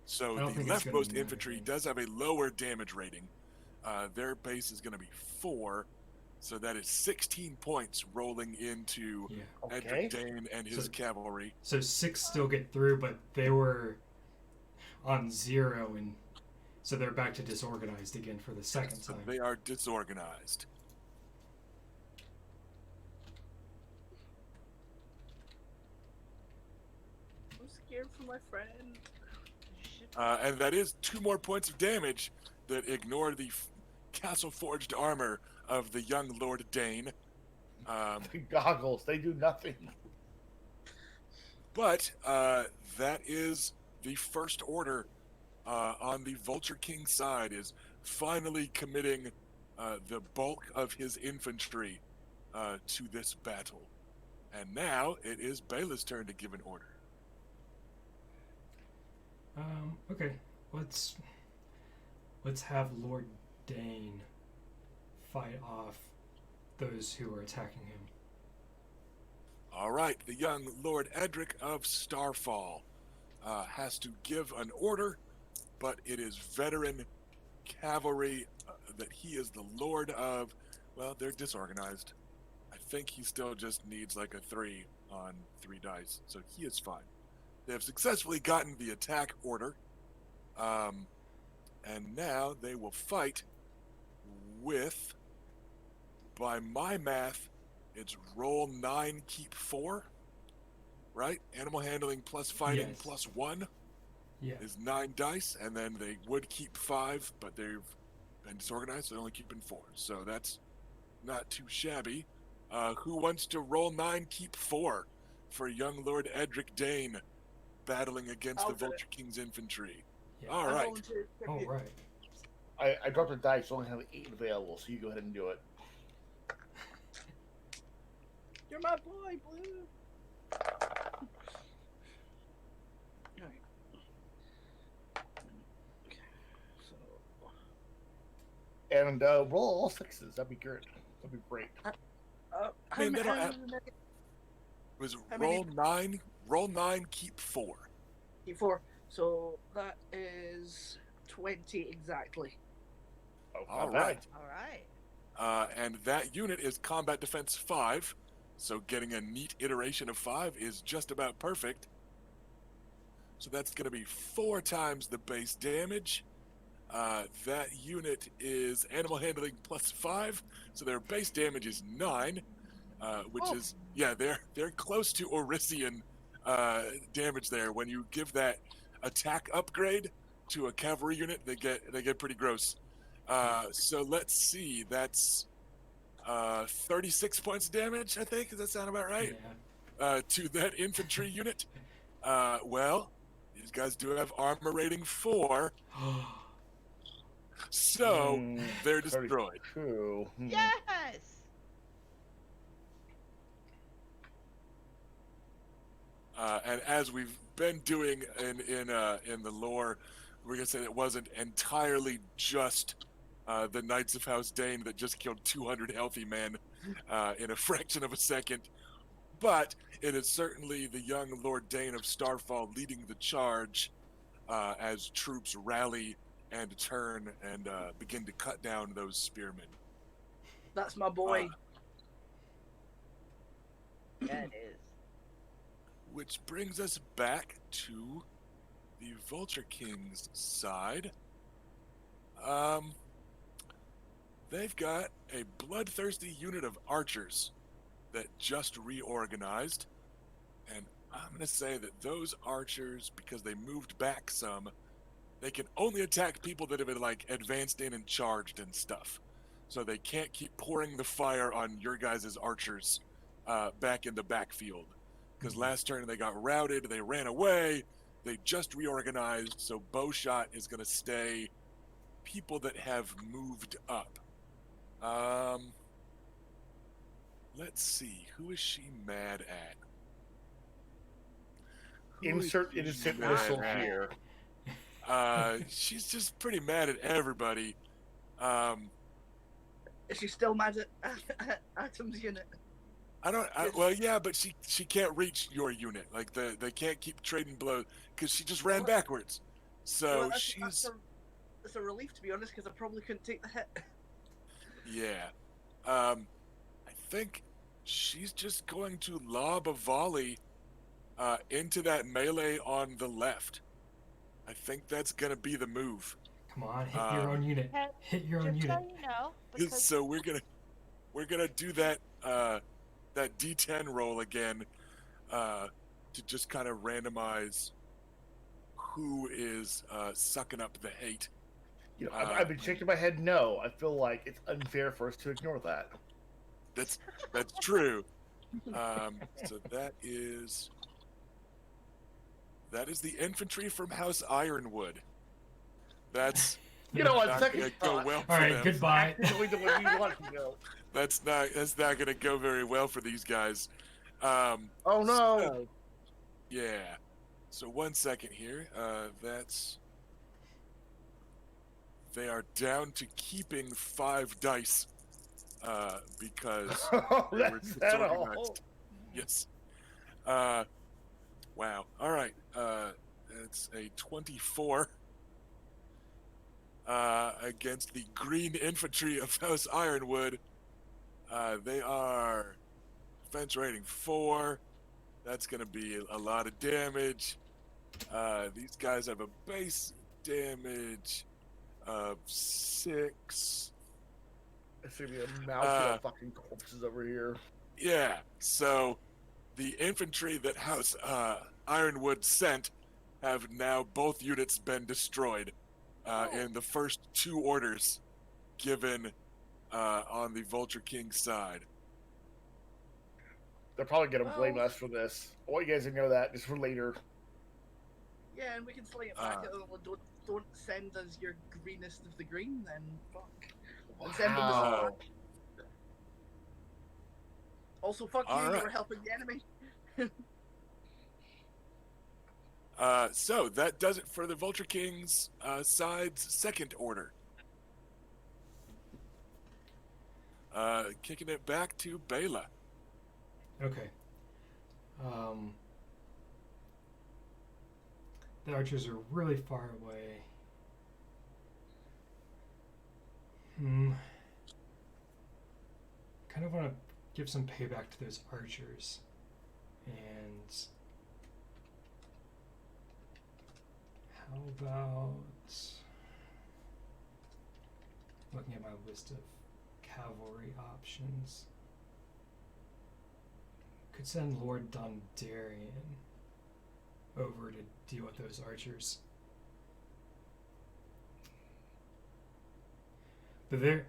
So I don't the think it's gonna leftmost matter, infantry then. does have a lower damage rating. Their base is going to be 4, so that is 16 points rolling into Yeah. Edric Dane and his So- cavalry. So 6 still get through, but they were on 0, and so they're back to disorganized again for the second So time. they are disorganized. my friend. And that is 2 more points of damage that ignore the castle forged armor of the young Lord Dane. The goggles, they do nothing. But that is the first order on the Vulture King side, is finally committing the bulk of his infantry to this battle. And now it is Bela's turn to give an order. Okay, let's have Lord Dane fight off those who are attacking him. All right, the young Lord Edric of Starfall has to give an order, but it is veteran cavalry that he is the lord of. Well, they're disorganized. I think he still just needs like a 3 on 3 dice, so he is fine. They have successfully gotten the attack order, and now they will fight with, by my math, it's roll 9, keep 4, right? Animal handling plus fighting Yes. plus 1 Yeah. is 9 dice, and then they would keep 5, but they've been disorganized, so they're only keeping 4. So that's not too shabby. Who wants to roll 9, keep 4 for young Lord Edric Dane battling against I'll the do it. Vulture King's infantry? Yeah. All I right. volunteer to All tribute. right. I dropped a dice, only have 8 available, so you go ahead and do it. You're my boy, Blue. Alright. Okay. So And roll all 6s. That'd be good. That'd be great. I mean, they don't have- many? It was How roll 9, keep 4. Four. So that is 20 exactly. Oh, All not bad. right. All right. And that unit is combat defense 5, so getting a neat iteration of 5 is just about perfect. So that's going to be 4 times the base damage. That unit is animal handling plus 5, so their base damage is 9, which is, yeah, they're close to Orisian damage there. When you give that attack upgrade to a cavalry unit, they get pretty gross. So let's see, that's 36 points of damage, I think. Does that sound about right? Yeah. To that infantry unit. Well, these guys do have armor rating 4, so they're destroyed. 32. Yes. And as we've been doing in the lore, we're gonna say it wasn't entirely just the Knights of House Dane that just killed 200 healthy men in a fraction of a second, but it is certainly the young Lord Dane of Starfall leading the charge as troops rally and turn and begin to cut down those spearmen. That's my boy. Yeah, it is. Which brings us back to the Vulture King's side. They've got a bloodthirsty unit of archers that just reorganized. And I'm going to say that those archers, because they moved back some, they can only attack people that have been, like, advanced in and charged and stuff. So they can't keep pouring the fire on your guys' archers back in the backfield. Because last turn they got routed, they ran away, they just reorganized, so bowshot is going to stay people that have moved up. Let's see, who is she mad at? Who is Insert she innocent mad missile at? here. She's just pretty mad at everybody. Is she still mad at Atom's unit? Well, yeah, but she can't reach your unit. Like, they can't keep trading blows because she just ran backwards. So Well, she's it's a relief, to be honest, because I probably couldn't take the hit. yeah. I think she's just going to lob a volley into that melee on the left. I think that's gonna be the move. Come on, hit your own unit. Hey, Hit your own just unit. so you know, because So we're gonna do that that D10 roll again to just kind of randomize who is sucking up the hate. You know, I've been shaking my head no. I feel like it's unfair for us to ignore that. That's true. So that is the infantry from House Ironwood. That's You know, on not second gonna go thought, well All for right, them. goodbye. actually the way we want to go. That's not gonna go very well for these guys. Oh no! So, yeah. So 1 second here. They are down to keeping 5 dice because they were That's that all. disorganized. Yes. Wow. All right. It's a 24 against the green infantry of House Ironwood. They are defense rating 4. That's going to be a lot of damage. These guys have a base damage of 6. It's gonna be a mouthful of fucking corpses over here. Yeah. So the infantry that House Ironwood sent have now both units been destroyed in the first 2 orders given on the Vulture King side. They're probably gonna blame us for this. I want you guys to know that just for later. Yeah, and we can slay it back. Don't send us your greenest of the green, then fuck. And send them the Wow. sword. Also, fuck you, All right. you were helping the enemy. So that does it for the Vulture King's side's second order. Kicking it back to Bela. Okay. The archers are really far away. Kind of want to give some payback to those archers. And how about looking at my list of cavalry options? Could send Lord Dondarrion over to deal with those archers. But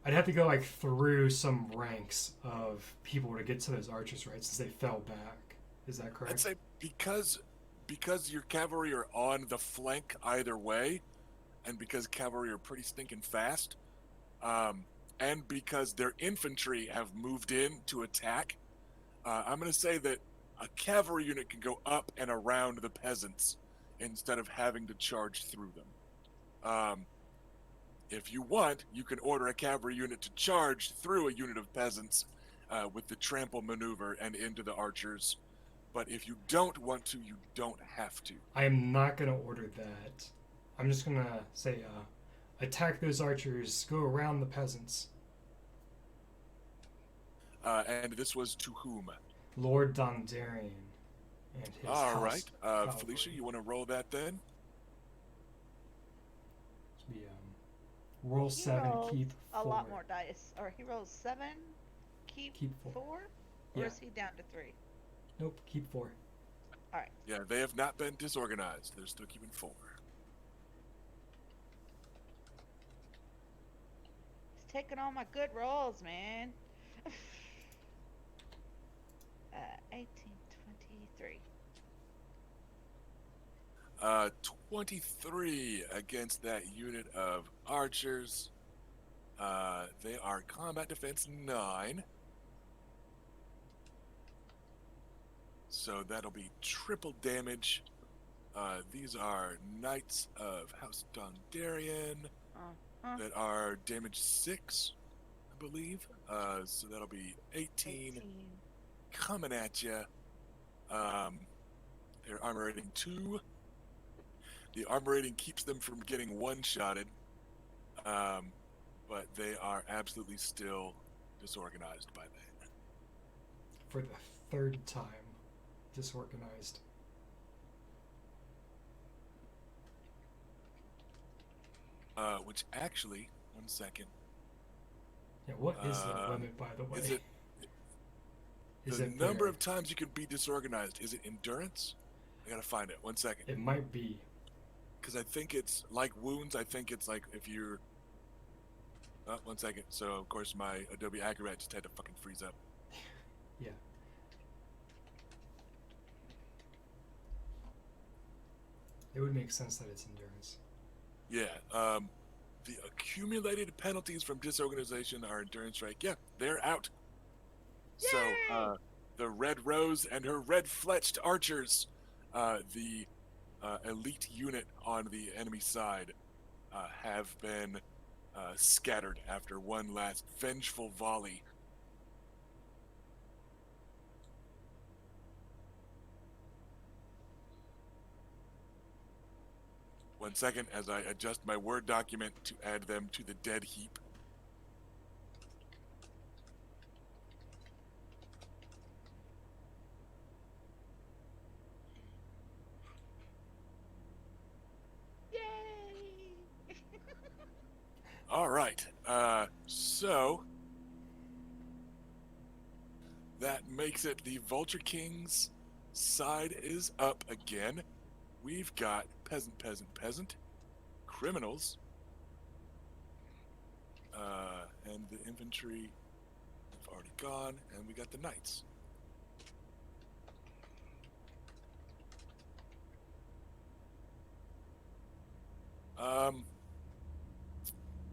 I'd have to go like through some ranks of people to get to those archers, right? Since they fell back. Is that correct? I'd say because your cavalry are on the flank either way, and because cavalry are pretty stinking fast, and because their infantry have moved in to attack, I'm going to say that a cavalry unit can go up and around the peasants instead of having to charge through them. If you want, you can order a cavalry unit to charge through a unit of peasants with the trample maneuver and into the archers. But if you don't want to, you don't have to. I am not going to order that. I'm just going to say, attack those archers, go around the peasants. And this was to whom? Lord Dondarrion and his All house right. cavalry. Felicia, you want to roll that then? Should be, roll 7, rolls keep 4. a lot more dice. Or he rolls 7, keep, Keep 4. 4? Or Yeah. is he down to 3? Nope, keep 4. Alright. Yeah, they have not been disorganized. They're still keeping 4. He's taking all my good rolls, man. 18, 23. 23 against that unit of archers. They are combat defense 9. So that'll be triple damage. These are Knights of House Dondarrion that are damage 6, I believe. So that'll be 18 coming at you. Their armor rating 2. The armor rating keeps them from getting one-shotted, but they are absolutely still disorganized by that. For the 3rd time, disorganized. Which actually, 1 second. Yeah, what is the limit, by the way? Is it the number of times you can be disorganized? Is it endurance? I gotta find it. 1 second. It might be. Because I think it's like wounds. I think it's like if you're. Oh, 1 second. So, of course, my Adobe Acrobat just had to fucking freeze up. Yeah. It would make sense that it's endurance. Yeah. The accumulated penalties from disorganization are endurance strike. Yeah, they're out. So, Yay! the Red Rose and her red-fletched archers, the elite unit on the enemy side, have been scattered after one last vengeful volley. One second as I adjust my Word document to add them to the dead heap. Yay! All right. So that makes it the Vulture King's side is up again. We've got peasant, criminals, and the infantry have already gone, and we got the knights.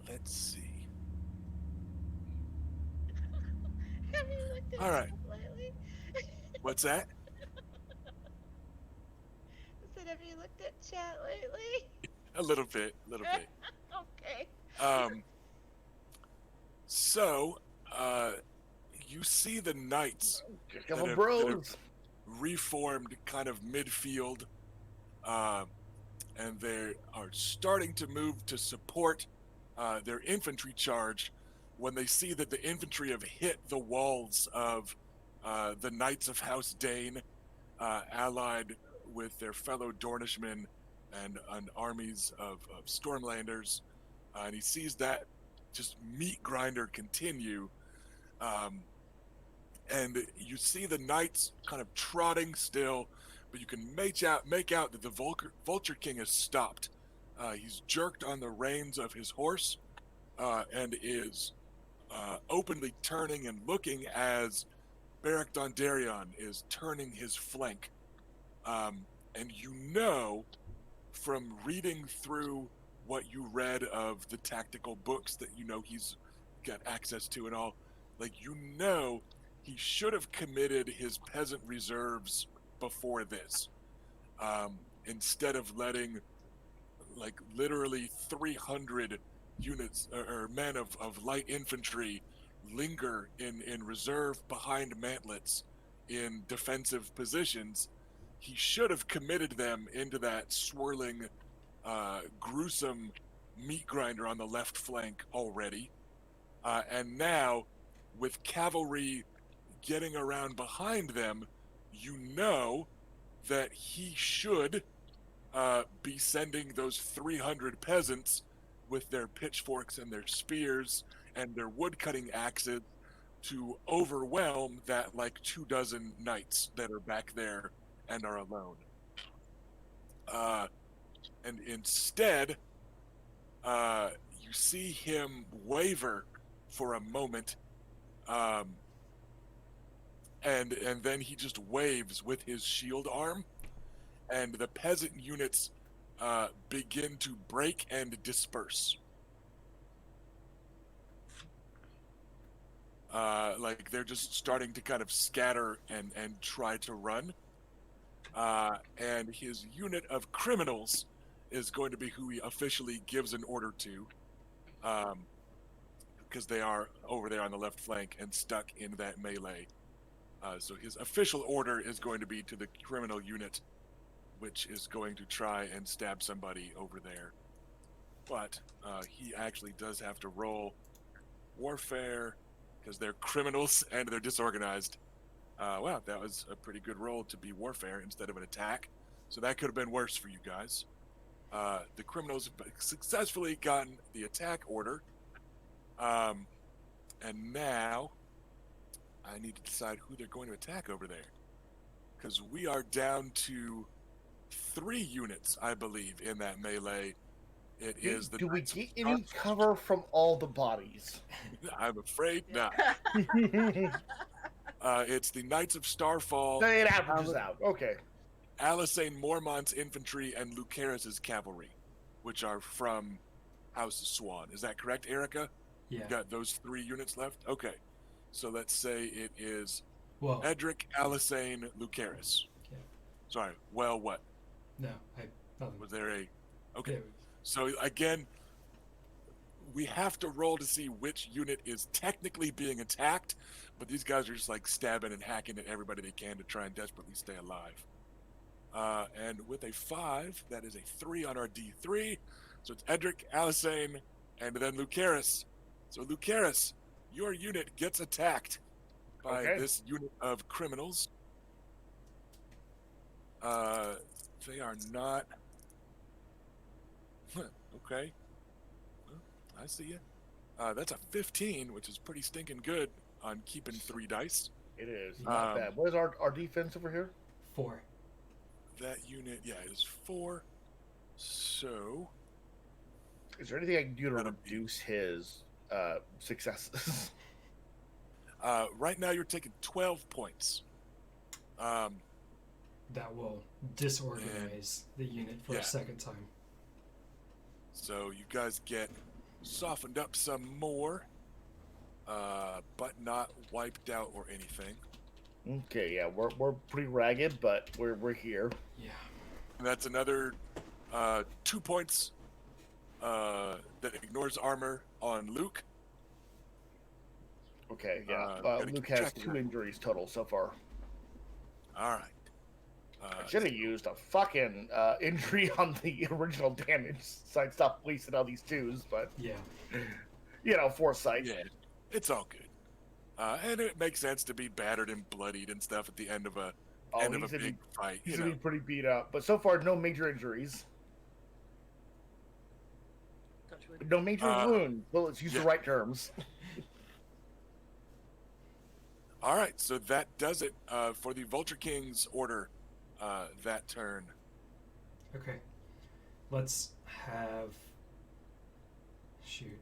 Let's see. Have you looked at All right. chat lately? What's that? I said, have you looked at chat lately? A little bit. Okay. So, you see the knights Come that on, have bros. reformed kind of midfield, and they are starting to move to support their infantry charge when they see that the infantry have hit the walls of the Knights of House Dane, allied with their fellow Dornishmen and armies of Stormlanders, and he sees that just meat grinder continue. And you see the knights kind of trotting still, but you can make out that the Vulture King has stopped. He's jerked on the reins of his horse, and is openly turning and looking as Beric Dondarrion is turning his flank. And you know from reading through what you read of the tactical books that you know he's got access to and all, like, you know he should have committed his peasant reserves before this, instead of letting like literally 300 units or men of light infantry linger in reserve behind mantlets in defensive positions. He should have committed them into that swirling, gruesome meat grinder on the left flank already. And now, with cavalry getting around behind them, you know that he should be sending those 300 peasants with their pitchforks and their spears and their woodcutting axes to overwhelm that like 24 knights that are back there and are alone. And instead, you see him waver for a moment, and then he just waves with his shield arm, and the peasant units begin to break and disperse. Like they're just starting to kind of scatter and try to run. And his unit of criminals is going to be who he officially gives an order to, because they are over there on the left flank and stuck in that melee. So his official order is going to be to the criminal unit, which is going to try and stab somebody over there. But he actually does have to roll warfare because they're criminals and they're disorganized. Wow, that was a pretty good roll to be warfare instead of an attack. So that could have been worse for you guys. The criminals have successfully gotten the attack order. And now I need to decide who they're going to attack over there, because we are down to 3 units, I believe, in that melee. It is the Do we Knights of get any Starfall. cover from all the bodies? I'm afraid Yeah. not. It It's the Knights of Starfall, averages out. Okay. Alisane Mormont's infantry, and Lucaris's cavalry, which are from House Swan. Is that correct, Erica? Yeah. You've got those 3 units left? Okay. So let's say it is Well, Edric, Alisane, Lucaris. Yeah. Sorry. Well, what? no, nothing. Was there a... Okay. Yeah, So again, we have to roll to see which unit is technically being attacked, but these guys are just like stabbing and hacking at everybody they can to try and desperately stay alive. And with a 5, that is a 3 on our D3. So it's Edric, Alisane, and then Lucaris. So Lucaris, your unit gets attacked by Okay. this unit of criminals. They are not... Okay. I see you. That's a 15, which is pretty stinking good on keeping 3 dice. It is not bad. What is our defense over here? 4. That unit, yeah, is 4. So, Is there anything I can do to That'll be- reduce his successes? right now you're taking 12 points. That will disorganize the unit for Yeah. a second time. So you guys get softened up some more, but not wiped out or anything. Okay, yeah, we're pretty ragged, but we're here. Yeah. And that's another 2 points that ignores armor on Luke. Okay, yeah. Gotta Luke keep has track of 2 that. injuries total so far. All right. I should have used a fucking injury on the original damage, so I'd stop wasting all these 2s. But Yeah. foresight. Yeah, it's all good. And it makes sense to be battered and bloodied and stuff at the end of a Oh, end of he's a gonna big fight. He's You gonna know, be pretty beat up, but so far no major injuries, Touch wood. no major wounds. Well, let's use yeah. the right terms. all right. So that does it for the Vulture King's order that turn. Okay. Let's have. Shoot.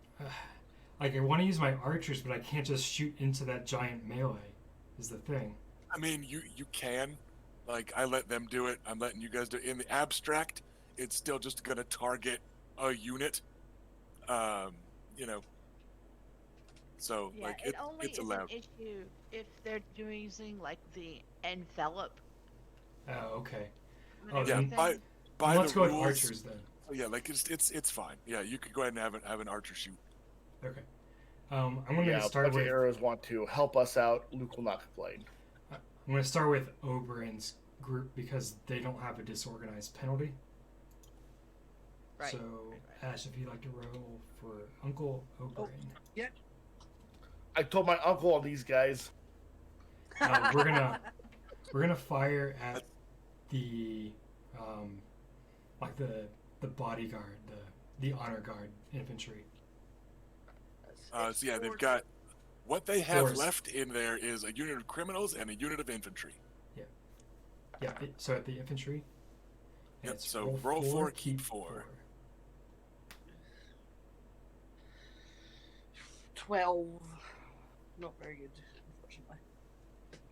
Like, I want to use my archers, but I can't just shoot into that giant melee, is the thing. I mean, you can, like, I let them do it. I'm letting you guys do it. In the abstract, it's still just gonna target a unit. You know. So Yeah, like it only it's is allowed. an issue if they're using like the envelop. Oh, okay. and Oh, Yeah, then- everything. by Let's the go with rules. archers then. Yeah, like it's fine. Yeah, you could go ahead and have an archer shoot. Okay. I'm going Yeah, to a start bunch of with. arrows want to help us out. Luke will not complain. I'm going to start with Oberon's group because they don't have a disorganized penalty. Right. So, Ash, if you'd like to roll for Uncle Oberon. I told my uncle on these guys. We're gonna fire at the like the bodyguard, the honor guard infantry. So yeah, they've got what they have Force. left in there is a unit of criminals and a unit of infantry. Yeah. So at the infantry. and Yep, it's so roll 4, keep 4. 12. Not very good, unfortunately.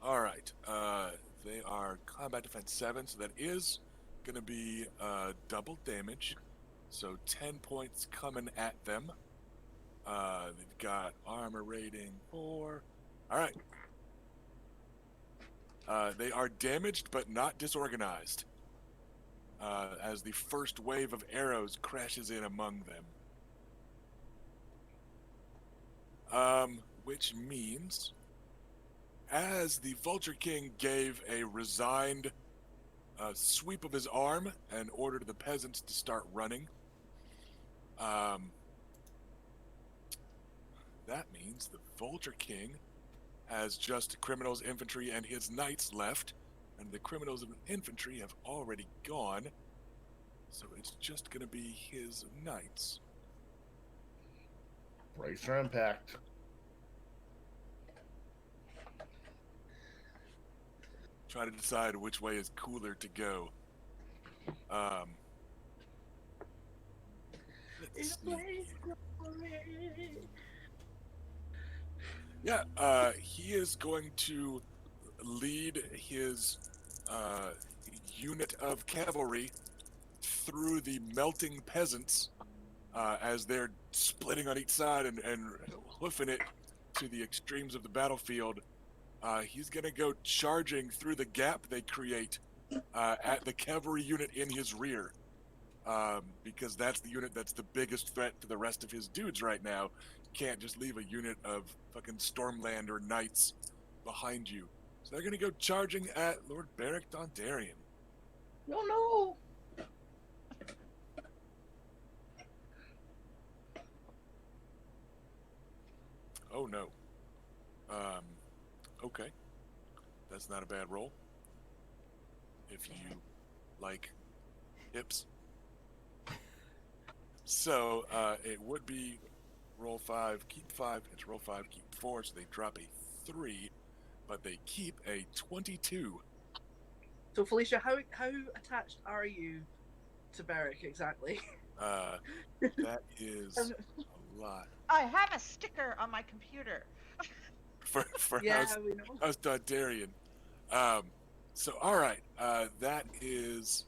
All right. They are combat defense 7, so that is going to be double damage. So 10 points coming at them. They've got armor rating 4. All right. They are damaged but not disorganized. As the first wave of arrows crashes in among them. Which means, as the Vulture King gave a resigned sweep of his arm and ordered the peasants to start running, that means the Vulture King has just criminals, infantry, and his knights left, and the criminals and infantry have already gone, so it's just going to be his knights. Brace for impact. Try to decide which way is cooler to go. Um, let's It's see. Blaze Glory. Yeah, he is going to lead his uh, unit of cavalry through the melting peasants as they're splitting on each side and hoofing it to the extremes of the battlefield. He's going to go charging through the gap they create at the cavalry unit in his rear. Because that's the unit that's the biggest threat to the rest of his dudes right now. Can't just leave a unit of fucking Stormland or Knights behind you. So they're gonna go charging at Lord Beric Dondarrion. No. Oh no. Okay. That's not a bad roll. If you like hips. So it would be roll 5, keep 5, it's roll 5, keep 4, so they drop a 3, but they keep a 22. So Felicia, how attached are you to Beric exactly? That is a lot. I have a sticker on my computer. For Yeah, we know. House Dondarrion. So all right, that is.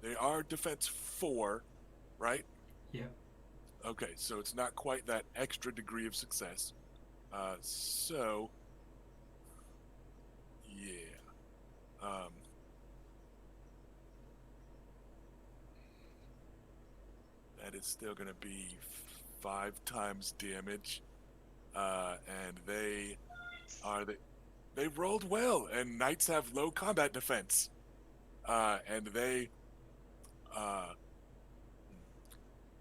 They are defense 4, right? Yeah. Okay, so it's not quite that extra degree of success. So yeah. That is still going to be 5 times damage, and they rolled well, and knights have low combat defense, and they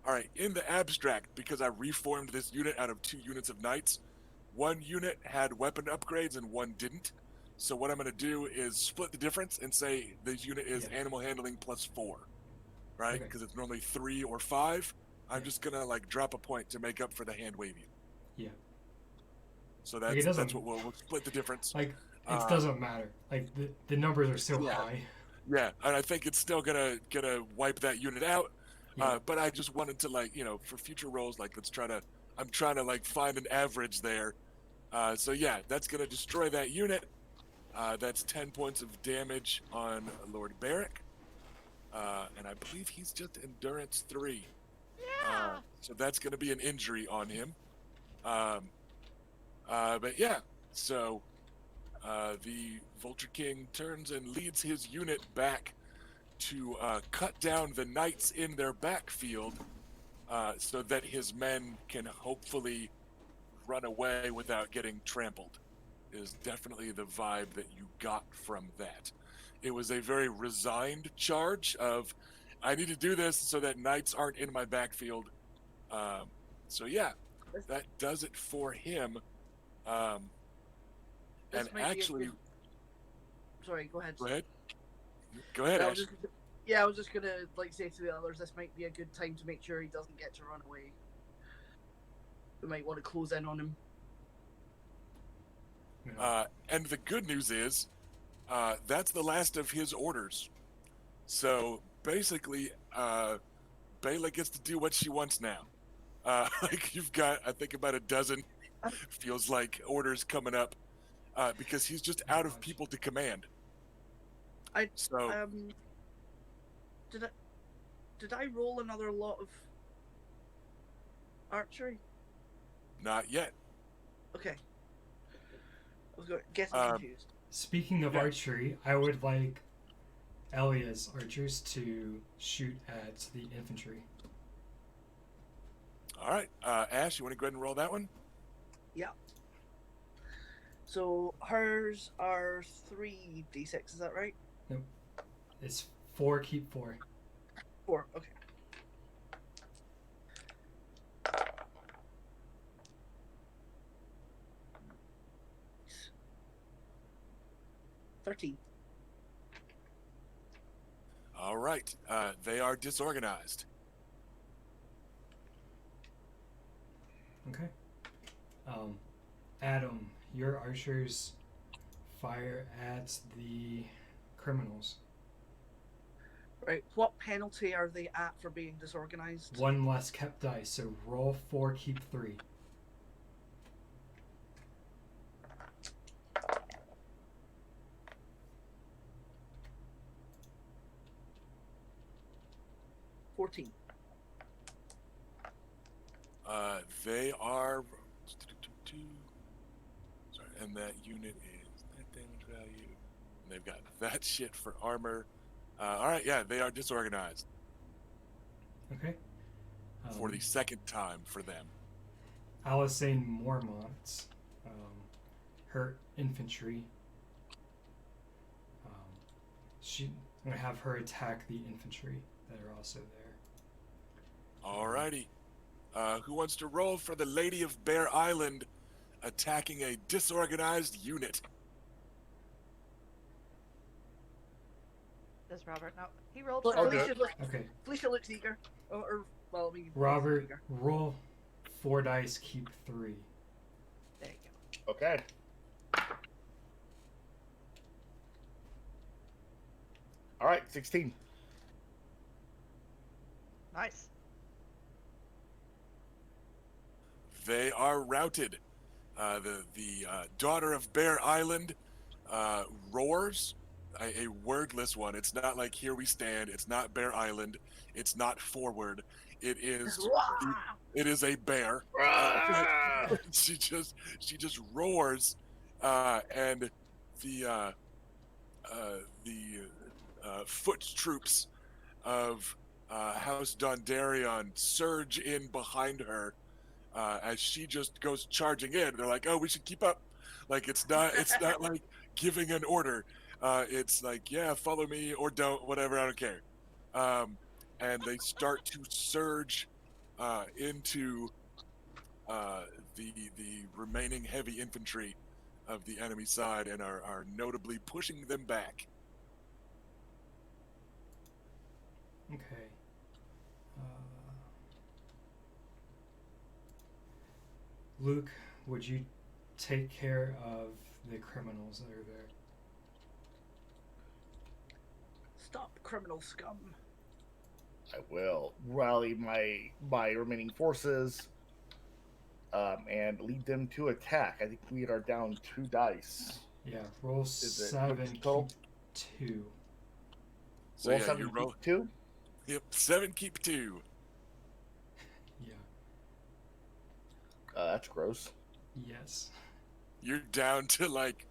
all right, in the abstract, because I reformed this unit out of 2 units of knights, 1 unit had weapon upgrades and 1 didn't. So what I'm going to do is split the difference and say this unit is animal handling plus 4, right? Okay. Because it's normally 3 or 5. I'm Yeah. just gonna like drop a point to make up for the hand waving. Yeah. So Like, it that's doesn't- what we'll split the difference. Like, it doesn't matter. Like, the numbers are so Yeah. high. Yeah, and I think it's still gonna wipe that unit out. Yeah. But I just wanted to, like, for future rolls, like, I'm trying to like find an average there. So yeah, that's gonna destroy that unit. That's 10 points of damage on Lord Beric. And I believe he's just endurance 3. Yeah. So that's gonna be an injury on him. But yeah, so the Vulture King turns and leads his unit back to cut down the knights in their backfield so that his men can hopefully run away without getting trampled. Is definitely the vibe that you got from that. It was a very resigned charge of, I need to do this so that knights aren't in my backfield. So yeah, that does it for him. This And might be a actually, good- Sorry, go ahead. go ahead. Go ahead, I Ash. was just gonna like say to the others, this might be a good time to make sure he doesn't get to run away. We might want to close in on him. And the good news is, that's the last of his orders. So basically, Bela gets to do what she wants now. Like, you've got, I think, about a dozen, feels like, orders coming up, because he's just out of people to command. So Did I roll another lot of archery? not yet. Okay. I was getting confused. Speaking of archery, I would like Elia's archers to shoot at the infantry. All right, Ash, you want to go ahead and roll that one? Yeah. So hers are 3d6, is that right? Nope. It's 4, keep 4. 4, okay. $13. All right, they are disorganized. Okay. Adam, your archers fire at the criminals. Right. What penalty are they at for being disorganized? One less kept dice, so roll 4, keep 3. $14. They are. Sorry, and that unit is that damage value. And they've got that shit for armor. All right, yeah, they are disorganized Okay. for the second time for them. Alisane Mormont, her infantry. I'm gonna have her attack the infantry that are also there. Alrighty. Who wants to roll for the Lady of Bear Island attacking a disorganized unit? Does Robert know? He rolled Look, Oh, first. good. Okay, Felicia looks eager. Well, I mean, Robert, eager. roll 4 dice, keep 3. There you go. Okay. All right, 16. Nice. They are routed. The daughter of Bear Island roars, a wordless one. It's not like here we stand. It's not Bear Island. It's not forward. It is a bear. She just roars, and the foot troops of House Dondarrion surge in behind her as she just goes charging in. They're like, "Oh, we should keep up." Like it's not like giving an order. It's like, "Yeah, follow me or don't, whatever. I don't care." And they start to surge into the remaining heavy infantry of the enemy side and are notably pushing them back. Okay. Luke, would you take care of the criminals that are there? Stop, criminal scum. I will rally my remaining forces and lead them to attack. I think we are down 2 dice. Yeah, roll it 7, keep total? 2. So roll yeah, 7, you roll. keep 2. Yep, 7, keep 2. Yeah. That's gross. Yes. You're down to like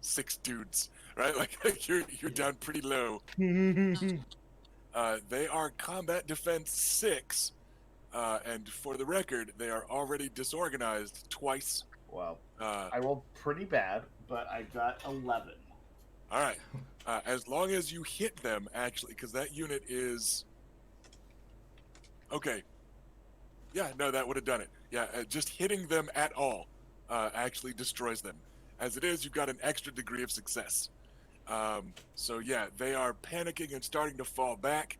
6 dudes, right? Like you're down pretty low. They are combat defense 6, and for the record, they are already disorganized twice. Well, Uh, I rolled pretty bad, but I got 11. all right, as long as you hit them, actually, because that unit is okay. Yeah, no, that would have done it. Yeah, just hitting them at all actually destroys them. As it is, you've got an extra degree of success. So yeah, they are panicking and starting to fall back,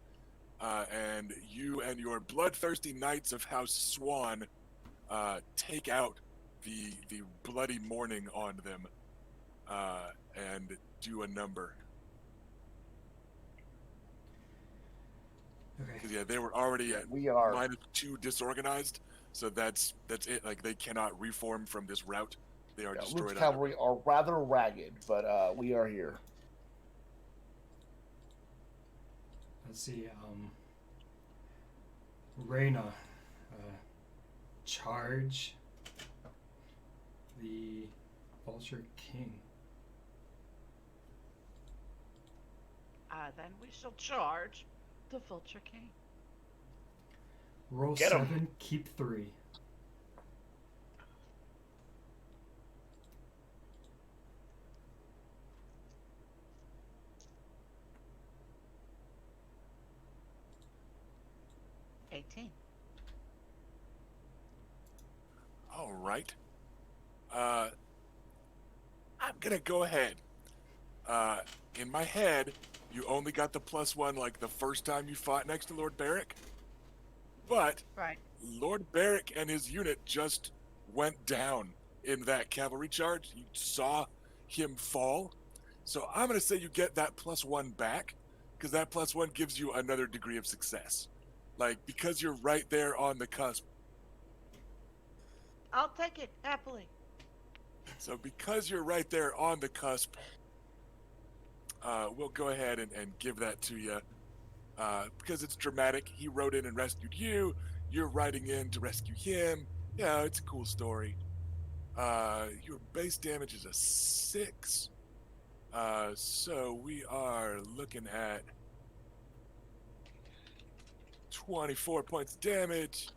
and you and your bloodthirsty knights of House Swan take out the bloody mourning on them and do a number. Okay. Because yeah, they were already at We are -2 disorganized, so that's it. Like they cannot reform from this route. They are Luke's destroyed. cavalry are rather ragged, but we are here. Let's see. Reyna, charge the Vulture King. Then we shall charge the Vulture King. Roll Get 'em. 7, keep 3. All right. I'm gonna go ahead. In my head, you only got the +1 like the first time you fought next to Lord Barrick, but Right. Lord Barrick and his unit just went down in that cavalry charge. You saw him fall, so I'm gonna say you get that +1 back, because that +1 gives you another degree of success. Like, because you're right there on the cusp. I'll take it happily. So because you're right there on the cusp, we'll go ahead and give that to you. Because it's dramatic. He rode in and rescued you. You're riding in to rescue him. Yeah, it's a cool story. Your base damage is a 6. So we are looking at 24 points of damage.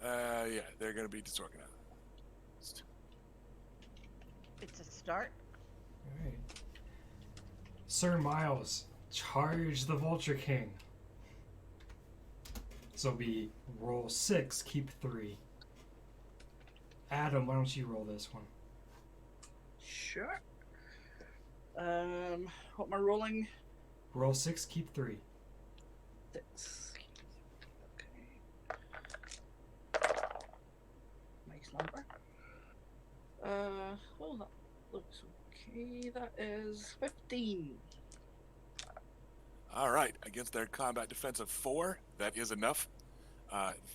Yeah, they're going to be disorganized. It's a start. All right. Sir Miles, charge the Vulture King. So be roll 6, keep 3. Adam, why don't you roll this one? Sure. What am I rolling? Roll 6, keep 3. 6. Okay. Nice number. Well, that looks okay. That is 15. All right, against their combat defense of 4, that is enough.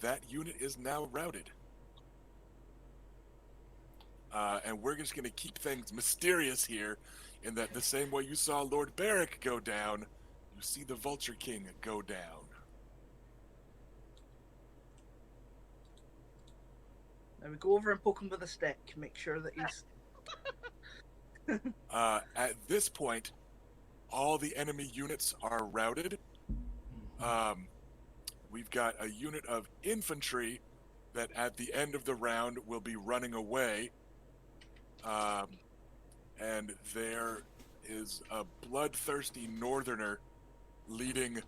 That unit is now routed. And we're just going to keep things mysterious here, in that the same way you saw Lord Barrick go down, you see the Vulture King go down. Now we go over and poke him with a stick. Make sure that he's. At this point, all the enemy units are routed. We've got a unit of infantry that at the end of the round will be running away. And there is a bloodthirsty northerner leading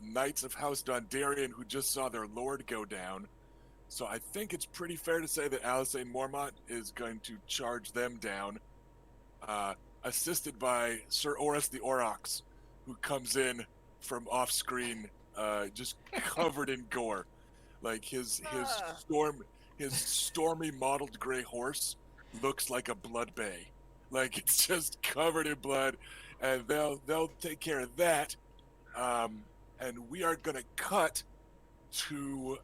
Knights of House Nymaryen who just saw their lord go down. So I think it's pretty fair to say that Alisane Mormont is going to charge them down, assisted by Sir Oris the Aurochs, who comes in from off screen, just covered in gore. Like his stormy mottled gray horse looks like a blood bay. Like it's just covered in blood, and they'll take care of that. And we are gonna cut to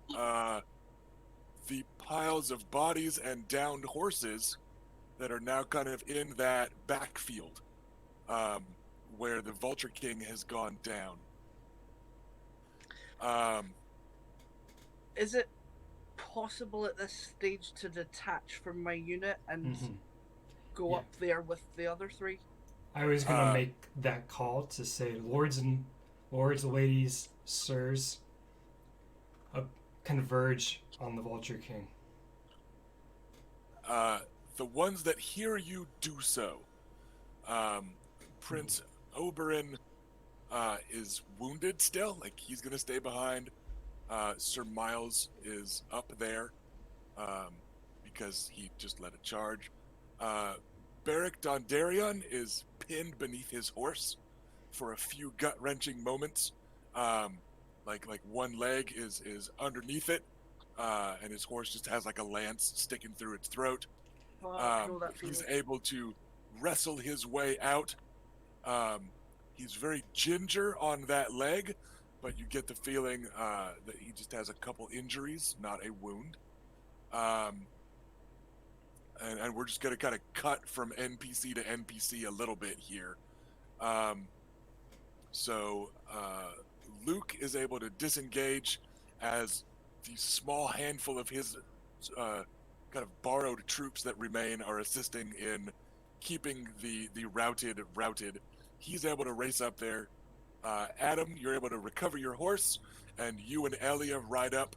the piles of bodies and downed horses that are now kind of in that backfield, where the Vulture King has gone down. Is it possible at this stage to detach from my unit and go Yeah. up there with the other 3? I was gonna make that call to say, lords, ladies, sirs, converge on the Vulture King. The ones that hear you do so. Prince Oberyn is wounded still, like he's gonna stay behind. Sir Miles is up there because he just led a charge. Beric Dondarrion is pinned beneath his horse for a few gut-wrenching moments. Like one leg is underneath it, and his horse just has like a lance sticking through its throat. Know that He's feeling. able to wrestle his way out. He's very ginger on that leg, but you get the feeling that he just has a couple injuries, not a wound. And we're just going to kind of cut from NPC to NPC a little bit here. So Luke is able to disengage as the small handful of his kind of borrowed troops that remain are assisting in keeping the routed. He's able to race up there. Adam, you're able to recover your horse, and you and Elia ride up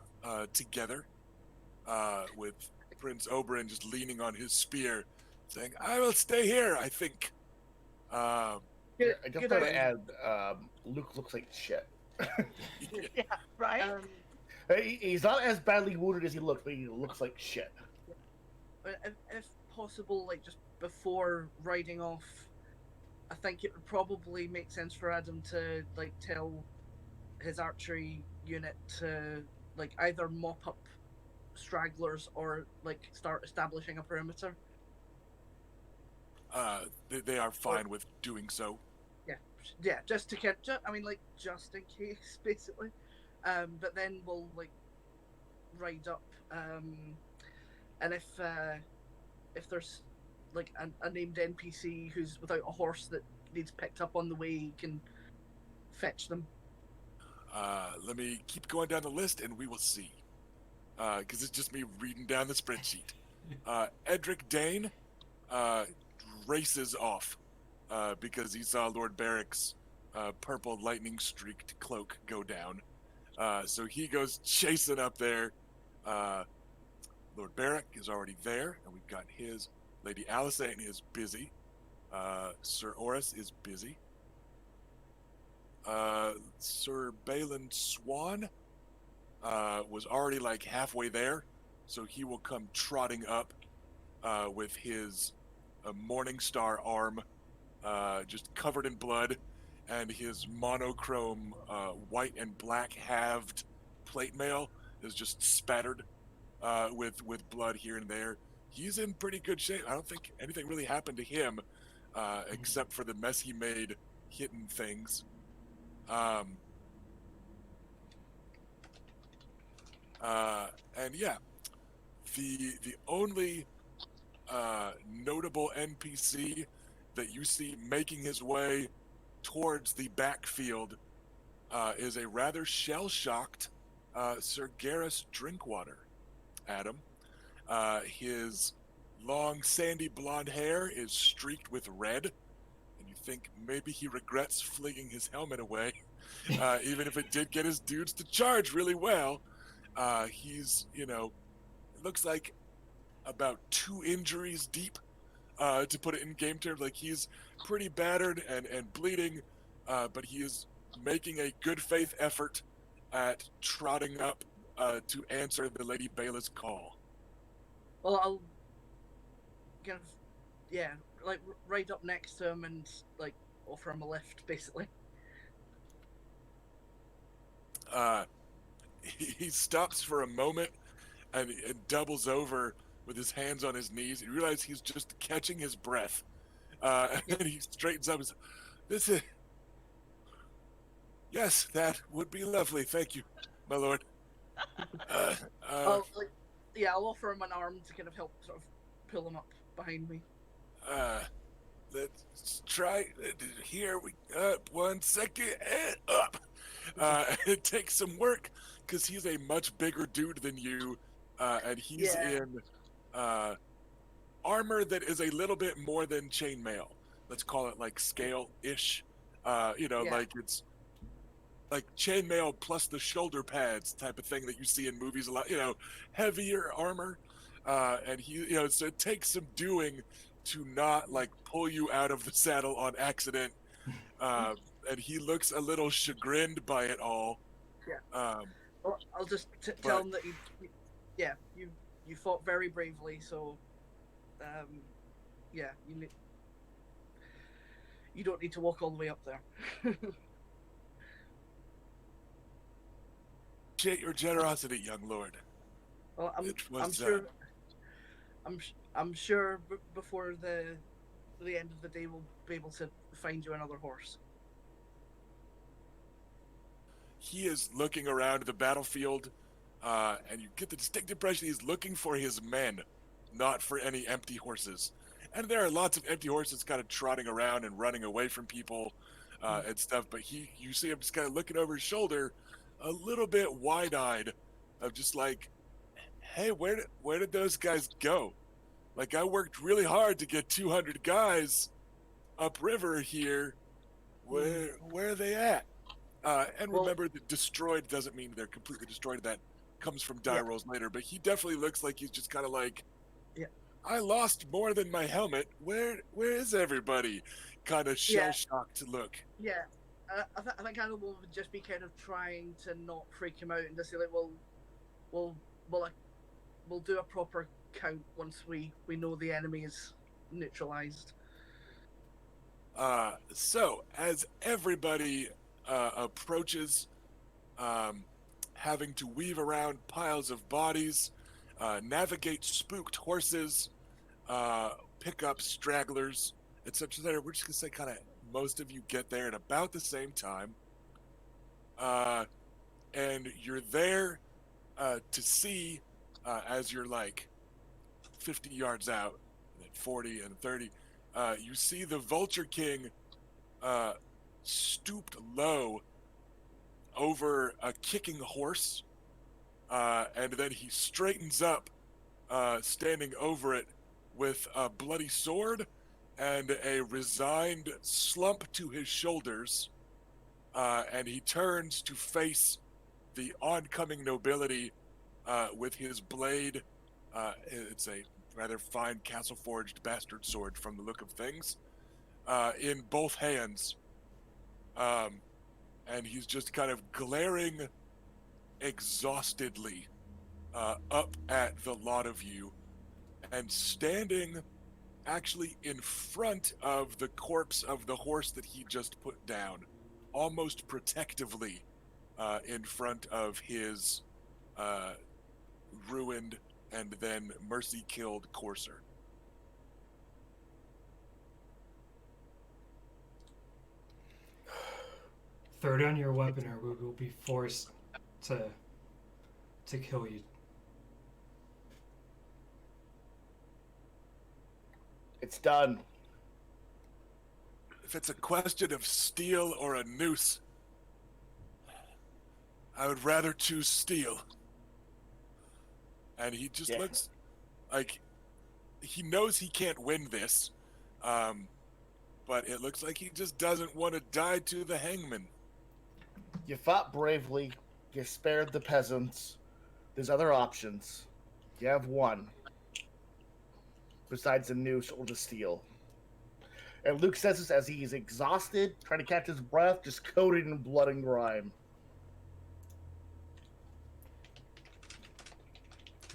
together with Prince Oberyn just leaning on his spear, saying, "I will stay here, I think." I just Good want to idea. add, Luke looks like shit. Yeah, right? He's not as badly wounded as he looks, but he looks like shit. If possible, like just before riding off, I think it would probably make sense for Adam to like tell his archery unit to like either mop up stragglers or like start establishing a perimeter. They are fine with doing so. Yeah, yeah, just to get, I mean, like, just in case, basically. But then we'll like ride up, and if there's like a named NPC who's without a horse that needs picked up on the way, you can fetch them. Let me keep going down the list, and we will see. Because it's just me reading down the spreadsheet. Edric Dane races off because he saw Lord Barrick's purple lightning-streaked cloak go down. So he goes chasing up there. Lord Barrick is already there, and we've got his Lady Alysanne is busy. Sir Oris is busy. Sir Balin Swan was already like halfway there, so he will come trotting up with his Morning Star arm just covered in blood, and his monochrome white and black halved plate mail is just spattered with blood here and there. He's in pretty good shape. I don't think anything really happened to him except for the mess he made hitting things. And yeah, the only notable NPC that you see making his way towards the backfield is a rather shell-shocked Sir Garrus Drinkwater, Adam. His long, sandy blonde hair is streaked with red, and you think maybe he regrets flinging his helmet away, even if it did get his dudes to charge really well. He's, it looks like about 2 injuries deep, to put it in game terms. Like, he's pretty battered and bleeding, but he is making a good faith effort at trotting up to answer the Lady Bayless call. Well, I'll kind of, yeah, like ride up next to him and like offer him a lift, basically. He stops for a moment and doubles over with his hands on his knees. You realize he's just catching his breath. And he straightens up and says, "This is... Yes, that would be lovely. Thank you, my lord." I'll offer him an arm to kind of help sort of pull him up behind me. Let's try. Here we... 1 second, and up. It takes some work because he's a much bigger dude than you, and he's in armor that is a little bit more than chainmail. Let's call it like scale-ish. Like it's like chainmail plus the shoulder pads type of thing that you see in movies a lot. Heavier armor, and he, so it takes some doing to not like pull you out of the saddle on accident. And he looks a little chagrined by it all. Yeah. Well, I'll just tell him that you fought very bravely. So, you don't need to walk all the way up there. Appreciate your generosity, young lord. Well, I'm sure before the end of the day we'll be able to find you another horse. He is looking around the battlefield, and you get the distinct impression he's looking for his men, not for any empty horses. And there are lots of empty horses kind of trotting around and running away from people and stuff, but you see him just kind of looking over his shoulder, a little bit wide-eyed, of just like, hey, where did those guys go? Like, I worked really hard to get 200 guys upriver here. Where are they at? And remember that destroyed doesn't mean they're completely destroyed. That comes from die rolls later. But he definitely looks like he's just kind of like, I lost more than my helmet. Where is everybody? Kind of shell-shocked look. Yeah. I think Hannibal would just be kind of trying to not freak him out and just say like, we'll do a proper count once we know the enemy is neutralized. So as everybody approaches, having to weave around piles of bodies, navigate spooked horses, pick up stragglers, etc. We're just gonna say kind of most of you get there at about the same time. And you're there to see, as you're like 50 yards out, at 40 and 30, you see the Vulture King stooped low over a kicking horse, and then he straightens up, standing over it with a bloody sword and a resigned slump to his shoulders, and he turns to face the oncoming nobility with his blade. It's a rather fine castle-forged bastard sword from the look of things, in both hands. And he's just kind of glaring exhaustedly up at the lot of you, and standing actually in front of the corpse of the horse that he just put down, almost protectively in front of his ruined and then mercy-killed courser. Throw down your weapon, or we will be forced to kill you. It's done. If it's a question of steel or a noose, I would rather choose steel. And he just looks like he knows he can't win this, but it looks like he just doesn't want to die to the hangman. You fought bravely. You spared the peasants. There's other options. You have one. Besides the noose or the steel. And Luke says this as he is exhausted, trying to catch his breath, just coated in blood and grime.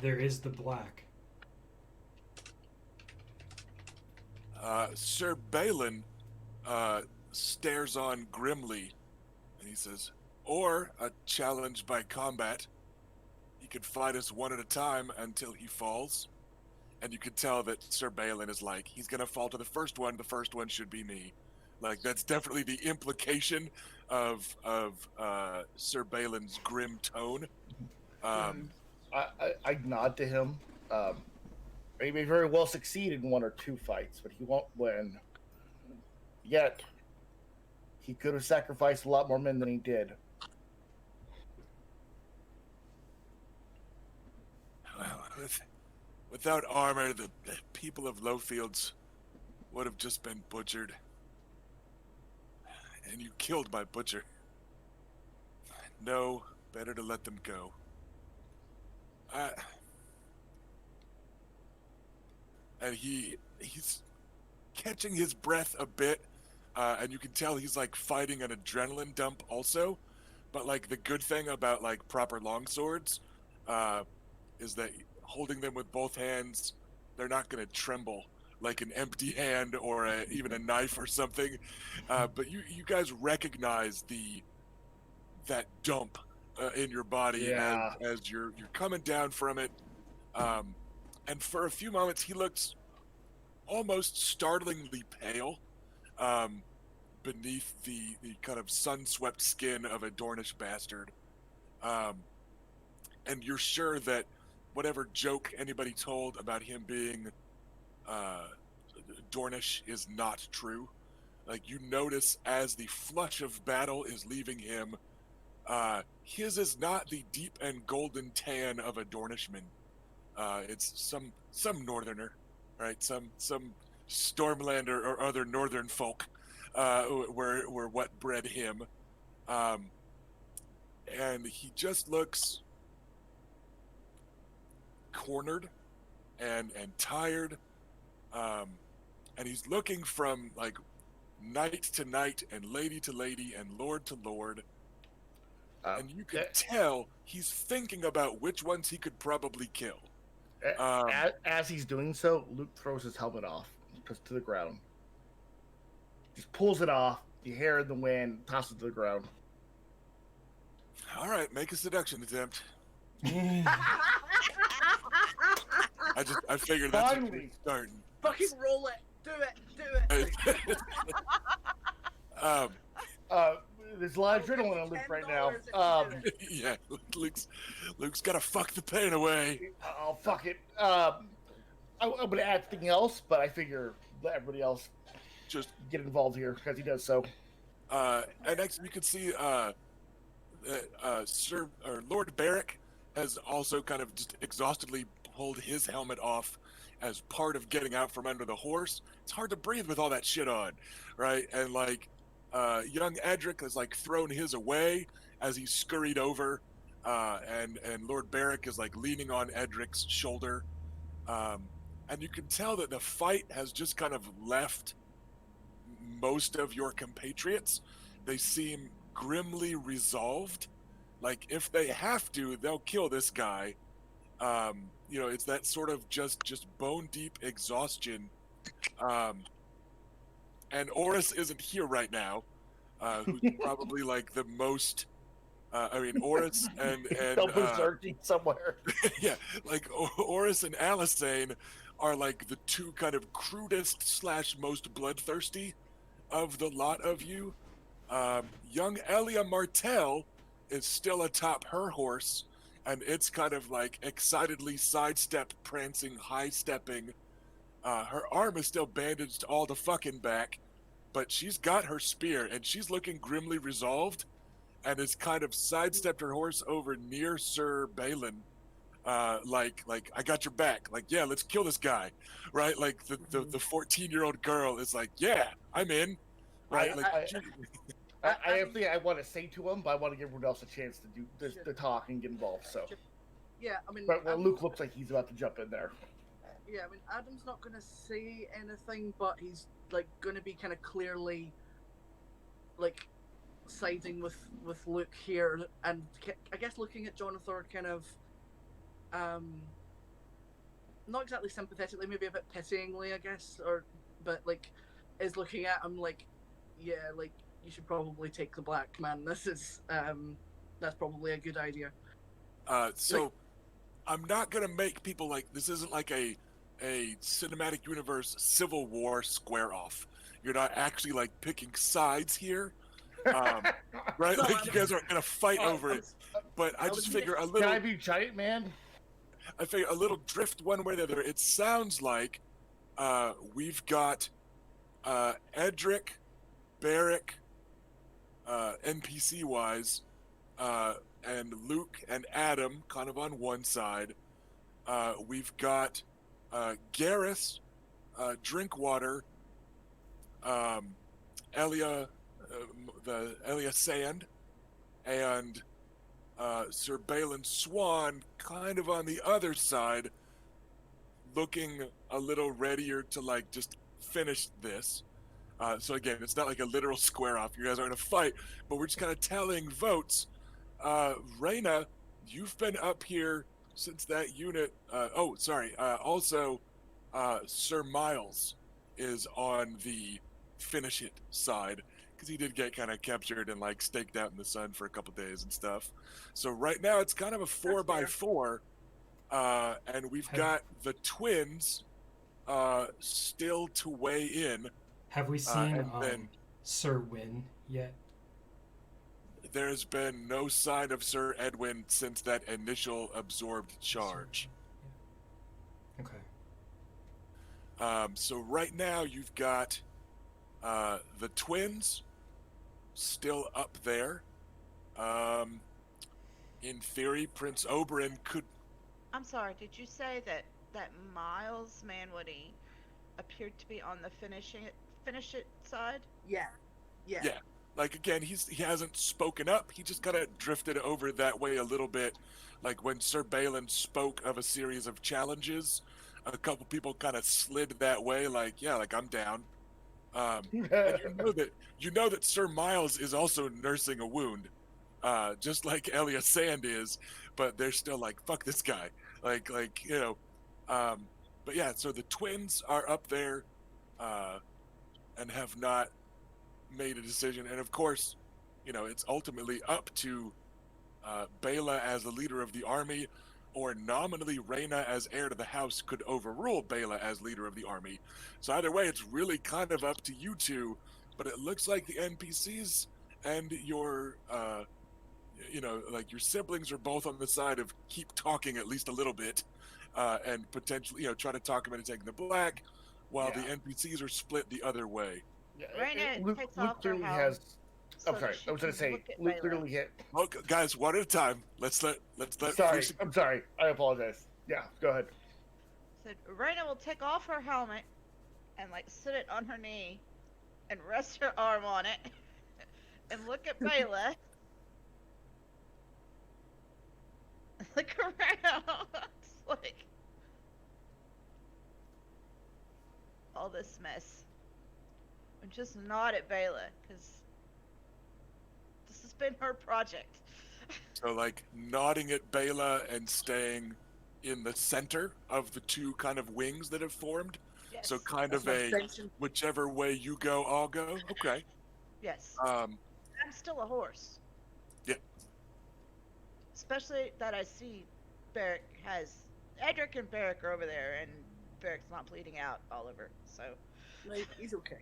There is the black. Sir Balin stares on grimly, and he says, or a challenge by combat. He could fight us one at a time until he falls. And you could tell that Sir Balin is like, he's going to fall to the first one should be me. Like, that's definitely the implication of Sir Balin's grim tone. I nod to him. He may very well succeed in one or two fights, but he won't win. Yet, he could have sacrificed a lot more men than he did. Well, without armor, the people of Lowfields would have just been butchered. And you killed my butcher. No, better to let them go. And he's catching his breath a bit, and you can tell he's like fighting an adrenaline dump also. But like the good thing about like proper longswords is that holding them with both hands, they're not going to tremble like an empty hand or even a knife or something. But you guys recognize that dump in your body as you're coming down from it. And for a few moments, he looks almost startlingly pale beneath the kind of sun-swept skin of a Dornish bastard. And you're sure that whatever joke anybody told about him being Dornish is not true. Like, you notice as the flush of battle is leaving him, his is not the deep and golden tan of a Dornishman. It's some northerner, right? Some Stormlander or other northern folk were what bred him. And he just looks cornered and tired. And he's looking from like knight to knight and lady to lady and lord to lord. And you can tell he's thinking about which ones he could probably kill. As he's doing so, Luke throws his helmet off, just to the ground. Just pulls it off, the hair in the wind, tosses it to the ground. All right, make a seduction attempt. I figured that's Finally. starting. Fucking roll it. Do it. Um, There's a lot of I'll give you adrenaline on Luke right now. $10 if you do it. yeah, Luke's got to fuck the pain away. Oh, fuck it. I'm going to add something else, but I figure let everybody else Just get involved here because he does so. and next we can see Sir or Lord Barrick has also kind of just exhaustedly pulled his helmet off as part of getting out from under the horse. It's hard to breathe with all that shit on, right? And like young Edric has like thrown his away as he scurried over, and Lord Barrick is like leaning on Edric's shoulder, and you can tell that the fight has just kind of left most of your compatriots. They seem grimly resolved. Like if they have to, they'll kill this guy. It's that sort of just bone deep exhaustion. And Oris isn't here right now, who's probably like the most. Oris and Berserking somewhere. yeah, like Oris and Alisane are like the two kind of crudest / most bloodthirsty of the lot of you. Young Elia Martell is still atop her horse, and it's kind of like excitedly sidestep, prancing, high stepping. Her arm is still bandaged all the fucking back, but she's got her spear and she's looking grimly resolved, and has kind of sidestepped her horse over near Sir Balin. Like I got your back. Like, yeah, let's kill this guy, right? Like the 14-year-old girl is like, yeah, I'm in, right? I have thing I want to say to him, but I want to give everyone else a chance to do this, to talk and get involved. So, Yeah, I mean, but Luke looks like he's about to jump in there. yeah, I mean, Adam's not going to say anything, but he's like going to be kind of clearly like siding with Luke here, and I guess looking at Jonathan kind of not exactly sympathetically, maybe a bit pityingly, I guess, but like is looking at him like, yeah, like you should probably take the black man. This is that's probably a good idea. So I'm not gonna make people like this. Isn't like a cinematic universe Civil War square off. You're not actually like picking sides here, right? No, Like you guys aren't gonna fight over it. But I just figure a Can little. I be giant man? I figure a little drift one way or the other. It sounds like we've got Edric, Barrick, NPC wise, and Luke and Adam kind of on one side. We've got Garrus, Drinkwater, Elia, the Elia Sand, and Sir Balin Swan kind of on the other side, looking a little readier to like just finish this. So again, it's not like a literal square off. You guys aren't in a fight, but we're just kind of tallying votes. Reyna, you've been up here since that unit. Also, Sir Miles is on the finish it side, because he did get kind of captured and like staked out in the sun for a couple days and stuff. So right now it's kind of a 4x4, and we've got the twins still to weigh in. Have we seen and then Sir Win yet? there's been no sign of Sir Edwin since that initial absorbed charge. Okay. So right now you've got the twins still up there. In theory, Prince Oberyn could. I'm sorry, did you say that Miles Manwoody appeared to be on the finish it side? Yeah. Like again, he hasn't spoken up. He just kind of drifted over that way a little bit. Like when Sir Balin spoke of a series of challenges, a couple people kind of slid that way. Like, yeah, like I'm down. And you know that Sir Miles is also nursing a wound, just like Elia Sand is. But they're still like, fuck this guy. Like But yeah, so the twins are up there, and have not made a decision. And of course, it's ultimately up to Bela as the leader of the army, or nominally Reyna as heir to the house could overrule Bela as leader of the army. So either way, it's really kind of up to you two but it looks like the NPCs and your like your siblings are both on the side of keep talking at least a little bit, and potentially try to talk them into taking the black, while the Yeah. NPCs are split the other way. Yeah, Raina Luke, takes Luke off her clearly helm has. so I'm sorry. that she I was going can to say look at Luke Bela. clearly hit. Okay, guys, one at a time. Let's let Sorry, Felicia. I'm sorry. I apologize. Yeah, go ahead. So Raina will take off her helmet and like sit it on her knee and rest her arm on it and look at Bela. Look around. It's like all this mess. And just nod at Bela because this has been her project. So like nodding at Bela and staying in the center of the two kind of wings that have formed. Yes. So kind That's of my a intention. whichever way you go, I'll go. Okay. Yes. Um. I'm still a horse. Yeah. Especially that I see Barrick has. Edric and Barrick are over there, and Barrick's not bleeding out all over. So. No, he's okay.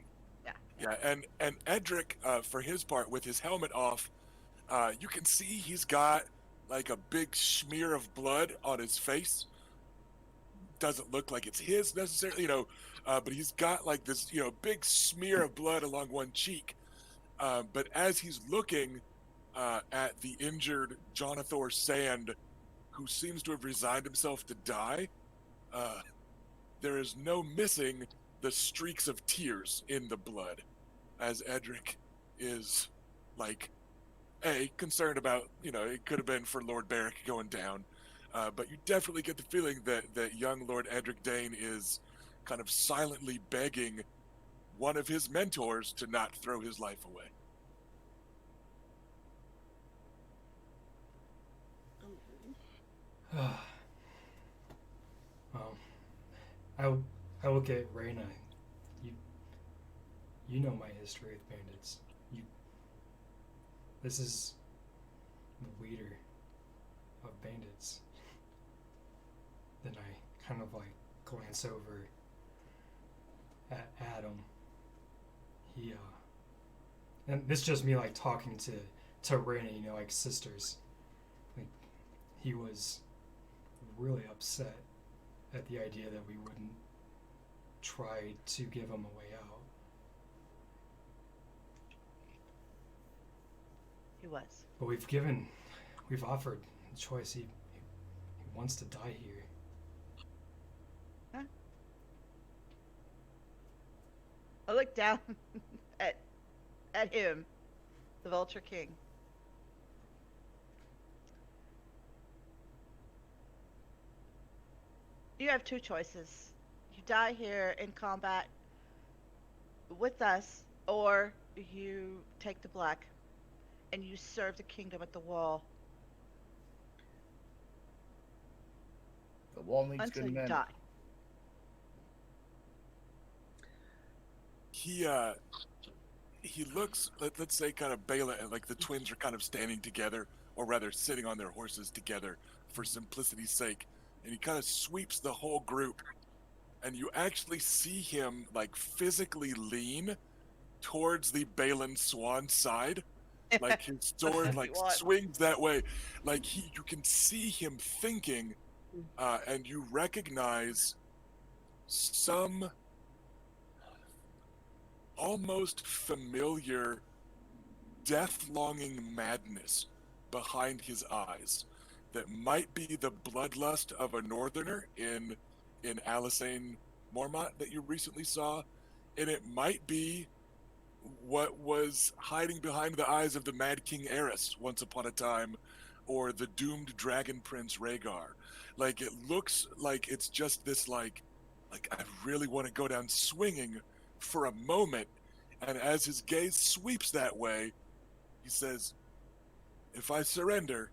Yeah. And Edric, for his part, with his helmet off, you can see he's got like a big smear of blood on his face. Doesn't look like it's his necessarily, but he's got like this, big smear of blood along one cheek. But as he's looking at the injured Jonathor Sand, who seems to have resigned himself to die, there is no missing the streaks of tears in the blood, as Edric is like concerned about, it could have been for Lord Barrick going down, but you definitely get the feeling that young Lord Edric Dane is kind of silently begging one of his mentors to not throw his life away. Well, I look at Raina. You know my history with bandits. This is the leader of bandits. Then I kind of like glance over at Adam. And this is just me like talking to Raina, like sisters. Like he was really upset at the idea that we wouldn't try to give him a way out. He was. But we've offered the choice. He wants to die here. Huh? I look down at him, the Vulture King. You have two choices. You die here in combat with us, or you take the black and you serve the kingdom at the wall The wall needs until good you men. die. He looks, let's say, kind of Bela, and like the twins are kind of standing together, or rather sitting on their horses together for simplicity's sake, and he kind of sweeps the whole group, and you actually see him like physically lean towards the Balin Swan side, like his sword like What? swings that way, like you can see him thinking, and you recognize some almost familiar death-longing madness behind his eyes that might be the bloodlust of a northerner in Alisane Mormont that you recently saw, and it might be what was hiding behind the eyes of the Mad King Eris once upon a time, or the doomed Dragon Prince Rhaegar. Like, it looks like it's just this like I really want to go down swinging for a moment, and as his gaze sweeps that way, he says, "If I surrender,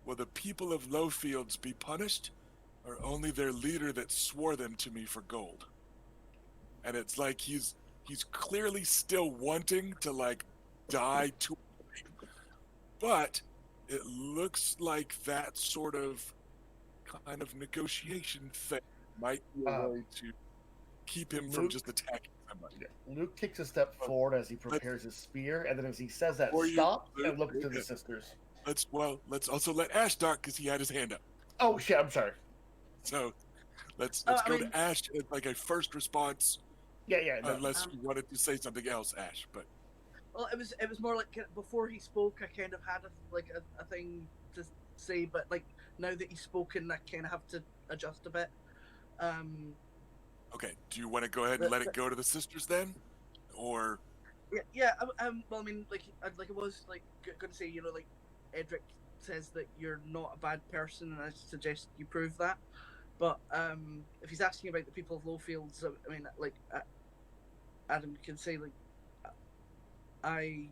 will the people of Lowfields be punished, or only their leader that swore them to me for gold?" And it's like he's clearly still wanting to like die to, but it looks like that sort of kind of negotiation thing might be a way to keep him from Luke? just attacking somebody. Luke takes a step forward as he prepares his spear, and then as he says that, Before you- stop Luke, and look to the Luke, sisters. Let's also let Ash start because he had his hand up. Oh shit! I'm sorry. So let's I go mean- to Ash as like a first response, Yeah. No. unless you wanted to say something else, Ash. But Well, it was more like before he spoke, I kind of had a thing to say, but like now that he's spoken, I kind of have to adjust a bit. okay, do you want to go ahead and let it go to the sisters then, or Yeah. Well, I mean, like I was like going to say, you know, like Edric says that you're not a bad person, and I suggest you prove that. But if he's asking about the people of Lowfields, I mean, like Adam can say, like, I'm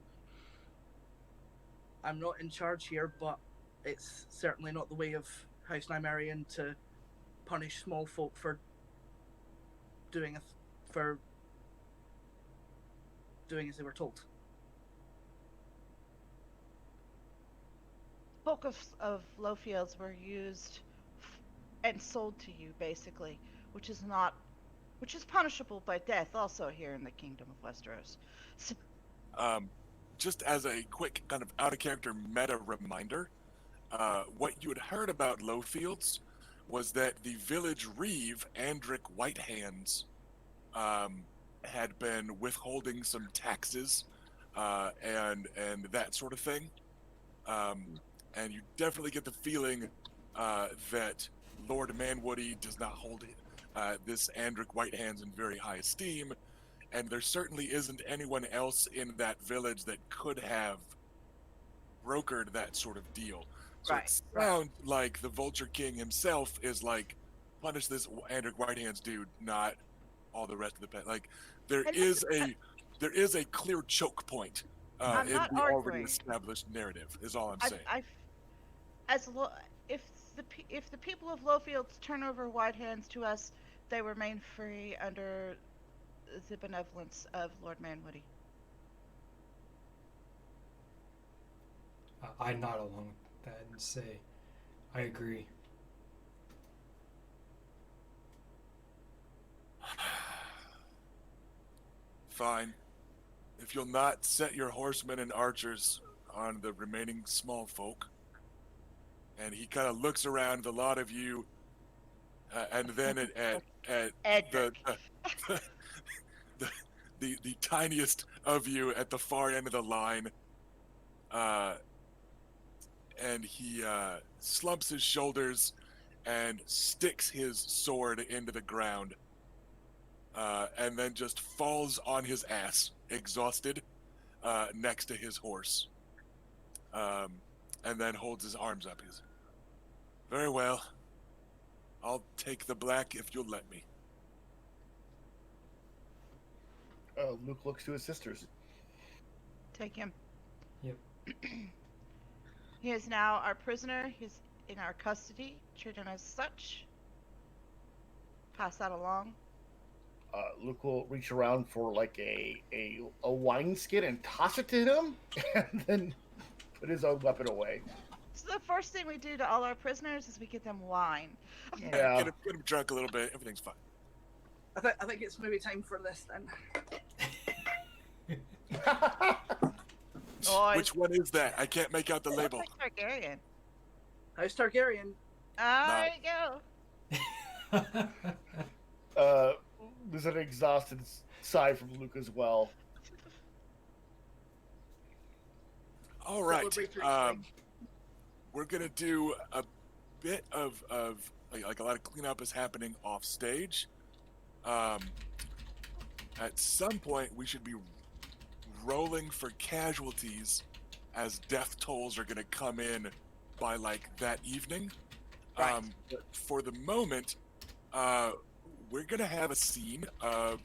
not in charge here, but it's certainly not the way of House Nymaryen to punish small folk for doing doing as they were told. Folk of Lowfields were used and sold to you, basically, which is punishable by death, also here in the Kingdom of Westeros. So, just as a quick kind of out of character meta reminder, what you had heard about Lowfields was that the village reeve, Andric Whitehands, had been withholding some taxes and that sort of thing. And you definitely get the feeling that Lord Manwoody does not hold this Andric Whitehands in very high esteem, and there certainly isn't anyone else in that village that could have brokered that sort of deal. So Right, it sounds like the Vulture King himself is like, punish this Andric Whitehands dude, not all the rest of the pet. Like there is a clear choke point I'm in not the already arguing. established narrative. Is all I'm saying. If the people of Lowfields turn over White Hands to us, they remain free under the benevolence of Lord Manwoody. I nod along with that and say, I agree. Fine. If you'll not set your horsemen and archers on the remaining small folk. And he kind of looks around the lot of you, and then at Edric. the tiniest of you at the far end of the line, and he slumps his shoulders and sticks his sword into the ground, and then just falls on his ass, exhausted, next to his horse, and then holds his arms up. He's, very well. I'll take the black if you'll let me. Luke looks to his sisters. Take him. Yep. He is now our prisoner. He's in our custody. Treat him as such. Pass that along. Luke will reach around for like a wine skin and toss it to him, and then put his own weapon away. So the first thing we do to all our prisoners is we get them wine. Yeah. Get him drunk a little bit. Everything's fine. I think it's maybe time for this then. Boys. Which one is that? I can't make out the label. Looks like Targaryen. House Targaryen. There you go. There's an exhausted sigh from Luke as well. All right. Celebratory thing. We're gonna do a bit of like a lot of cleanup is happening off stage. At some point, we should be rolling for casualties as death tolls are gonna come in by like that evening. Right. But for the moment, we're gonna have a scene of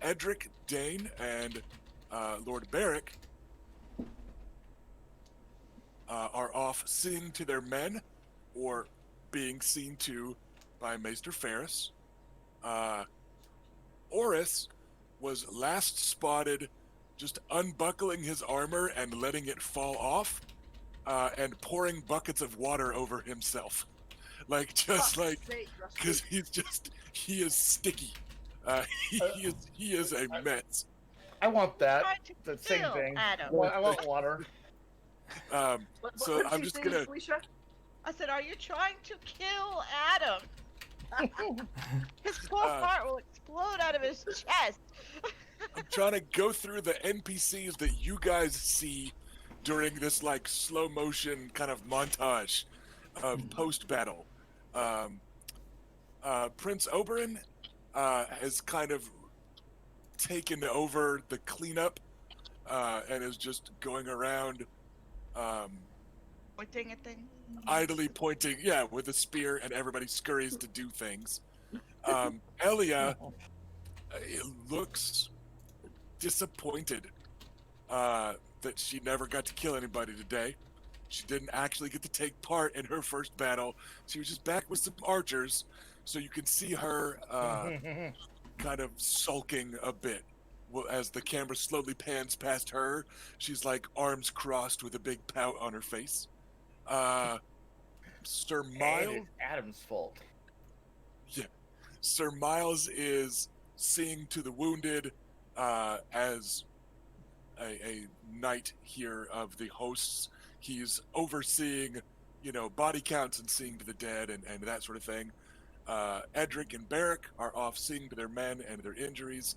Edric, Dane, and Lord Barrick are off singing to their men, or being seen to by Maester Ferris. Oris was last spotted just unbuckling his armor and letting it fall off, and pouring buckets of water over himself. like just Fuck's like sake, Rusty. because he is sticky. He is a mess. I want that. Trying to The same kill thing. Adam. I want water. What So did I'm she just say, gonna Felicia? I said, are you trying to kill Adam? His poor Uh, heart will explode out of his chest. I'm trying to go through the NPCs that you guys see during this like slow motion kind of montage of post battle. Um, Prince Oberyn has kind of taken over the cleanup and is just going around Pointing at things. idly pointing, with a spear, and everybody scurries to do things. Elia looks disappointed that she never got to kill anybody today. She didn't actually get to take part in her first battle. She was just back with some archers, so you can see her kind of sulking a bit. Well, as the camera slowly pans past her, she's like arms crossed with a big pout on her face. Sir And Miles, it's Adam's fault. Sir Miles is seeing to the wounded as a knight here of the hosts. He's overseeing, body counts and seeing to the dead and that sort of thing. Edric and Barrick are off seeing to their men and their injuries.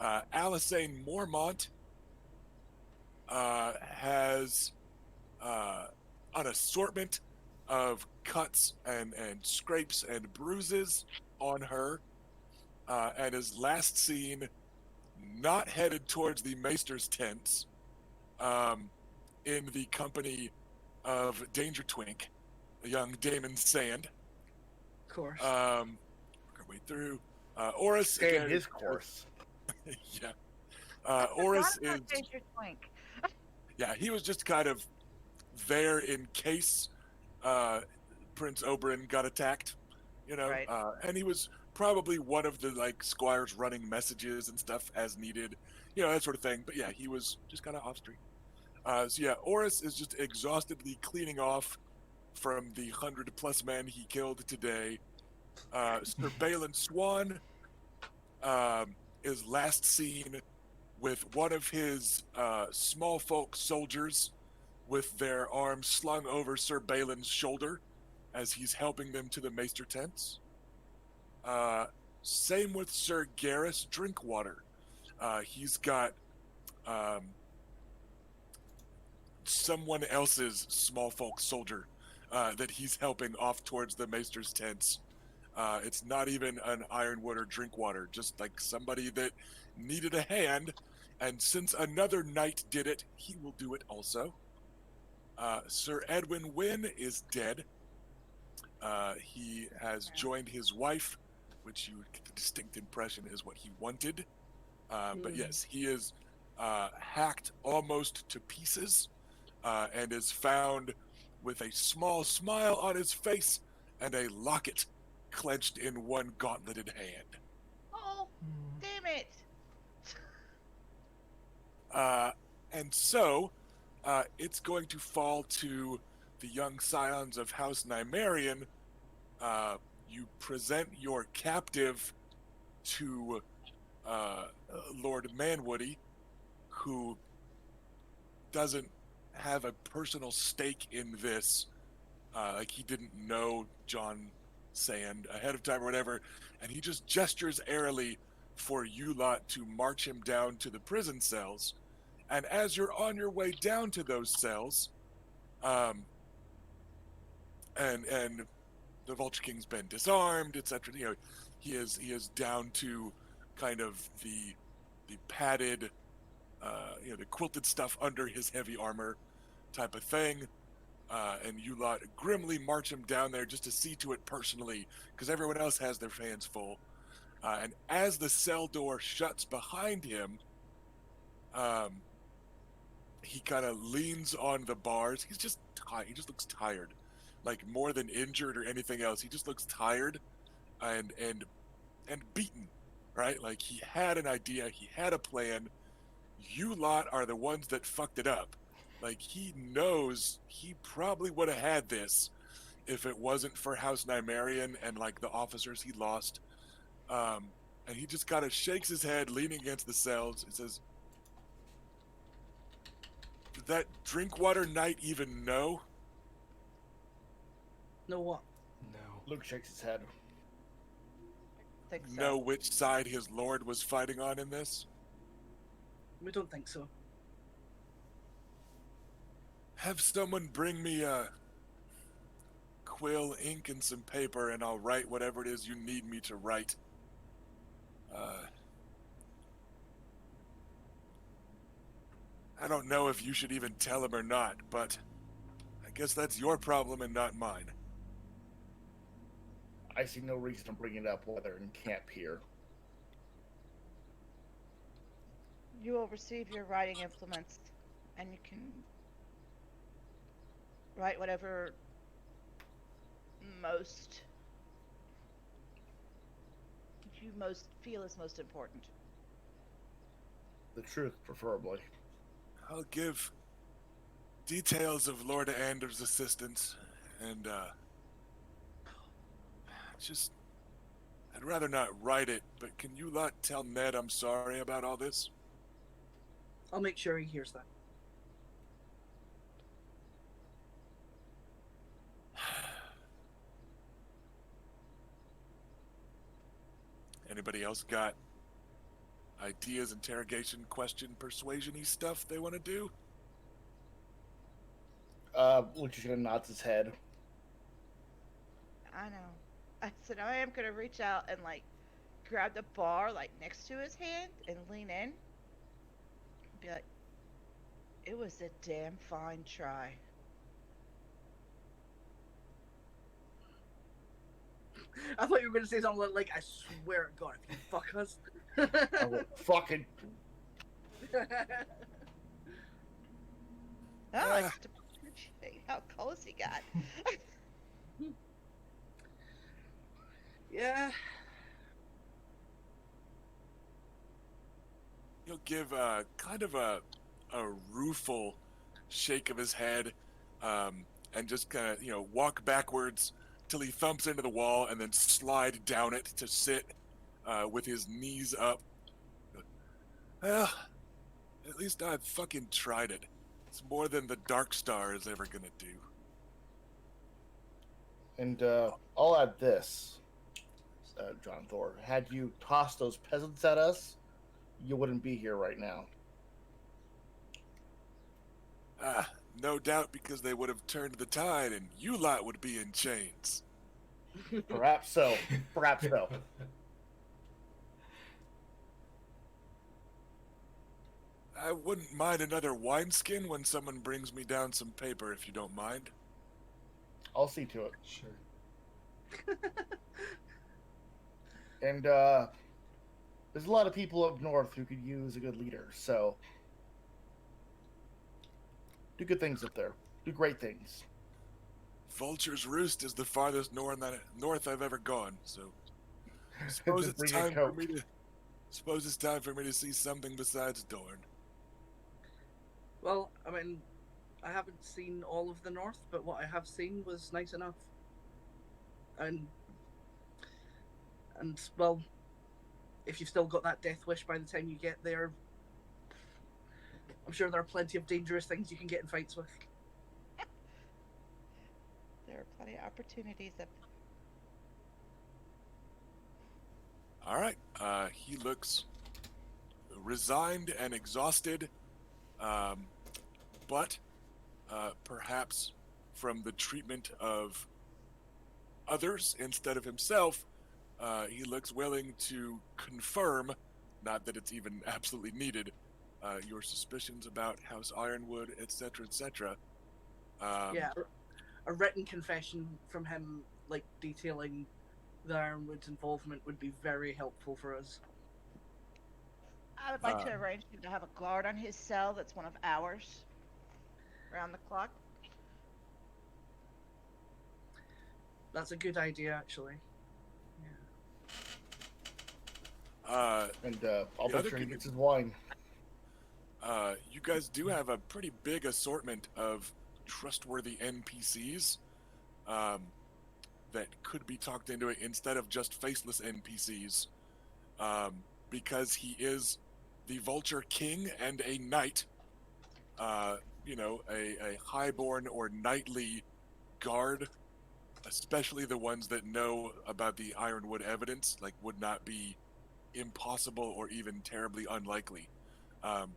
Alisane Mormont has an assortment of cuts and scrapes and bruises on her, and is last seen not headed towards the Maester's tents, in the company of Danger Twink, a young Damon Sand. Of course. Work our way through. Oris Stay in again, his course. yeah. Oris Not is Danger Twink. he was just kind of there in case Prince Oberyn got attacked, Right. and he was probably one of the like squires running messages and stuff as needed, that sort of thing. But he was just kind of off street. Oris is just exhaustedly cleaning off from the 100+ men he killed today. Sir Balin Swan is last seen with one of his small folk soldiers with their arms slung over Sir Balin's shoulder as he's helping them to the Maester tents. Same with Sir Garrus Drinkwater. He's got someone else's small folk soldier that he's helping off towards the Maester's tents. It's not even an Ironwood or Drinkwater, just like somebody that needed a hand, and since another knight did it, he will do it also. Sir Edwin Wynne is dead. He has joined his wife, which you get the distinct impression is what he wanted. But yes, he is hacked almost to pieces, and is found with a small smile on his face and a locket clenched in one gauntleted hand. Oh, damn it. And so, it's going to fall to the young scions of House Nymaryen. You present your captive to Lord Manwoody, who doesn't have a personal stake in this. Like he didn't know John Sand ahead of time or whatever, and he just gestures airily for you lot to march him down to the prison cells. And as you're on your way down to those cells, and the Vulture King's been disarmed, etc. He is down to kind of the padded, the quilted stuff under his heavy armor type of thing. And you lot grimly march him down there just to see to it personally, because everyone else has their hands full. And as the cell door shuts behind him, he kind of leans on the bars. He's just tired. He just looks tired, like more than injured or anything else. He just looks tired and beaten, right? Like he had an idea, he had a plan. You lot are the ones that fucked it up. Like he knows he probably would have had this if it wasn't for House Nymaryen and like the officers he lost. And he just kind of shakes his head, leaning against the cells. He says, "Did that Drinkwater Knight even know? Know what? No. Luke shakes his head. Think so. Know which side his lord was fighting on in this? We don't think so. Have someone bring me a quill, ink, and some paper, and I'll write whatever it is you need me to write. I don't know if you should even tell him or not, but I guess that's your problem and not mine." I see no reason to bring it up while they're in camp here. You will receive your writing implements, and you can write whatever you most feel is most important. The truth, preferably. I'll give details of Lord Anders' assistance, and just, I'd rather not write it, but can you lot tell Ned I'm sorry about all this? I'll make sure he hears that. Anybody else got ideas, interrogation, question, persuasion-y stuff they want to do? Luke just nods his head. I know. So now I am gonna reach out and like grab the bar like next to his hand and lean in. Be like, "It was a damn fine try." I thought you were going to say something like, "I swear to God, if you fuck us." I will fucking. Oh, I just appreciate how close he got. Yeah. He'll give kind of a rueful shake of his head, and just kind of, walk backwards till he thumps into the wall and then slide down it to sit with his knees up. Well, at least I fucking tried it. It's more than the Dark Star is ever gonna do. And I'll add this, John Thor. Had you tossed those peasants at us, you wouldn't be here right now. No doubt, because they would have turned the tide and you lot would be in chains. Perhaps so. Perhaps so. I wouldn't mind another wineskin when someone brings me down some paper, if you don't mind. I'll see to it. Sure. And there's a lot of people up north who could use a good leader, so do good things up there. Do great things. Vulture's Roost is the farthest north I've ever gone, so suppose Just it's bring a time for coat. me to see something besides Dorne. Well, I mean, I haven't seen all of the north, but what I have seen was nice enough. And well, if you've still got that death wish by the time you get there, I'm sure there are plenty of dangerous things you can get in fights with. There are plenty of opportunities up. All right. He looks resigned and exhausted, but perhaps from the treatment of others instead of himself, he looks willing to confirm, not that it's even absolutely needed, your suspicions about House Ironwood, etc., etc. Yeah, a written confession from him, like detailing the Ironwood's involvement, would be very helpful for us. I would like to arrange him to have a guard on his cell that's one of ours, around the clock. That's a good idea, actually. And I'll The make other sure he good- gets his wine. You guys do have a pretty big assortment of trustworthy NPCs. that could be talked into it instead of just faceless NPCs, um, because he is the Vulture King and a knight. A highborn or knightly guard, especially the ones that know about the Ironwood evidence, like would not be impossible or even terribly unlikely. Um,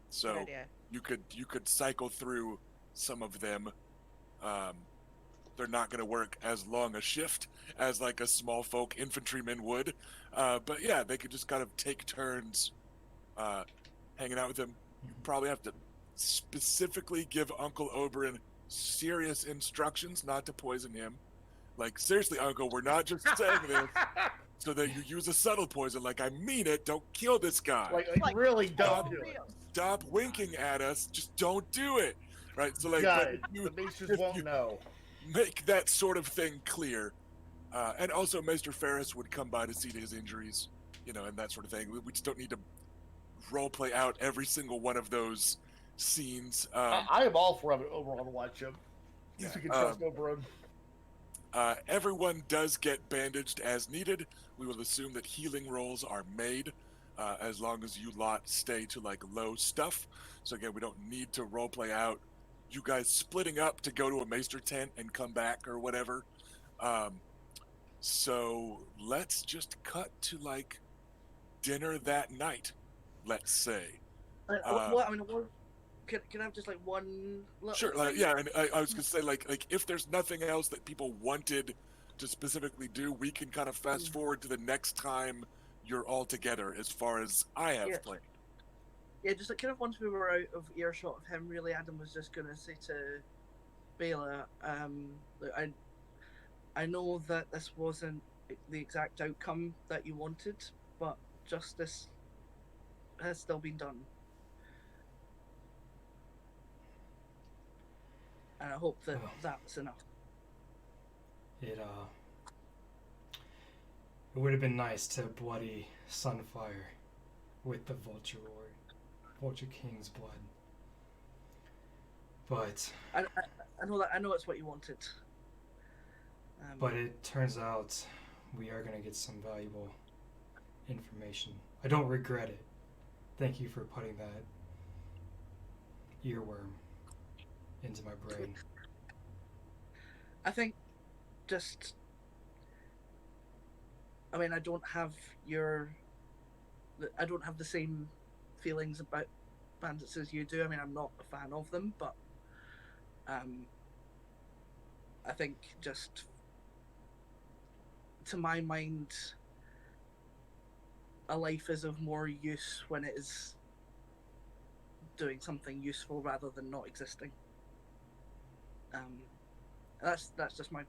Good so idea. you could cycle through some of them. Um, they're not going to work as long a shift as like a small folk infantryman would, but yeah, they could just kind of take turns uh, hanging out with him. You probably have to specifically give Uncle Oberyn serious instructions not to poison him. Like, seriously, Uncle, we're not just saying this so that you use a subtle poison. Like, I mean it. Don't kill this guy. Like really Oh, don't do it. real. Stop winking at us. Just don't do it. Right? So, like, Got but it. The maesters if won't you know. make that sort of thing clear, and also Maester Ferris would come by to see to his injuries, and that sort of thing. We just don't need to role play out every single one of those scenes. I am all for having Oberon watch him. Yeah, You can trust Oberon. Everyone does get bandaged as needed. We will assume that healing rolls are made, as long as you lot stay to like low stuff. So again, we don't need to roleplay out you guys splitting up to go to a maester tent and come back or whatever. So let's just cut to like dinner that night, let's say. Can I have just like one little Sure, thing? yeah, and I was gonna say like if there's nothing else that people wanted to specifically do, we can kind of fast forward to the next time you're all together. As far as I have Yeah. played, Yeah, just like kind of once we were out of earshot of him, really, Adam was just going to say to Bela, look, I know that this wasn't the exact outcome that you wanted, but justice has still been done. And I hope that that's enough. It would have been nice to bloody Sunfire with the Vulture King's blood. But I know it's what you wanted. but it turns out we are gonna get some valuable information. I don't regret it. Thank you for putting that earworm into my brain. I think just, I mean, I don't have the same feelings about bandits as you do. I mean, I'm not a fan of them, but I think just to my mind, a life is of more use when it is doing something useful rather than not existing. That's just my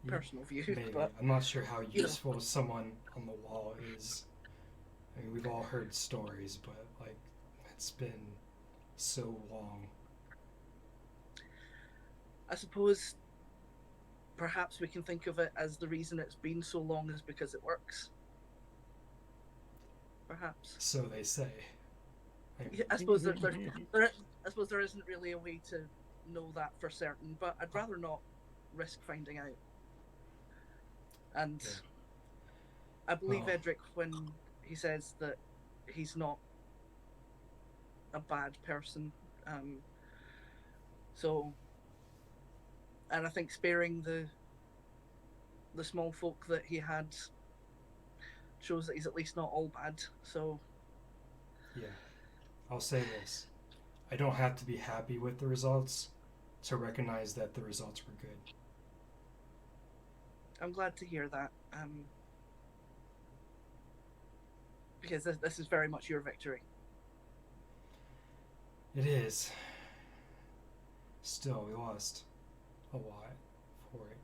personal view. Maybe. But I'm not sure how useful someone on the wall is. I mean, we've all heard stories, but like, it's been so long. I suppose perhaps we can think of it as the reason it's been so long is because it works. Perhaps. So they say. I suppose there isn't really a way to know that for certain, but I'd rather not risk finding out. And Yeah. I believe Oh. Edric when he says that he's not a bad person. And I think sparing the small folk that he had shows that he's at least not all bad. So Yeah. I'll say this. I don't have to be happy with the results to recognize that the results were good. I'm glad to hear that. Because this is very much your victory. It is. Still, we lost a lot for it.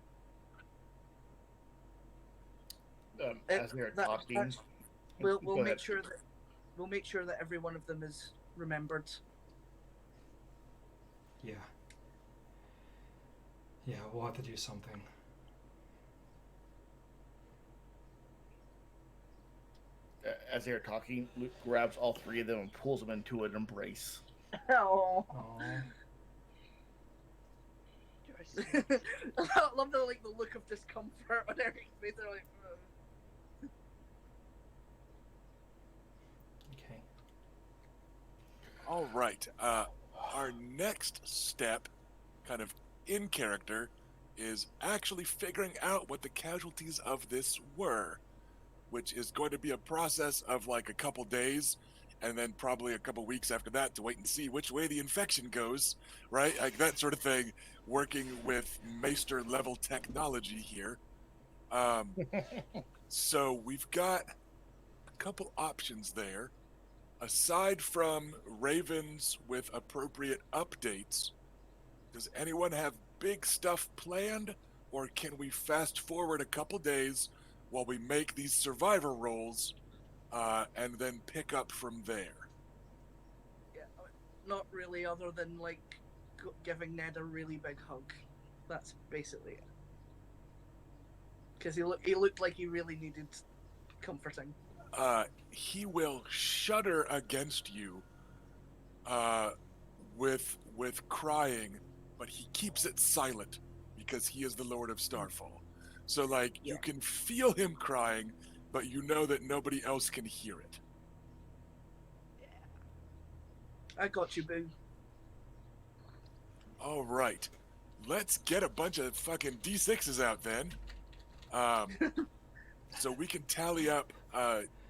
As they're talking, We'll go make ahead. sure that every one of them is remembered. Yeah. Yeah, we'll have to do something. As they're talking, Luke grabs all three of them and pulls them into an embrace. Oh, Aww. Proceed. I love the look of discomfort on Eric's face. They're like, Okay. All right. Our next step, kind of in character, is actually figuring out what the casualties of this were, which is going to be a process of like a couple days and then probably a couple weeks after that to wait and see which way the infection goes, right? Like that sort of thing, working with Maester level technology here. So we've got a couple options there. Aside from ravens with appropriate updates, does anyone have big stuff planned, or can we fast forward a couple days while we make these survivor rolls and then pick up from there? yeah, not really, other than like giving Ned a really big hug. That's basically it. Because he looked like he really needed comforting. He will shudder against you with crying, but he keeps it silent because he is the Lord of Starfall. So like you can feel him crying, but you know that nobody else can hear it. I got you, boo. All right, let's get a bunch of fucking D6s out then, so we can tally up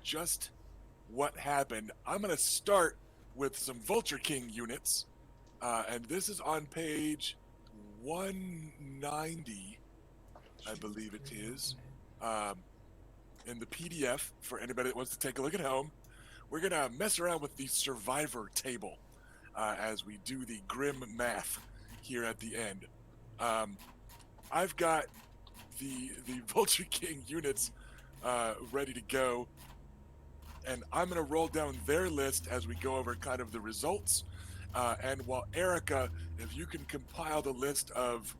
just what happened. I'm gonna start with some Vulture King units, and this is on page 190, I believe it is, in the PDF for anybody that wants to take a look at home. We're gonna mess around with the survivor table as we do the grim math here at the end. I've got the Vulture King units ready to go, and I'm going to roll down their list as we go over kind of the results. And while Erica, if you can compile the list of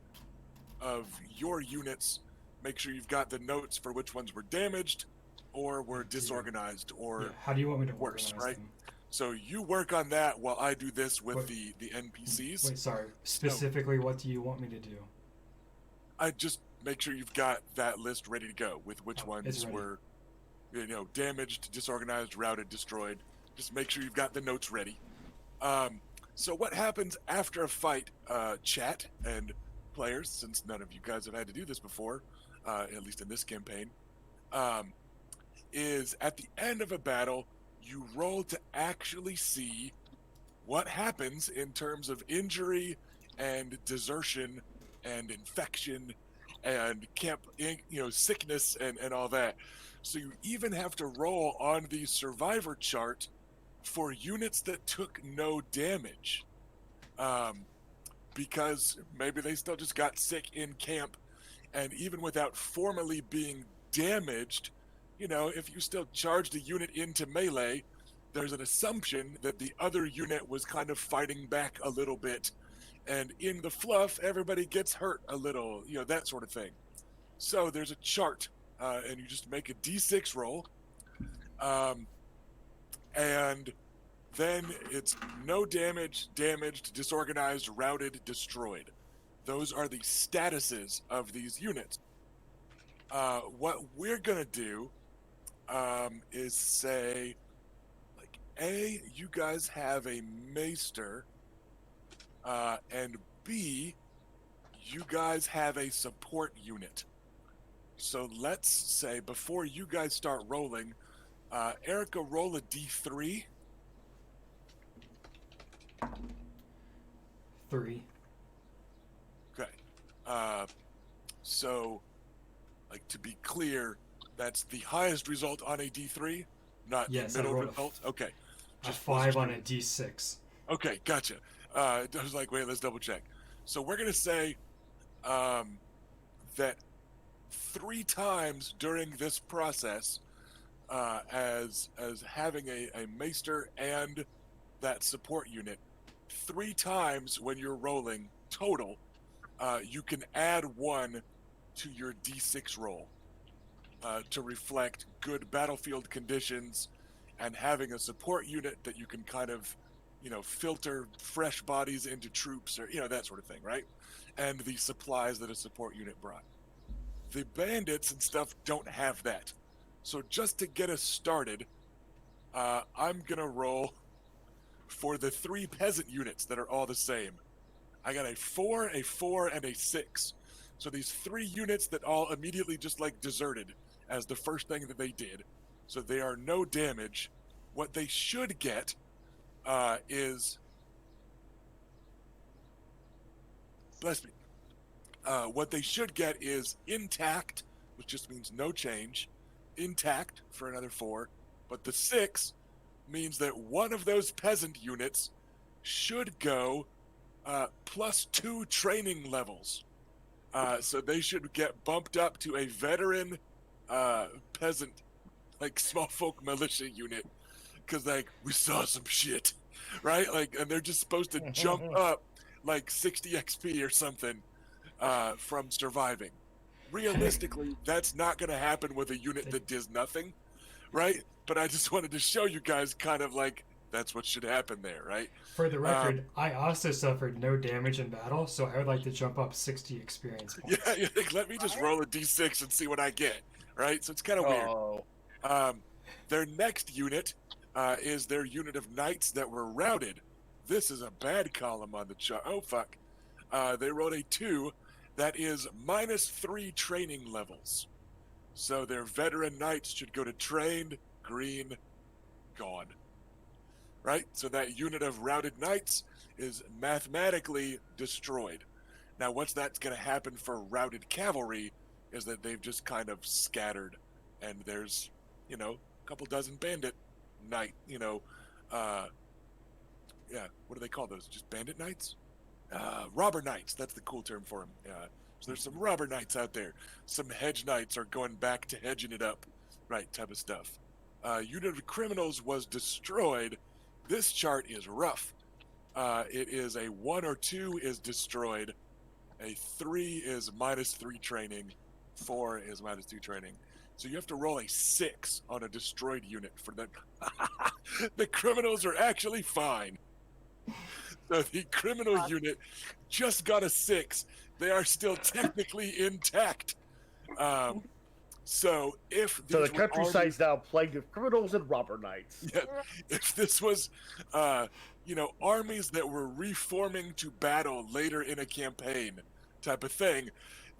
your units, make sure you've got the notes for which ones were damaged or were disorganized or How do you want me to worse, organize right? them? So you work on that while I do this with What- the NPCs. Wait, sorry. Specifically, what do you want me to do? I just make sure you've got that list ready to go with which It's ones ready. were, damaged, disorganized, routed, destroyed. Just make sure you've got the notes ready. So what happens after a fight, chat and players, since none of you guys have had to do this before, at least in this campaign, is at the end of a battle, you roll to actually see what happens in terms of injury and desertion and infection and sickness and all that. So you even have to roll on the survivor chart for units that took no damage, because maybe they still just got sick in camp, and even without formally being damaged, if you still charged a unit into melee, there's an assumption that the other unit was kind of fighting back a little bit, and in the fluff, everybody gets hurt a little, that sort of thing. So there's a chart, and you just make a d6 roll, and then it's no damage, damaged, disorganized, routed, destroyed. Those are the statuses of these units. What we're gonna do is say, like, A, you guys have a maester, and B, you guys have a support unit. So let's say before you guys start rolling, Erica, roll a d3. 3. Okay. So, like, to be clear, that's the highest result on a d3, not Yes, the I middle rolled result. Okay. A 5 on a D6. Okay, gotcha. I was like, wait, let's double check. So we're gonna say that 3 times during this process, as having a maester and that support unit, 3 times when you're rolling total, you can add 1 to your d6 roll to reflect good battlefield conditions and having a support unit that you can kind of filter fresh bodies into troops or, that sort of thing, right? And the supplies that a support unit brought. The bandits and stuff don't have that. So just to get us started, I'm going to roll for the 3 peasant units that are all the same. I got a 4, a 4, and a 6. So these 3 units that all immediately just like deserted as the first thing that they did. So they are no damage. What they should get is, bless me, what they should get is intact, which just means no change, intact for another 4, but the 6 means that one of those peasant units should go +2 training levels. So they should get bumped up to a veteran peasant, like small folk militia unit, because like we saw some shit, right? Like, and they're just supposed to jump up like 60 XP or something from surviving. Realistically, that's not going to happen with a unit that does nothing, right? But I just wanted to show you guys kind of like that's what should happen there, right? For the record, I also suffered no damage in battle, so I would like to jump up 60 experience points. Yeah, let me just roll a d6 and see what I get, right? So it's kind of weird. Oh. Their next unit is their unit of knights that were routed. This is a bad column on the chart. Oh, fuck. They rolled a 2. That is -3 training levels. So their veteran knights should go to trained, green, gone. Right? So that unit of routed knights is mathematically destroyed. Now, what's that's going to happen for routed cavalry is that they've just kind of scattered, and there's, a couple dozen bandit knight, what do they call those? Just bandit knights? Robber knights, that's the cool term for them. So there's some robber knights out there. Some hedge knights are going back to hedging it up, right, type of stuff. Unit of criminals was destroyed. This chart is rough. It is a 1 or 2 is destroyed. A 3 is -3 training. 4 is -2 training. So you have to roll a 6 on a destroyed unit for them. The criminals are actually fine. So the criminal unit just got a 6. They are still technically intact. So if So the countryside's now plagued with criminals and robber knights. Yeah, if this was, armies that were reforming to battle later in a campaign type of thing,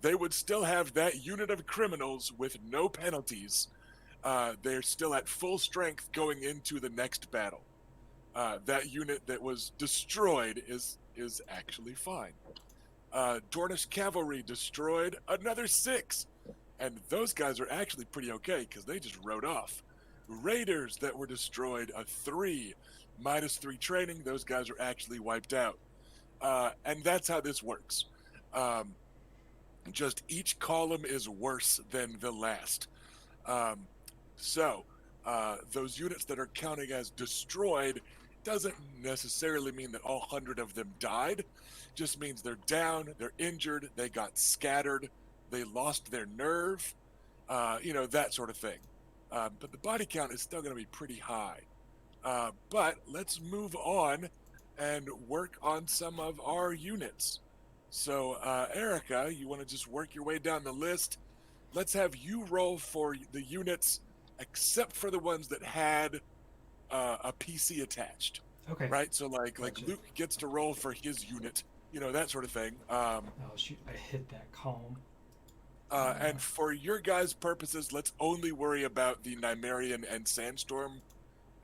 they would still have that unit of criminals with no penalties. They're still at full strength going into the next battle. That unit that was destroyed is actually fine. Dornish cavalry destroyed, another 6. And those guys are actually pretty okay because they just rode off. Raiders that were destroyed, a 3, -3 training. Those guys are actually wiped out. And that's how this works. Just each column is worse than the last. So those units that are counting as destroyed doesn't necessarily mean that all 100 of them died. Just means they're down, they're injured, they got scattered, they lost their nerve, that sort of thing. But the body count is still going to be pretty high. But let's move on and work on some of our units. So, Erica, you want to just work your way down the list? Let's have you roll for the units, except for the ones that had a PC attached. Okay. Right? So, like Gotcha. Luke gets to roll for his unit, that sort of thing. Oh, shoot. I hit that column. And for your guys' purposes, let's only worry about the Nymaryen and Sandstorm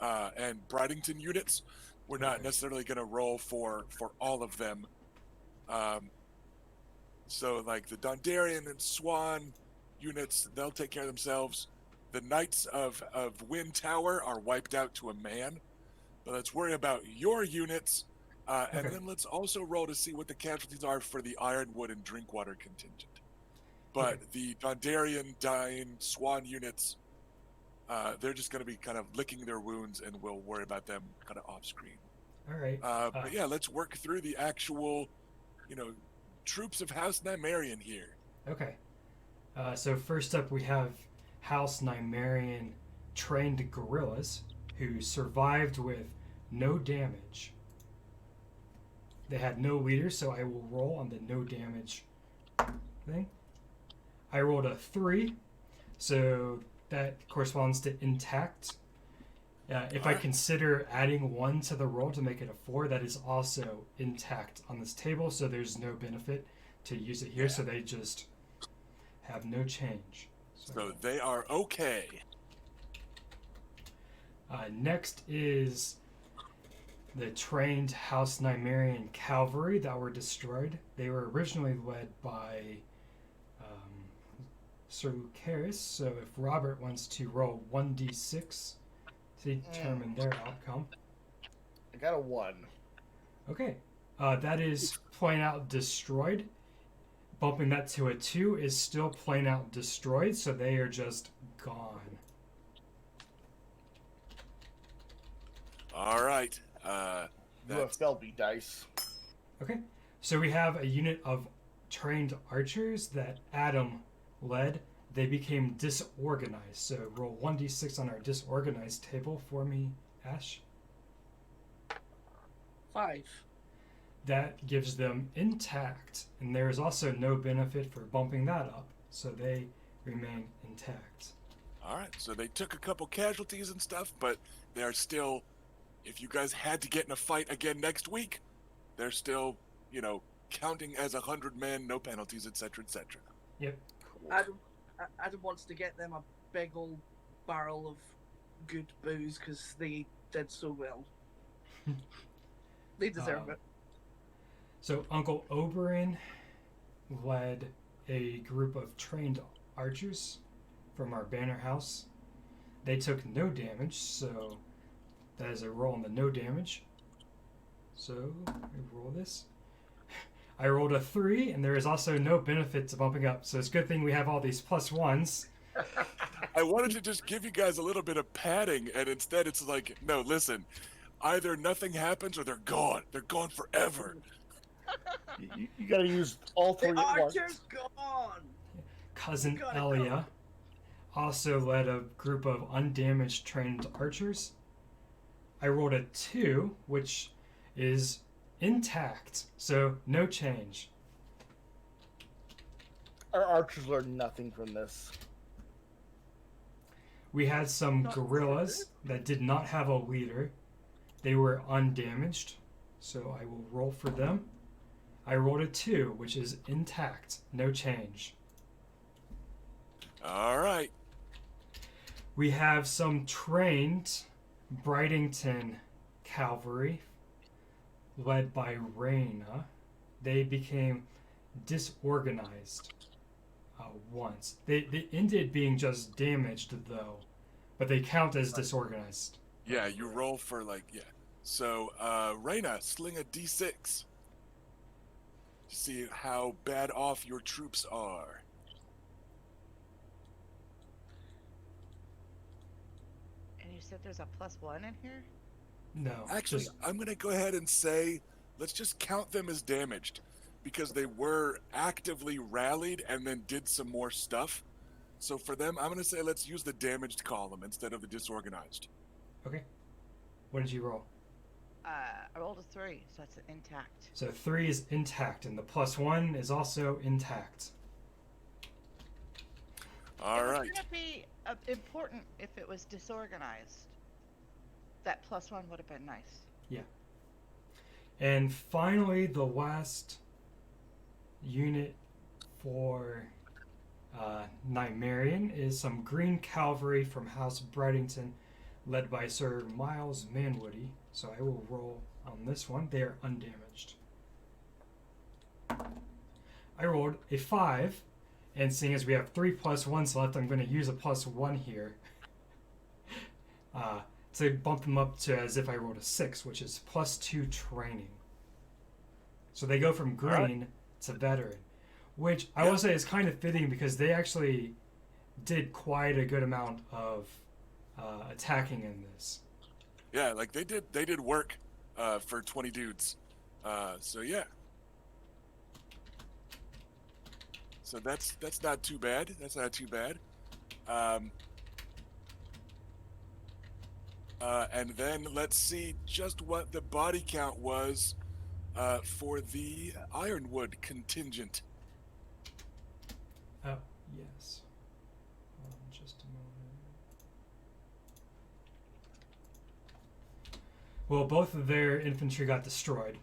and Bridington units. We're not necessarily going to roll for all of them. So, like the Dondarrion and Swan units, they'll take care of themselves. The Knights of Wind Tower are wiped out to a man. But let's worry about your units. And then let's also roll to see what the casualties are for the Ironwood and Drinkwater contingent. But the Dondarrion, Dine, Swan units, they're just going to be kind of licking their wounds, and we'll worry about them kind of off screen. All right. But yeah, let's work through the actual, troops of House Nymaryen here. Okay. So first up, we have House Nymaryen trained guerrillas who survived with no damage. They had no leader, so I will roll on the no damage thing. I rolled a 3, so that corresponds to intact. If I consider adding 1 to the roll to make it a 4, that is also intact on this table, so there's no benefit to use it here, so they just have no change. So they are okay. Next is the trained House Nymaryen cavalry that were destroyed. They were originally led by Sir Lucaris, so if Robert wants to roll 1d6 to determine their outcome. I got a 1. Okay, that is plain out destroyed. Bumping that to a 2 is still plain out destroyed, so they are just gone. All right. You have That's Felby dice. Okay, so we have a unit of trained archers that Adam led. They became disorganized, so roll 1d6 on our disorganized table for me, Ash. 5. That gives them intact, and there is also no benefit for bumping that up, so they remain intact. all right. So they took a couple casualties and stuff, but they are still. If you guys had to get in a fight again next week, they're still, counting as 100 men, no penalties, etc., etc. Yep. Adam wants to get them a big old barrel of good booze because they did so well. They deserve it. So Uncle Oberyn led a group of trained archers from our banner house. They took no damage, so that is a roll on the no damage. So I roll this. I rolled a 3, and there is also no benefit to bumping up. So it's a good thing we have all these +1s. I wanted to just give you guys a little bit of padding, and instead it's like, no, listen. Either nothing happens or they're gone. They're gone forever. You got to use all 3 The at once. archer's gone! Cousin Gotta Elia also led a group of undamaged trained archers. I rolled a 2, which is intact, so no change. Our archers learned nothing from this. We had some Not guerrillas that did not have a leader. They were undamaged, so I will roll for them. I rolled a 2, which is intact, no change. All right. We have some trained Bridington cavalry led by Reyna. They became disorganized once. They ended being just damaged, though, but they count as disorganized. Yeah, you roll for So, Reyna, sling a d6. See how bad off your troops are. And you said there's a +1 in here? No, Actually, just- I'm going to go ahead and say, let's just count them as damaged because they were actively rallied and then did some more stuff. So for them, I'm going to say let's use the damaged column instead of the disorganized. okay. What did you roll? I rolled a 3, so that's intact. So 3 is intact, and the +1 is also intact. All It was right. gonna be important if it was disorganized. That +1 would have been nice. And finally, the last unit for Nymaryen is some green cavalry from House Bridington, led by Sir Miles Manwoody. So I will roll on this one. They are undamaged. I rolled a 5, and seeing as we have 3 +1s left, I'm going to use a +1 here to bump them up to as if I rolled a 6, which is +2 training. So they go from green to veteran, which I will say is kind of fitting because they actually did quite a good amount of attacking in this. Yeah, like they did work for 20 dudes. So yeah. So that's not too bad. That's not too bad. And then let's see just what the body count was for the Ironwood contingent. Oh, yes. Hold on just a moment. Well, both of their infantry got destroyed.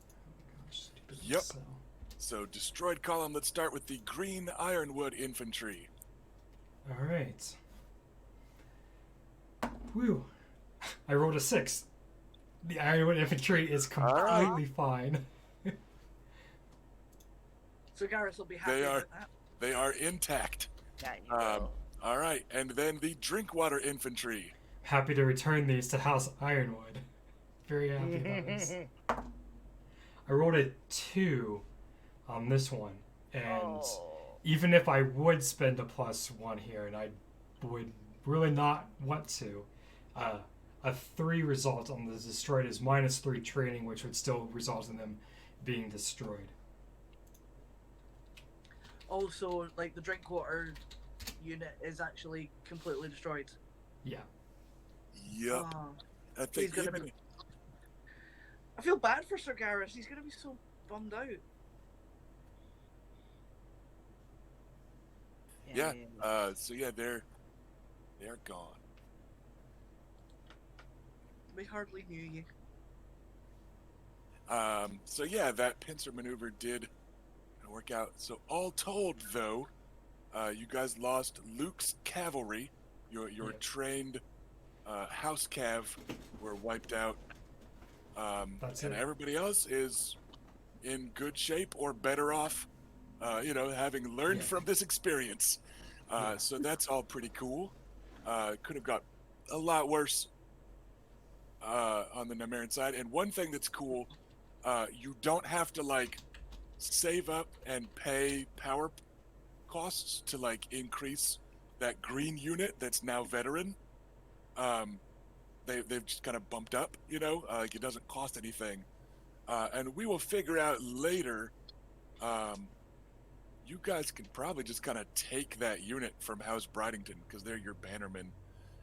Oh gosh, stupid Yep. cell. So, destroyed column, let's start with the green Ironwood infantry. All right. Whew. I rolled a 6. The Ironwood infantry is completely fine. So Gareth will be happy They are- about that. They are intact. Yeah, you Um, will. All right, and then the Drinkwater infantry. Happy to return these to House Ironwood. Very happy about this. I rolled a 2 on this one, and Oh. even if I would spend a +1 here, and I would really not want to, a 3 result on the destroyed is -3 training, which would still result in them being destroyed. Also, like the Drinkwater unit is actually completely destroyed. Yeah. Yep. Ah. I think He's gonna even- be. I feel bad for Sir Gareth. He's gonna be so bummed out. Yeah. So yeah, they're gone. We hardly knew you. So yeah, that pincer maneuver did work out. So all told, though, you guys lost Luke's cavalry. Your Yep. trained house cav were wiped out. That's and it. everybody else is in good shape or better off. Having learned Yeah. from this experience. Yeah. So that's all pretty cool. Could have got a lot worse on the Nymaryen side. And one thing that's cool, you don't have to like save up and pay power costs to like increase that green unit that's now veteran. They've just kind of bumped up, like it doesn't cost anything. And we will figure out later. You guys can probably just kind of take that unit from House Bridington because they're your bannermen,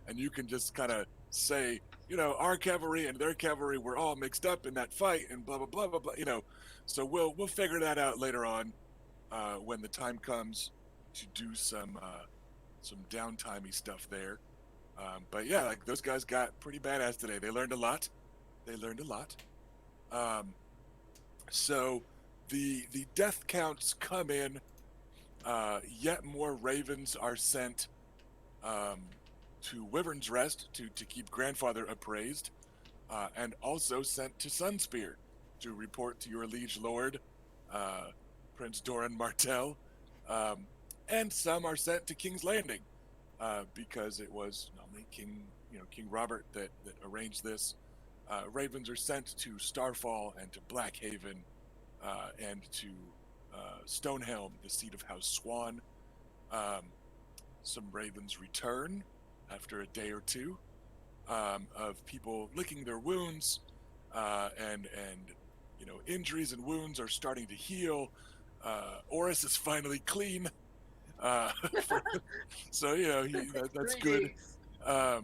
and you can just kind of say, our cavalry and their cavalry were all mixed up in that fight, and blah blah blah blah blah. So we'll figure that out later on when the time comes to do some downtimey stuff there. But yeah, like those guys got pretty badass today. They learned a lot. So the death counts come in. Yet more ravens are sent to Wyvern's Rest to keep Grandfather appraised, and also sent to Sunspear to report to your liege lord, Prince Doran Martell, and some are sent to King's Landing because it was nominally King Robert that arranged this. Ravens are sent to Starfall and to Blackhaven and to Stonehelm, the seat of House Swan. Some ravens return after a day or two of people licking their wounds, and injuries and wounds are starting to heal. Oris is finally clean, so that's 3 good. days.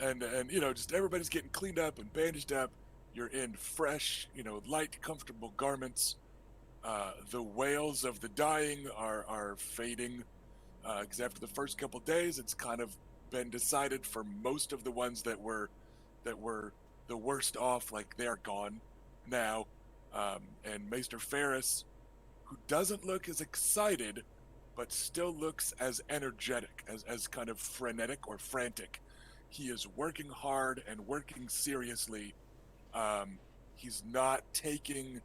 And just everybody's getting cleaned up and bandaged up. You're in fresh, light, comfortable garments. The wails of the dying are fading, because after the first couple days, it's kind of been decided for most of the ones that were the worst off, like they're gone now. And Maester Ferris, who doesn't look as excited, but still looks as energetic, as kind of frenetic or frantic. He is working hard and working seriously. He's not taking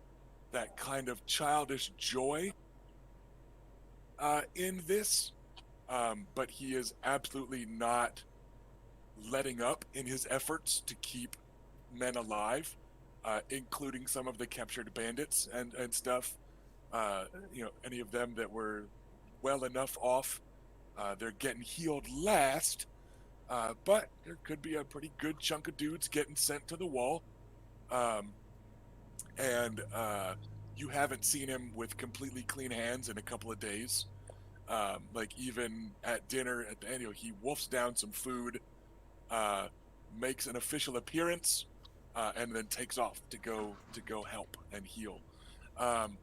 that kind of childish joy in this, but he is absolutely not letting up in his efforts to keep men alive, including some of the captured bandits and stuff. Any of them that were well enough off, they're getting healed last, but there could be a pretty good chunk of dudes getting sent to the wall. And you haven't seen him with completely clean hands in a couple of days. Like even at dinner at the end, he wolfs down some food, makes an official appearance, and then takes off to go help and heal. Um,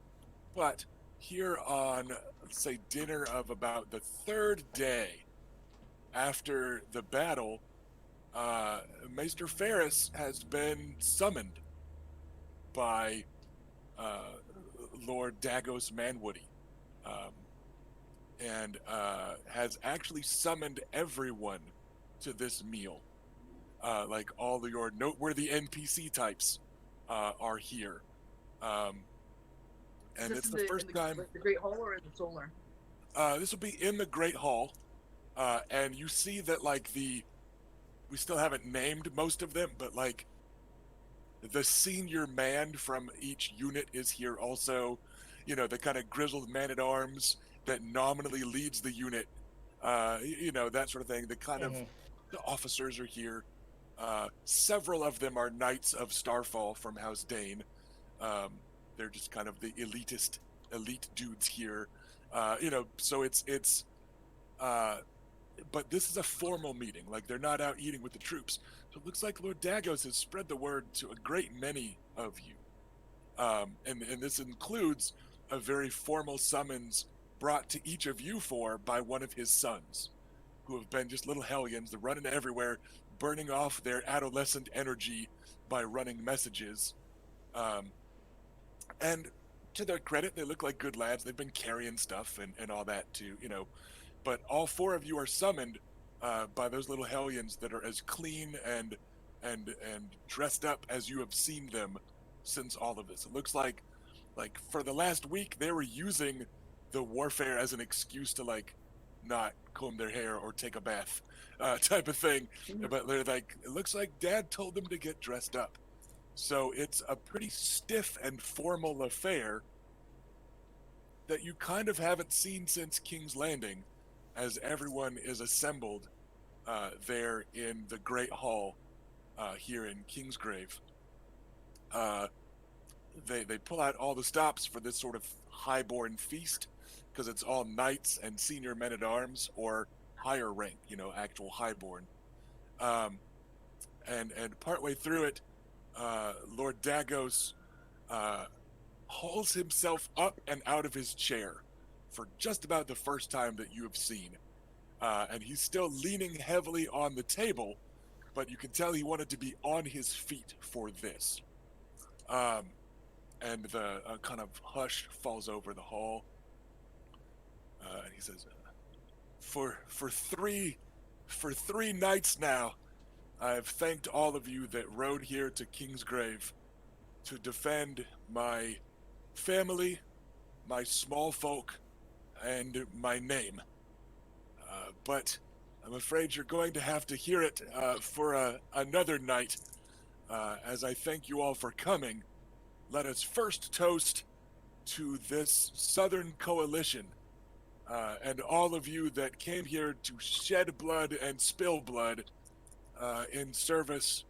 but here on, let's say, dinner of about the third day after the battle, uh, Maester Ferris has been summoned by uh, Lord Dagos Manwoody, um, and has actually summoned everyone to this meal. Like all of your noteworthy NPC types are here, um, Is and this it's the first in the, time. like the Great Hall or in the Solar? This will be in the Great Hall, and you see that like we still haven't named most of them, but like the senior man from each unit is here also. The kind of grizzled man at arms that nominally leads the unit. That sort of thing. The kind of Mhm. the officers are here. Several of them are knights of Starfall from House Dane. Um, they're just kind of the elite dudes here. So it's uh, but this is a formal meeting. Like they're not out eating with the troops. So it looks like Lord Dagos has spread the word to a great many of you. And this includes a very formal summons brought to each of you four by one of his sons, who have been just little hellions. They're running everywhere, burning off their adolescent energy by running messages. Um, and to their credit, they look like good lads. They've been carrying stuff and all that too. But all four of you are summoned by those little hellions that are as clean and dressed up as you have seen them since all of this. It looks like for the last week they were using the warfare as an excuse to like not comb their hair or take a bath, type of thing. But they're like, it looks like Dad told them to get dressed up. So it's a pretty stiff and formal affair that you kind of haven't seen since King's Landing, as everyone is assembled there in the Great Hall here in Kingsgrave. Uh, they pull out all the stops for this sort of highborn feast because it's all knights and senior men at arms or higher rank, actual highborn. Um, and partway through it, Lord Dagos uh, hauls himself up and out of his chair for just about the first time that you have seen. And he's still leaning heavily on the table, but you can tell he wanted to be on his feet for this. Um, and the kind of hush falls over the hall. And he says, "For three nights now, I have thanked all of you that rode here to Kingsgrave to defend my family, my small folk, and my name. But I'm afraid you're going to have to hear it for another night. As I thank you all for coming, let us first toast to this Southern Coalition and all of you that came here to shed blood and spill blood in service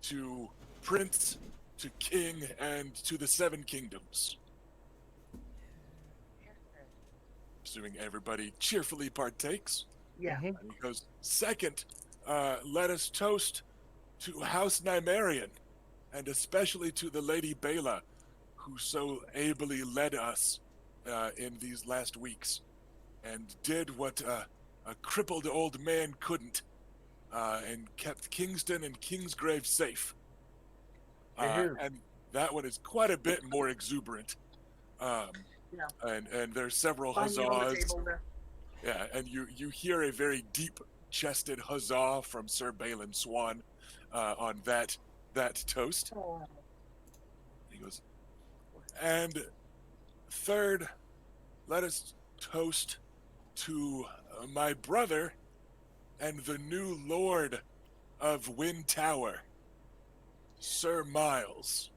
to Prince, to King, and to the Seven Kingdoms." Assuming everybody cheerfully partakes. Yeah. Mhm. And he goes, "Second, let us toast to House Nymaryen, and especially to the Lady Bela, who so ably led us in these last weeks, and did what a crippled old man couldn't, and kept Kingston and Kingsgrave safe." Here. And that one is quite a bit more exuberant. Um, Yeah. and there's several Banging on the huzzahs. table there. Yeah, and you hear a very deep-chested huzzah from Sir Balin Swan on that toast. Oh. He goes, "And third, let us toast to my brother and the new Lord of Wind Tower, Sir Miles."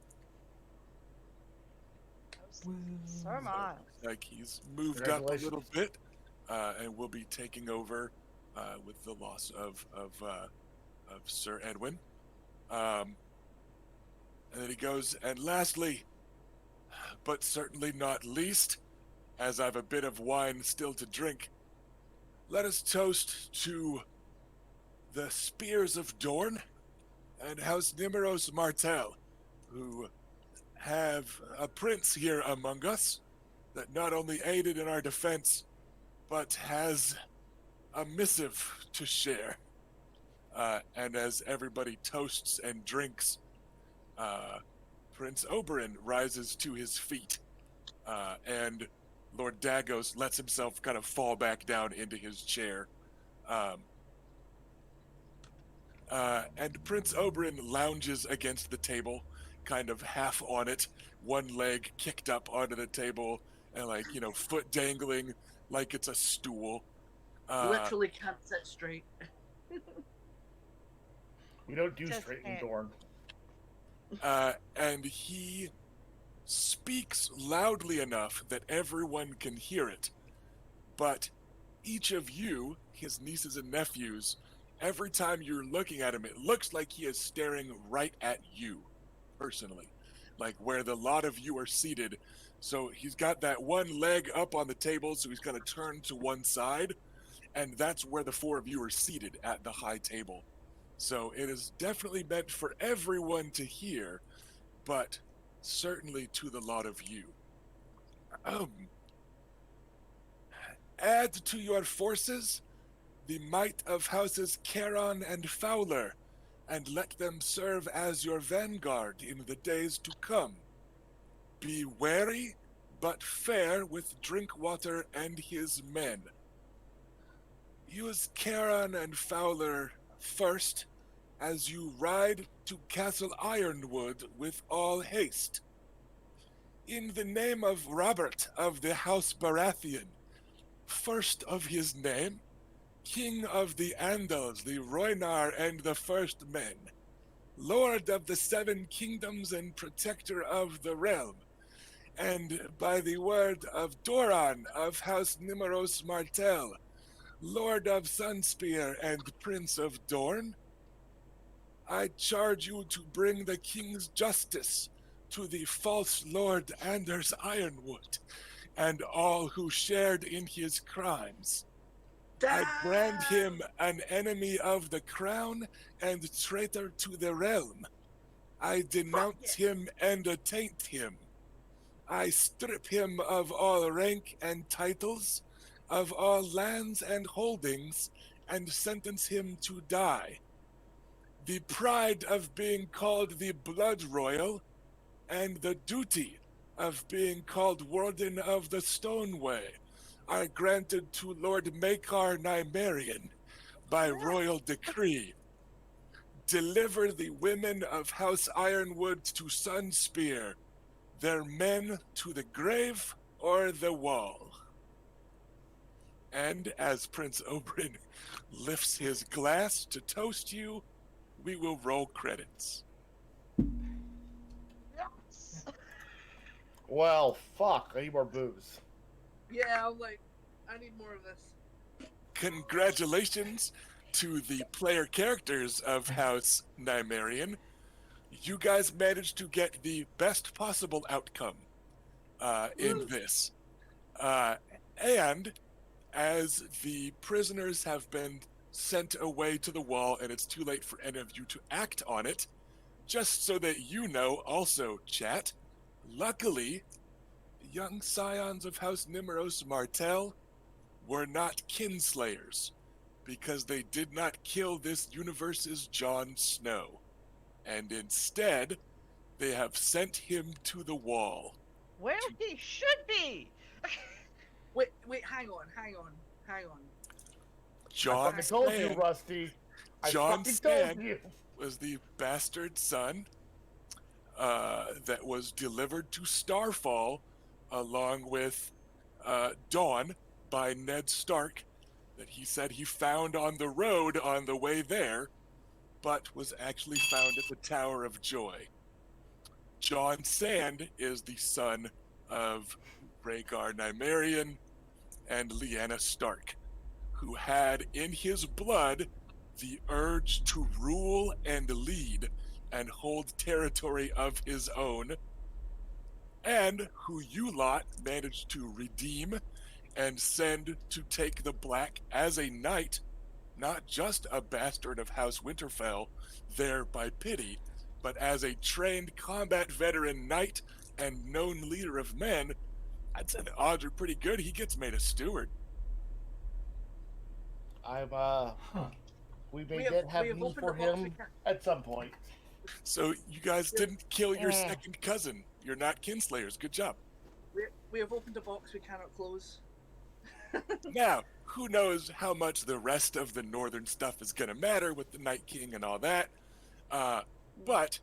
Sir Miles. Like he's moved up a little Congratulations. bit, and will be taking over with the loss of Sir Edwin. And then he goes, "And lastly, but certainly not least, as I've a bit of wine still to drink, let us toast to the Spears of Dorn and House Martell, who have a prince here among us that not only aided in our defense, but has a missive to share. And as everybody toasts and drinks, Prince Oberyn rises to his feet, and Lord Dagos lets himself kind of fall back down into his chair. And Prince Oberyn lounges against the table, kind of half on it, one leg kicked up onto the table, and foot dangling like it's a stool. Literally can't sit straight. We don't do Just straight in can't. Dorne. And he speaks loudly enough that everyone can hear it. But each of you, his nieces and nephews, every time you're looking at him, it looks like he is staring right at you, personally, like where the lot of you are seated. So he's got that one leg up on the table, so he's going to turn to one side, and that's where the four of you are seated at the high table. So it is definitely meant for everyone to hear, but certainly to the lot of you. Add to your forces the might of houses Caron and Fowler, and let them serve as your vanguard in the days to come. Be wary, but fair with Drinkwater and his men. Use Caron and Fowler first, as you ride to Castle Ironwood with all haste. In the name of Robert of the House Baratheon, first of his name, King of the Andals, the Rhoynar, and the First Men, Lord of the Seven Kingdoms and Protector of the Realm, and by the word of Doran of House Martell, Lord of Sunspear and Prince of Dorne, I charge you to bring the king's justice to the false Lord Anders Ironwood and all who shared in his crimes. I brand him an enemy of the crown and traitor to the realm. I denounce him and attaint him. I strip him of all rank and titles, of all lands and holdings, and sentence him to die. The pride of being called the Blood Royal, and the duty of being called Warden of the Stoneway, are granted to Lord Maekar Nymaryen by royal decree. Deliver the women of House Ironwood to Sunspear, their men to the grave or the wall. And as Prince Oberyn lifts his glass to toast you, we will roll credits. Yes. Well, fuck. I need more booze. Yeah, I'm like, I need more of this. Congratulations to the player characters of House Nymaryen. You guys managed to get the best possible outcome in this. And as the prisoners have been sent away to the wall and it's too late for any of you to act on it, just so that you know also, chat, luckily, the young scions of House Martell were not kinslayers, because they did not kill this universe's Jon Snow, and instead, they have sent him to the wall. Where he should be. Wait, hang on. Jon I told you, Sand, Rusty. I Jon fucking told Sand you. was the bastard son that was delivered to Starfall along with Dawn by Ned Stark, that he said he found on the road on the way there, but was actually found at the Tower of Joy. Jon Sand is the son of Rhaegar Nymaryen and Lyanna Stark, who had in his blood the urge to rule and lead and hold territory of his own, and who you lot managed to redeem and send to take the Black as a knight not just a bastard of House Winterfell there by pity, but as a trained combat veteran knight and known leader of men. I'd say the odds are pretty good he gets made a steward. I'm Huh. we may We have- yet have we have need opened for a box we him can't- at some point. So you guys didn't kill your Eh. second cousin. You're not kinslayers. Good job. We have opened a box we cannot close. Now, who knows how much the rest of the northern stuff is going to matter with the Night King and all that. But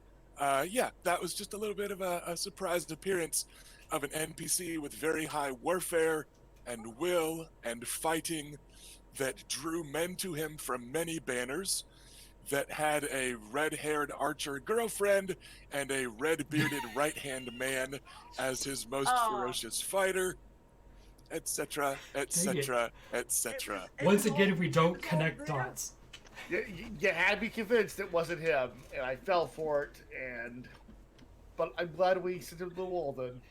yeah, that was just a little bit of a surprised appearance of an NPC with very high warfare and will and fighting that drew men to him from many banners, that had a red-haired archer girlfriend and a red-bearded right-hand man as his most Aw. ferocious fighter, etc., etc., etc. It Once was again, all- we it don't was all connect there. dots. You had me convinced it wasn't him, and I fell for it. But I'm glad we sent him to the wall then.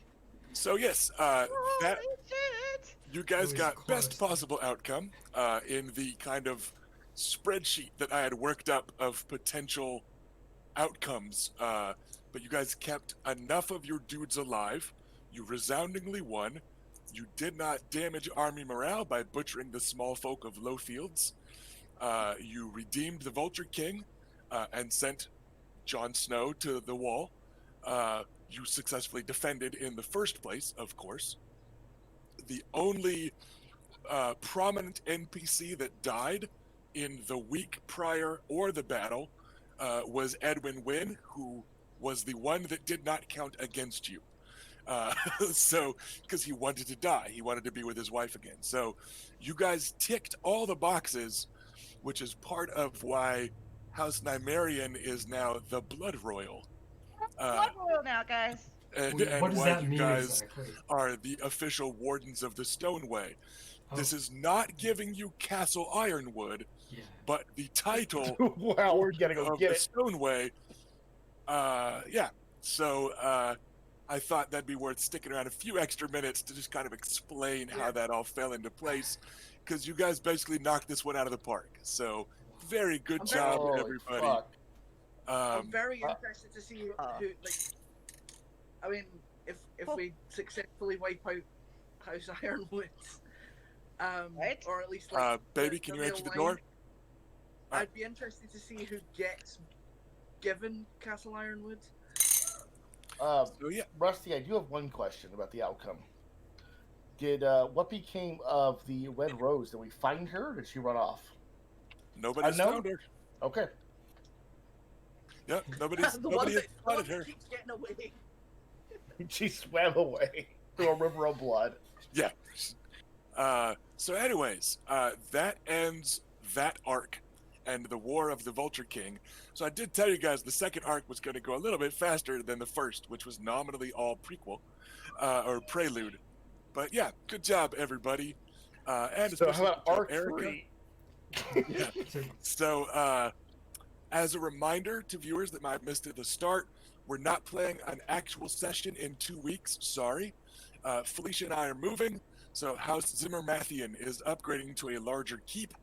So yes, that Holy shit! you guys It was got best close. possible outcome in the kind of spreadsheet that I had worked up of potential outcomes. But you guys kept enough of your dudes alive. You resoundingly won. You did not damage army morale by butchering the small folk of low fields. You redeemed the Vulture King and sent Jon Snow to the wall. You successfully defended in the first place, of course. The only prominent NPC that died in the week prior or the battle was Edwin Wynn, who was the one that did not count against you. So, because he wanted to die, he wanted to be with his wife again. So, you guys ticked all the boxes, which is part of why House Nymaryen is now the Blood Royal. Blood royal now, guys. And What does why that you mean guys exactly? are the official wardens of the Stoneway. Oh, This is not giving you Castle Ironwood, yeah. but the title Wow, we're gonna go of get the it. Stoneway. Yeah. So I thought that'd be worth sticking around a few extra minutes to just kind of explain how that all fell into place, because you guys basically knocked this one out of the park. So very good I'm job, Holy everybody. fuck. I'm very interested to see uh, who, like, I mean, if Oh. we successfully wipe out House Ironwood, Right. or at least like Baby, can you real answer the line, door? I'd be interested to see who gets given Castle Ironwood. So yeah, Rusty, I do have one question about the outcome. Did what became of the Red Rose? Did we find her, or did she run off? nobody's Unknown? found her. Okay. Yep, nobody's the nobody has one spotted that her. keeps getting away. She swam away through a river of blood. Yeah. So anyways, that ends that arc and the War of the Vulture King. So I did tell you guys the second arc was going to go a little bit faster than the first, which was nominally all prequel or prelude. But yeah, good job, everybody. And So especially how about good job, arc Erica. 3? Yeah. So, So, as a reminder to viewers that might have missed at the start, we're not playing an actual session in 2 weeks. Sorry. Felicia and I are moving, so House Nymaryen is upgrading to a larger keep,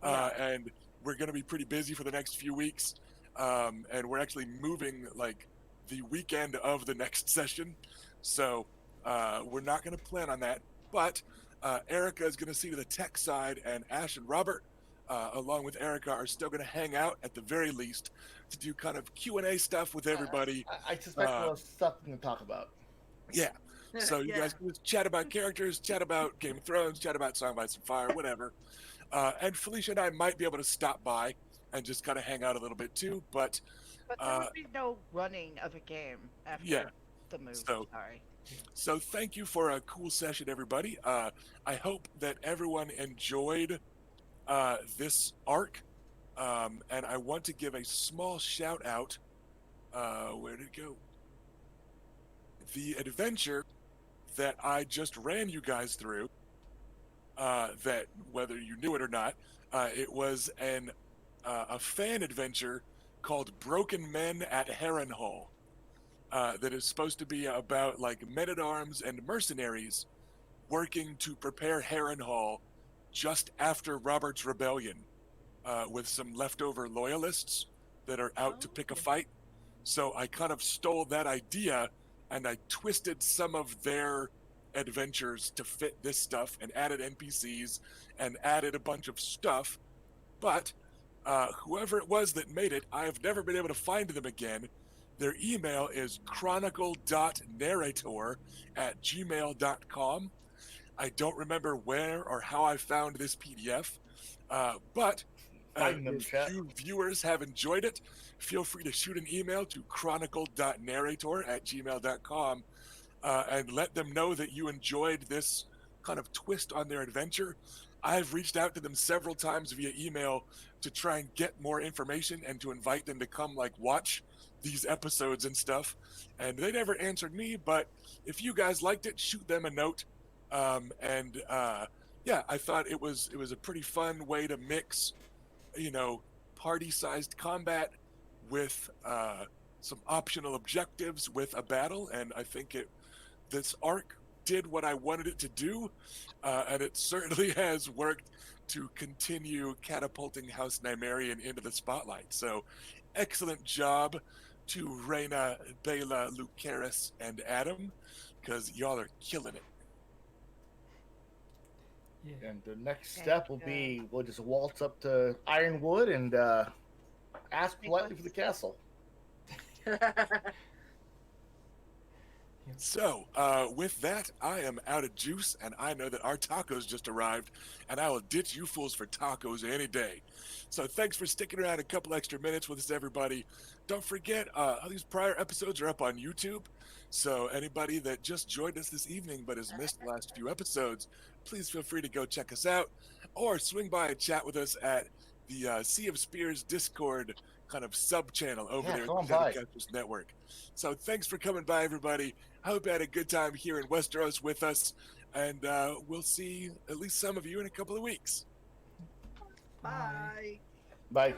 and we're going to be pretty busy for the next few weeks. And we're actually moving like the weekend of the next session, so we're not going to plan on that. But Erica is going to see to the tech side, and Ash and Robert, along with Erica, are still going to hang out at the very least to do kind of Q&A stuff with everybody. I suspect we'll have something to talk about. Yeah. So you Yeah. guys can just chat about characters, chat about Game of Thrones, chat about Song of Ice and Fire, whatever. And Felicia and I might be able to stop by and just kind of hang out a little bit too. But But there would be no running of a game after Yeah. the move. So- Sorry. so thank you for a cool session, everybody. I hope that everyone enjoyed this arc. And I want to give a small shout out. Where did it go? The adventure that I just ran you guys through, that whether you knew it or not, it was a fan adventure called Broken Men at Harrenhal, that is supposed to be about like men-at-arms and mercenaries working to prepare Harrenhal just after Robert's rebellion, with some leftover loyalists that are out to pick a fight. So I kind of stole that idea and I twisted some of their adventures to fit this stuff and added NPCs and added a bunch of stuff. But whoever it was that made it, I've never been able to find them again. Their email is chronicle.narrator@gmail.com. I don't remember where or how I found this PDF, but Find them, if chat. you viewers have enjoyed it, feel free to shoot an email to chronicle.narrator@gmail.com and let them know that you enjoyed this kind of twist on their adventure. I've reached out to them several times via email to try and get more information and to invite them to come like watch these episodes and stuff, and they never answered me. But if you guys liked it, shoot them a note. Yeah, I thought it was a pretty fun way to mix, party-sized combat with some optional objectives with a battle, and I think this arc did what I wanted it to do, and it certainly has worked to continue catapulting House Nymaryen into the spotlight. So, excellent job to Reyna, Bela, Lucaris, and Adam, because y'all are killing it. Yeah. And the next Thank step will you. be we'll just waltz up to Ironwood and ask politely for the castle. So, with that, I am out of juice, and I know that our tacos just arrived, and I will ditch you fools for tacos any day. So, thanks for sticking around a couple extra minutes with us, everybody. Don't forget, these prior episodes are up on YouTube. So, anybody that just joined us this evening but has missed the last few episodes, please feel free to go check us out or swing by and chat with us at the Sea of Spears Discord kind of sub channel over there come at on the by. Shadowcasters Network. So, thanks for coming by, everybody. I hope you had a good time here in Westeros with us, and we'll see at least some of you in a couple of weeks. Bye. Bye.